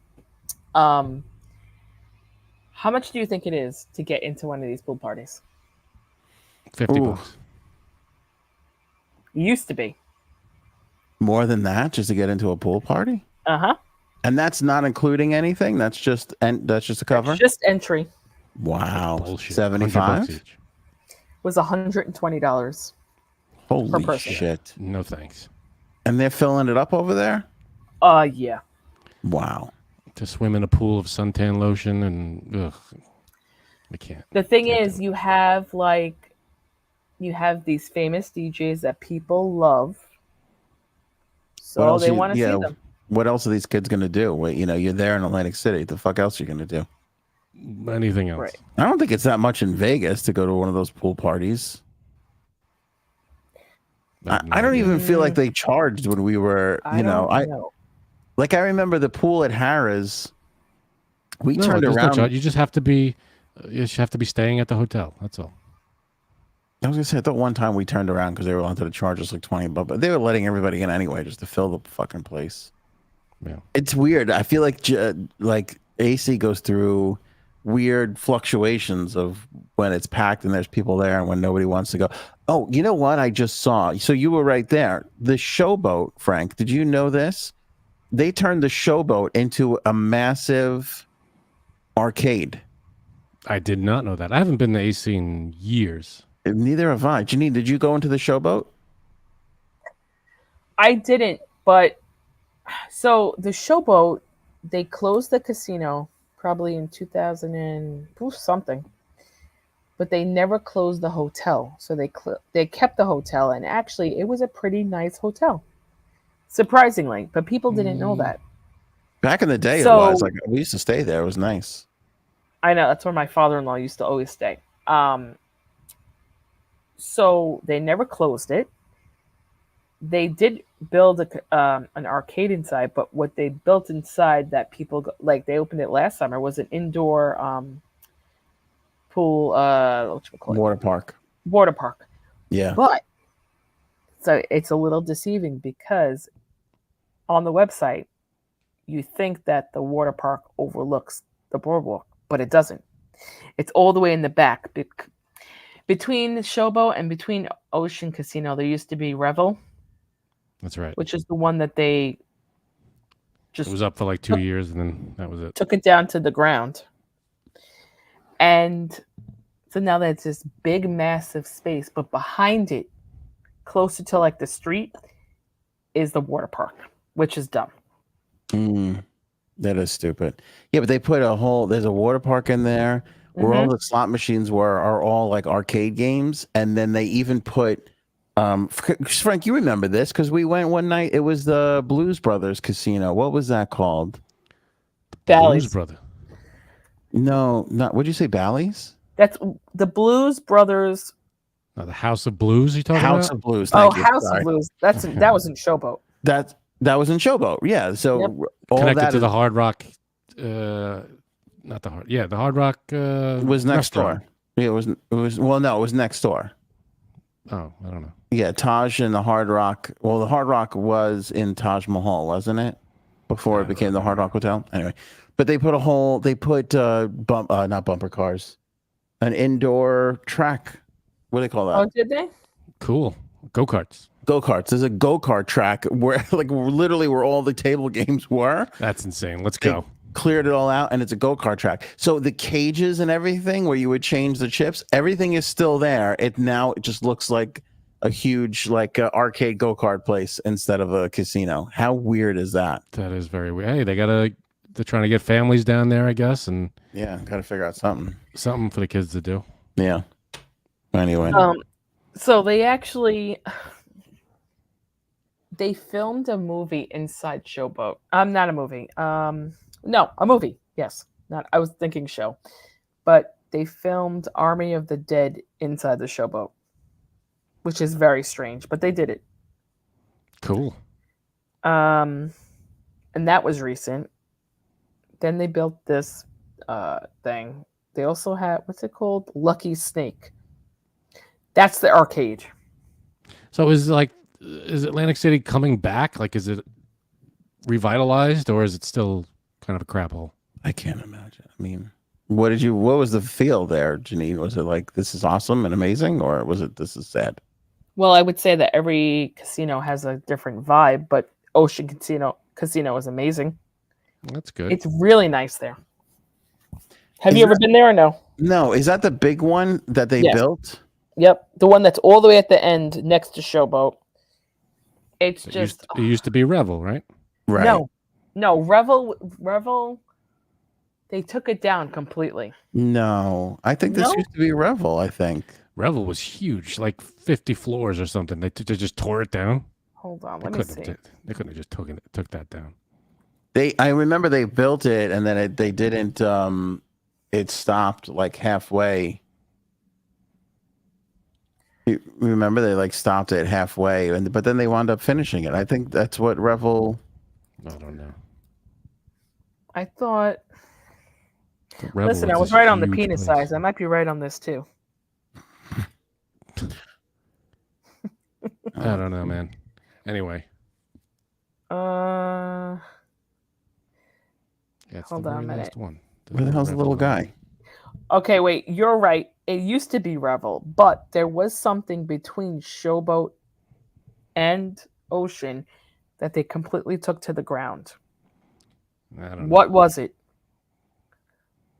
[SPEAKER 5] how much do you think it is to get into one of these pool parties?
[SPEAKER 1] 50
[SPEAKER 2] Ooh.
[SPEAKER 1] bucks.
[SPEAKER 5] Used to be.
[SPEAKER 2] More than that, just to get into a pool party?
[SPEAKER 5] Uh-huh.
[SPEAKER 2] And that's not including anything. That's just a cover.
[SPEAKER 5] Just entry
[SPEAKER 2] Wow.
[SPEAKER 1] Bullshit.
[SPEAKER 2] 75?
[SPEAKER 1] 100 bucks each.
[SPEAKER 5] was $120.
[SPEAKER 2] Holy
[SPEAKER 5] person.
[SPEAKER 2] shit.
[SPEAKER 1] No thanks.
[SPEAKER 2] And they're filling it up over there?
[SPEAKER 5] Yeah.
[SPEAKER 2] Wow.
[SPEAKER 1] To swim in a pool of suntan lotion and ugh, I can't.
[SPEAKER 5] The thing
[SPEAKER 1] Can't
[SPEAKER 5] is, you have these famous DJs that people love.
[SPEAKER 2] What
[SPEAKER 5] So
[SPEAKER 2] else
[SPEAKER 5] they
[SPEAKER 2] you-
[SPEAKER 5] want to
[SPEAKER 2] yeah,
[SPEAKER 5] see them.
[SPEAKER 2] What else are these kids going to do? Wait, you're there in Atlantic City. The fuck else are you going to do?
[SPEAKER 1] anything else.
[SPEAKER 5] Right.
[SPEAKER 2] I don't think it's that much in Vegas to go to one of those pool parties. I don't even feel like they charged when we were,
[SPEAKER 5] I don't know.
[SPEAKER 2] like I remember the pool at Harrah's. We
[SPEAKER 1] No,
[SPEAKER 2] turned
[SPEAKER 1] there's no
[SPEAKER 2] around.
[SPEAKER 1] charge. You just have to be staying at the hotel. That's all.
[SPEAKER 2] I was gonna say I thought one time we turned around because they were wanted to charge us like $20, but they were letting everybody in anyway just to fill the fucking place.
[SPEAKER 1] Yeah.
[SPEAKER 2] It's weird. I feel like AC goes through weird fluctuations of when it's packed and there's people there and when nobody wants to go. Oh, you know what I just saw? So you were right there. The Showboat, Frank, did you know this? They turned the Showboat into a massive arcade.
[SPEAKER 1] I did not know that. I haven't been to AC in years.
[SPEAKER 2] Neither have I. Janine, did you go into the Showboat?
[SPEAKER 5] I didn't, but so the Showboat, they closed the casino probably in 2000 and something, but they never closed the hotel. So they kept the hotel, and actually, it was a pretty nice hotel, surprisingly. But people didn't know that.
[SPEAKER 2] Back in the day, it
[SPEAKER 5] So-
[SPEAKER 2] was like we used to stay there. It was nice.
[SPEAKER 5] I know that's where my father-in-law used to always stay. So they never closed it. They did build an arcade inside, but what they built inside that people like they opened it last summer was an indoor pool,
[SPEAKER 2] Water park.
[SPEAKER 5] water park.
[SPEAKER 2] Yeah.
[SPEAKER 5] But so it's a little deceiving because on the website you think that the water park overlooks the boardwalk, but it doesn't. It's all the way in the back. Between the Showboat and between Ocean Casino, there used to be Revel,
[SPEAKER 1] That's right.
[SPEAKER 5] which is the one that they just
[SPEAKER 1] It was up for like 2 years, and then that was it.
[SPEAKER 5] took it down to the ground. And so now there's this big, massive space, but behind it, closer to like the street, is the water park, which is dumb.
[SPEAKER 2] That is stupid. Yeah, but they put there's a water park in there where all the slot machines are all like arcade games. And then they even put, Frank, you remember this because we went one night. It was the Blues Brothers Casino. What was that called?
[SPEAKER 5] Bally's.
[SPEAKER 1] Blues Brother.
[SPEAKER 2] No, not, what'd you say, Bally's?
[SPEAKER 5] That's the Blues Brothers.
[SPEAKER 1] No, the House of Blues. You talking
[SPEAKER 2] House
[SPEAKER 1] about?
[SPEAKER 2] of Blues.
[SPEAKER 5] Oh,
[SPEAKER 2] Thank you.
[SPEAKER 5] House
[SPEAKER 2] Sorry.
[SPEAKER 5] of Blues. That was in Showboat.
[SPEAKER 2] That was in Showboat. Yeah. So
[SPEAKER 5] Yep.
[SPEAKER 2] all
[SPEAKER 1] Connected
[SPEAKER 2] that
[SPEAKER 1] to the Hard Rock. Not the Hard. Yeah, the Hard Rock
[SPEAKER 2] was next
[SPEAKER 1] restaurant.
[SPEAKER 2] door. Yeah, it was next door.
[SPEAKER 1] Oh, I don't know.
[SPEAKER 2] Yeah, Taj and the Hard Rock. Well, the Hard Rock was in Taj Mahal, wasn't it? Before it became the Hard Rock Hotel. Anyway, but they put not bumper cars, an indoor track. What do they call that?
[SPEAKER 5] Oh, did they?
[SPEAKER 1] Cool. Go-karts.
[SPEAKER 2] Go-karts. There's a go-kart track where literally where all the table games were.
[SPEAKER 1] That's insane. Let's go.
[SPEAKER 2] Cleared it all out, and it's a go-kart track. So the cages and everything where you would change the chips, everything is still there. It just looks like a huge arcade go-kart place instead of a casino. How weird is that?
[SPEAKER 1] That is very weird. Hey, they're trying to get families down there, I guess, and
[SPEAKER 2] Yeah, got to figure out something.
[SPEAKER 1] something for the kids to do.
[SPEAKER 2] Yeah. Anyway.
[SPEAKER 5] So they filmed a movie inside Showboat. Not a movie. No, a movie. Yes. I was thinking show. But they filmed Army of the Dead inside the Showboat, which is very strange, but they did it.
[SPEAKER 1] Cool.
[SPEAKER 5] And that was recent. Then they built this thing. They also had, what's it called? Lucky Snake. That's the arcade.
[SPEAKER 1] So is Atlantic City coming back? Like, is it revitalized, or is it still kind of a crap hole?
[SPEAKER 2] I can't imagine. I mean, what was the feel there, Janine? Was it like, this is awesome and amazing, or was it, this is sad?
[SPEAKER 5] Well, I would say that every casino has a different vibe, but Ocean Casino is amazing.
[SPEAKER 1] That's good.
[SPEAKER 5] It's really nice there. Have you ever been there or no?
[SPEAKER 2] No, is that the big one that they
[SPEAKER 5] Yes.
[SPEAKER 2] built?
[SPEAKER 5] Yep, the one that's all the way at the end next to Showboat. It's just
[SPEAKER 1] it used to be Revel, right?
[SPEAKER 2] Right.
[SPEAKER 5] no. Revel. They took it down completely.
[SPEAKER 2] No, I think this
[SPEAKER 5] No?
[SPEAKER 2] used to be Revel. I think.
[SPEAKER 1] Revel was huge, like 50 floors or something. They just tore it down.
[SPEAKER 5] Hold on,
[SPEAKER 1] They
[SPEAKER 5] let me see.
[SPEAKER 1] they couldn't have just took that down.
[SPEAKER 2] I remember they built it and then they didn't. it stopped like halfway. You remember they like stopped it halfway, but then they wound up finishing it. I think that's what Revel.
[SPEAKER 1] I don't know.
[SPEAKER 5] I thought.
[SPEAKER 1] The Rebel
[SPEAKER 5] Listen, I
[SPEAKER 1] was
[SPEAKER 5] was
[SPEAKER 1] this
[SPEAKER 5] right on the
[SPEAKER 1] huge
[SPEAKER 5] penis
[SPEAKER 1] place.
[SPEAKER 5] size. I might be right on this too.
[SPEAKER 1] I don't know, man. Anyway,
[SPEAKER 5] Uh,
[SPEAKER 1] yeah, it's
[SPEAKER 5] Hold
[SPEAKER 1] the
[SPEAKER 5] on a
[SPEAKER 1] very
[SPEAKER 5] minute.
[SPEAKER 1] last one.
[SPEAKER 2] Where the hell's the little guy?
[SPEAKER 5] okay, wait. You're right. It used to be Revel, but there was something between Showboat and Ocean that they completely took to the ground.
[SPEAKER 1] I don't know.
[SPEAKER 5] What was it?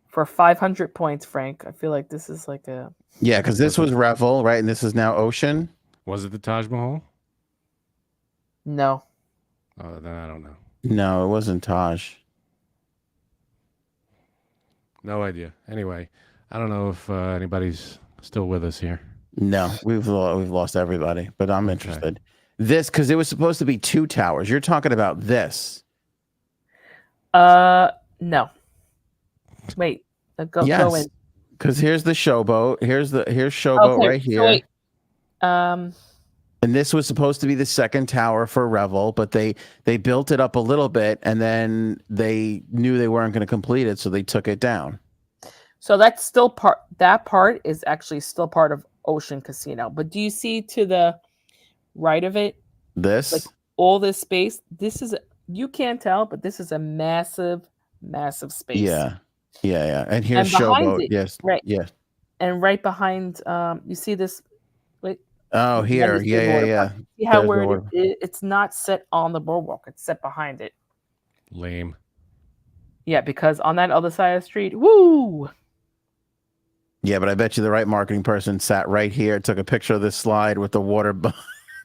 [SPEAKER 5] For 500 points, Frank. I feel like this is like a.
[SPEAKER 2] Yeah, because this was Revel, right? And this is now Ocean.
[SPEAKER 1] Was it the Taj Mahal?
[SPEAKER 5] No.
[SPEAKER 1] Oh, then I don't know.
[SPEAKER 2] No, it wasn't Taj.
[SPEAKER 1] No idea. Anyway, I don't know if anybody's still with us here.
[SPEAKER 2] No, we've lost everybody, but I'm
[SPEAKER 1] Okay.
[SPEAKER 2] interested. This, because it was supposed to be 2 towers. You're talking about this.
[SPEAKER 5] No. Wait. Go in.
[SPEAKER 2] Yes, because here's the Showboat. Here's Showboat
[SPEAKER 5] Okay,
[SPEAKER 2] right
[SPEAKER 5] so
[SPEAKER 2] here.
[SPEAKER 5] wait.
[SPEAKER 2] And this was supposed to be the second tower for Revel, but they built it up a little bit, and then they knew they weren't going to complete it, so they took it down.
[SPEAKER 5] So that's still part. That part is actually still part of Ocean Casino. But do you see to the right of it,
[SPEAKER 2] This,
[SPEAKER 5] like all this space? This is you can't tell, but this is a massive, massive space.
[SPEAKER 2] yeah. And here's
[SPEAKER 5] And behind
[SPEAKER 2] Showboat.
[SPEAKER 5] it,
[SPEAKER 2] Yes,
[SPEAKER 5] right.
[SPEAKER 2] yeah.
[SPEAKER 5] And right behind, you see this. Wait.
[SPEAKER 2] Oh, here,
[SPEAKER 5] That is the water park.
[SPEAKER 2] yeah.
[SPEAKER 5] See how
[SPEAKER 2] There's the
[SPEAKER 5] where
[SPEAKER 2] water-
[SPEAKER 5] it's not set on the boardwalk; it's set behind it.
[SPEAKER 1] Lame.
[SPEAKER 5] Yeah, because on that other side of the street, woo!
[SPEAKER 2] Yeah, but I bet you the right marketing person sat right here, took a picture of this slide with the water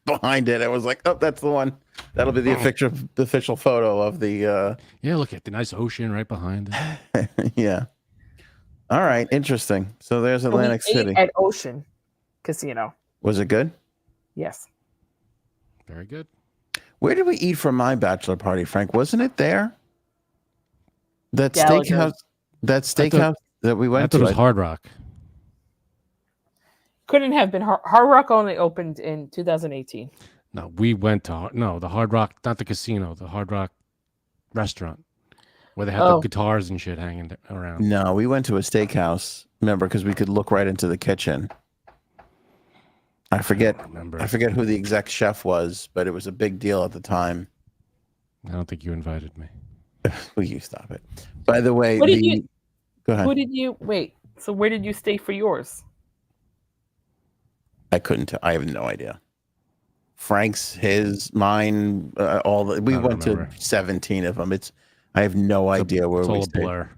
[SPEAKER 2] behind it. It was like, oh, that's the one. That'll be the official photo of the.
[SPEAKER 1] Yeah, look at the nice ocean right behind it.
[SPEAKER 2] Yeah. All right, interesting. So there's
[SPEAKER 5] So we
[SPEAKER 2] Atlantic
[SPEAKER 5] ate
[SPEAKER 2] City.
[SPEAKER 5] at Ocean Casino.
[SPEAKER 2] Was it good?
[SPEAKER 5] Yes.
[SPEAKER 1] Very good.
[SPEAKER 2] Where did we eat for my bachelor party, Frank? Wasn't it there? That
[SPEAKER 5] Gallagher.
[SPEAKER 2] steakhouse. That steakhouse that we
[SPEAKER 1] I
[SPEAKER 2] went
[SPEAKER 1] thought
[SPEAKER 2] to.
[SPEAKER 1] it was Hard Rock.
[SPEAKER 5] Couldn't have been Hard Rock only opened in 2018.
[SPEAKER 1] No, we went to the Hard Rock, not the casino, the Hard Rock restaurant where they had the guitars and shit hanging around.
[SPEAKER 2] No, we went to a steakhouse. Remember, because we could look right into the kitchen. I forget who the exec chef was, but it was a big deal at the time.
[SPEAKER 1] I don't think you invited me.
[SPEAKER 2] Will you stop it? By the way, go ahead.
[SPEAKER 5] Who did you wait? So where did you stay for yours?
[SPEAKER 2] I couldn't tell. I have no idea. Frank's, his, mine, all the. We went to 17 of them. I have no idea where
[SPEAKER 1] it's
[SPEAKER 2] we
[SPEAKER 1] all a
[SPEAKER 2] stayed.
[SPEAKER 1] blur.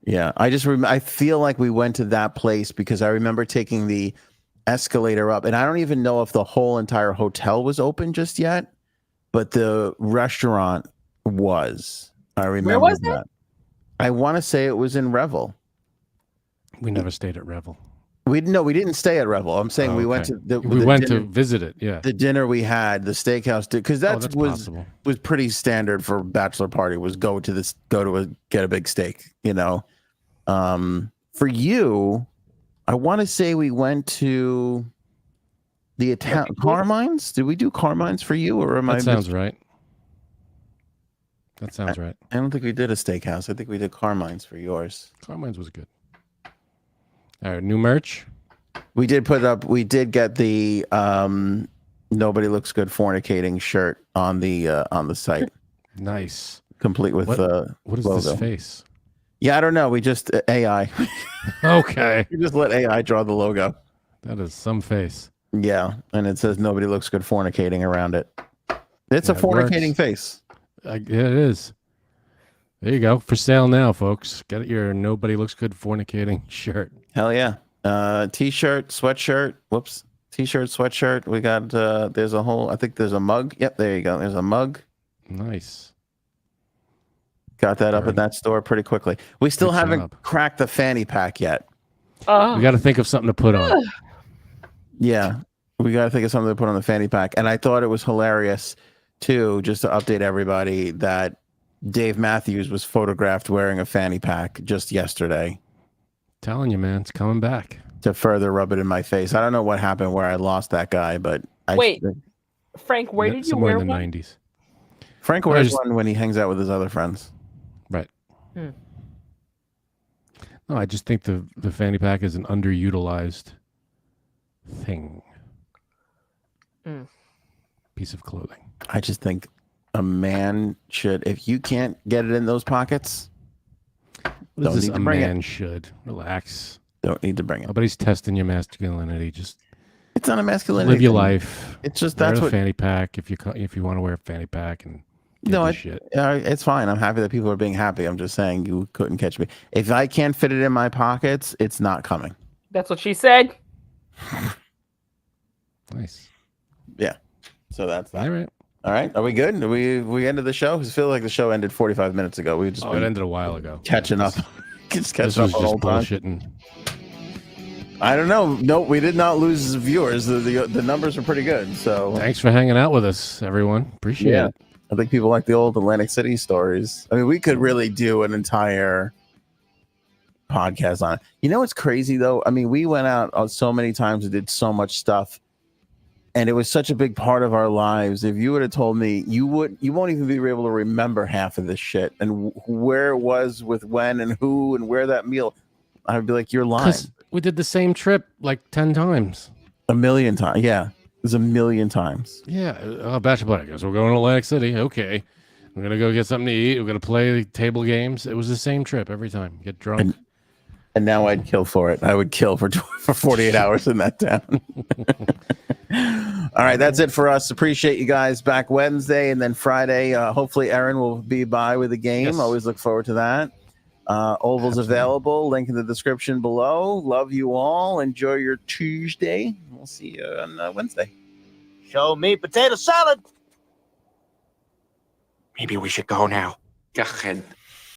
[SPEAKER 2] Yeah, I feel like we went to that place because I remember taking the escalator up, and I don't even know if the whole entire hotel was open just yet, but the restaurant was. I remember
[SPEAKER 5] was
[SPEAKER 2] that. I want to say it was in Revel.
[SPEAKER 1] We never stayed at Revel.
[SPEAKER 2] We didn't stay at Revel. I'm saying we went to the
[SPEAKER 1] went
[SPEAKER 2] dinner,
[SPEAKER 1] to visit it. Yeah,
[SPEAKER 2] the dinner we had, the steakhouse, because
[SPEAKER 1] that's
[SPEAKER 2] was pretty standard for bachelor party. Was get a big steak. You know, for you, I want to say we went to the Italian Carmine's. Did we do Carmine's for you, or am
[SPEAKER 1] that sounds right? That sounds right.
[SPEAKER 2] I don't think we did a steakhouse. I think we did Carmine's for yours.
[SPEAKER 1] Carmine's was good. All right, new merch.
[SPEAKER 2] We did put up. We did get the "Nobody Looks Good Fornicating" shirt on the site.
[SPEAKER 1] Nice,
[SPEAKER 2] complete with
[SPEAKER 1] what is
[SPEAKER 2] logo.
[SPEAKER 1] this face?
[SPEAKER 2] Yeah, I don't know. We just AI.
[SPEAKER 1] Okay,
[SPEAKER 2] we just let AI draw the logo.
[SPEAKER 1] That is some face.
[SPEAKER 2] Yeah, and it says "Nobody Looks Good Fornicating" around it. It's a fornicating face.
[SPEAKER 1] Yeah, it is. There you go. For sale now, folks. Get your "Nobody Looks Good" fornicating shirt.
[SPEAKER 2] Hell yeah. T-shirt, sweatshirt. Whoops. T-shirt, sweatshirt. We got there's a whole, I think there's a mug. Yep, there you go. There's a mug.
[SPEAKER 1] Nice.
[SPEAKER 2] Got that up at that store pretty quickly. We still haven't cracked the fanny pack yet.
[SPEAKER 1] We got to think of something to put on.
[SPEAKER 2] Yeah. We got to think of something to put on the fanny pack. And I thought it was hilarious too, just to update everybody, that Dave Matthews was photographed wearing a fanny pack just yesterday.
[SPEAKER 1] Telling you, man, it's coming back.
[SPEAKER 2] to further rub it in my face. I don't know what happened where I lost that guy, but
[SPEAKER 5] Wait. Frank, where did you
[SPEAKER 1] Somewhere
[SPEAKER 5] wear
[SPEAKER 1] in the
[SPEAKER 5] one?
[SPEAKER 1] 90s.
[SPEAKER 2] Frank wears one when he hangs out with his other friends.
[SPEAKER 1] Right.
[SPEAKER 5] Hmm.
[SPEAKER 1] No, I just think the fanny pack is an underutilized thing. Piece of clothing.
[SPEAKER 2] I just think a man should, if you can't get it in those pockets,
[SPEAKER 1] What
[SPEAKER 2] don't
[SPEAKER 1] is
[SPEAKER 2] need
[SPEAKER 1] this?
[SPEAKER 2] to
[SPEAKER 1] A
[SPEAKER 2] bring
[SPEAKER 1] man
[SPEAKER 2] it.
[SPEAKER 1] should relax.
[SPEAKER 2] Don't need to bring it.
[SPEAKER 1] Nobody's testing your masculinity. Just
[SPEAKER 2] It's not a masculinity.
[SPEAKER 1] live your
[SPEAKER 2] thing.
[SPEAKER 1] life.
[SPEAKER 2] It's just
[SPEAKER 1] Wear
[SPEAKER 2] that's
[SPEAKER 1] the
[SPEAKER 2] what.
[SPEAKER 1] fanny pack if you want to wear a fanny pack and get
[SPEAKER 2] No,
[SPEAKER 1] this shit.
[SPEAKER 2] it's fine. I'm happy that people are being happy. I'm just saying you couldn't catch me. If I can't fit it in my pockets, it's not coming.
[SPEAKER 5] That's what she said.
[SPEAKER 1] Nice.
[SPEAKER 2] Yeah. So that's that.
[SPEAKER 1] All right.
[SPEAKER 2] All right. Are we good? We ended the show? I feel like the show ended 45 minutes ago. We just
[SPEAKER 1] Oh,
[SPEAKER 2] been
[SPEAKER 1] it ended a while ago.
[SPEAKER 2] catching up. Just
[SPEAKER 1] This
[SPEAKER 2] catching
[SPEAKER 1] was
[SPEAKER 2] up on
[SPEAKER 1] just
[SPEAKER 2] old times.
[SPEAKER 1] bullshitting.
[SPEAKER 2] I don't know. No, we did not lose viewers. The numbers are pretty good. So
[SPEAKER 1] Thanks for hanging out with us, everyone. Appreciate
[SPEAKER 2] Yeah.
[SPEAKER 1] it.
[SPEAKER 2] I think people like the old Atlantic City stories. I mean, we could really do an entire podcast on it. You know what's crazy though? I mean, we went out so many times and did so much stuff, and it was such a big part of our lives. If you would have told me, you won't even be able to remember half of this shit and where it was with when and who and where that meal. I'd be like, you're lying.
[SPEAKER 1] 'Cause we did the same trip like 10 times.
[SPEAKER 2] A million times. Yeah, it was a million times.
[SPEAKER 1] Yeah. Bachelor, I guess we're going to Atlantic City. Okay. We're going to go get something to eat. We're going to play table games. It was the same trip every time. Get drunk.
[SPEAKER 2] And now I'd kill for it. I would kill for 48 hours in that town. All right, that's it for us. Appreciate you guys. Back Wednesday and then Friday. Hopefully, Aaron will be by with a game.
[SPEAKER 1] Yes.
[SPEAKER 2] Always look forward to that. Oval's available. Link in the description below. Love you all. Enjoy your Tuesday. We'll see you on Wednesday.
[SPEAKER 4] Show me potato salad. Maybe we should go now. Go ahead.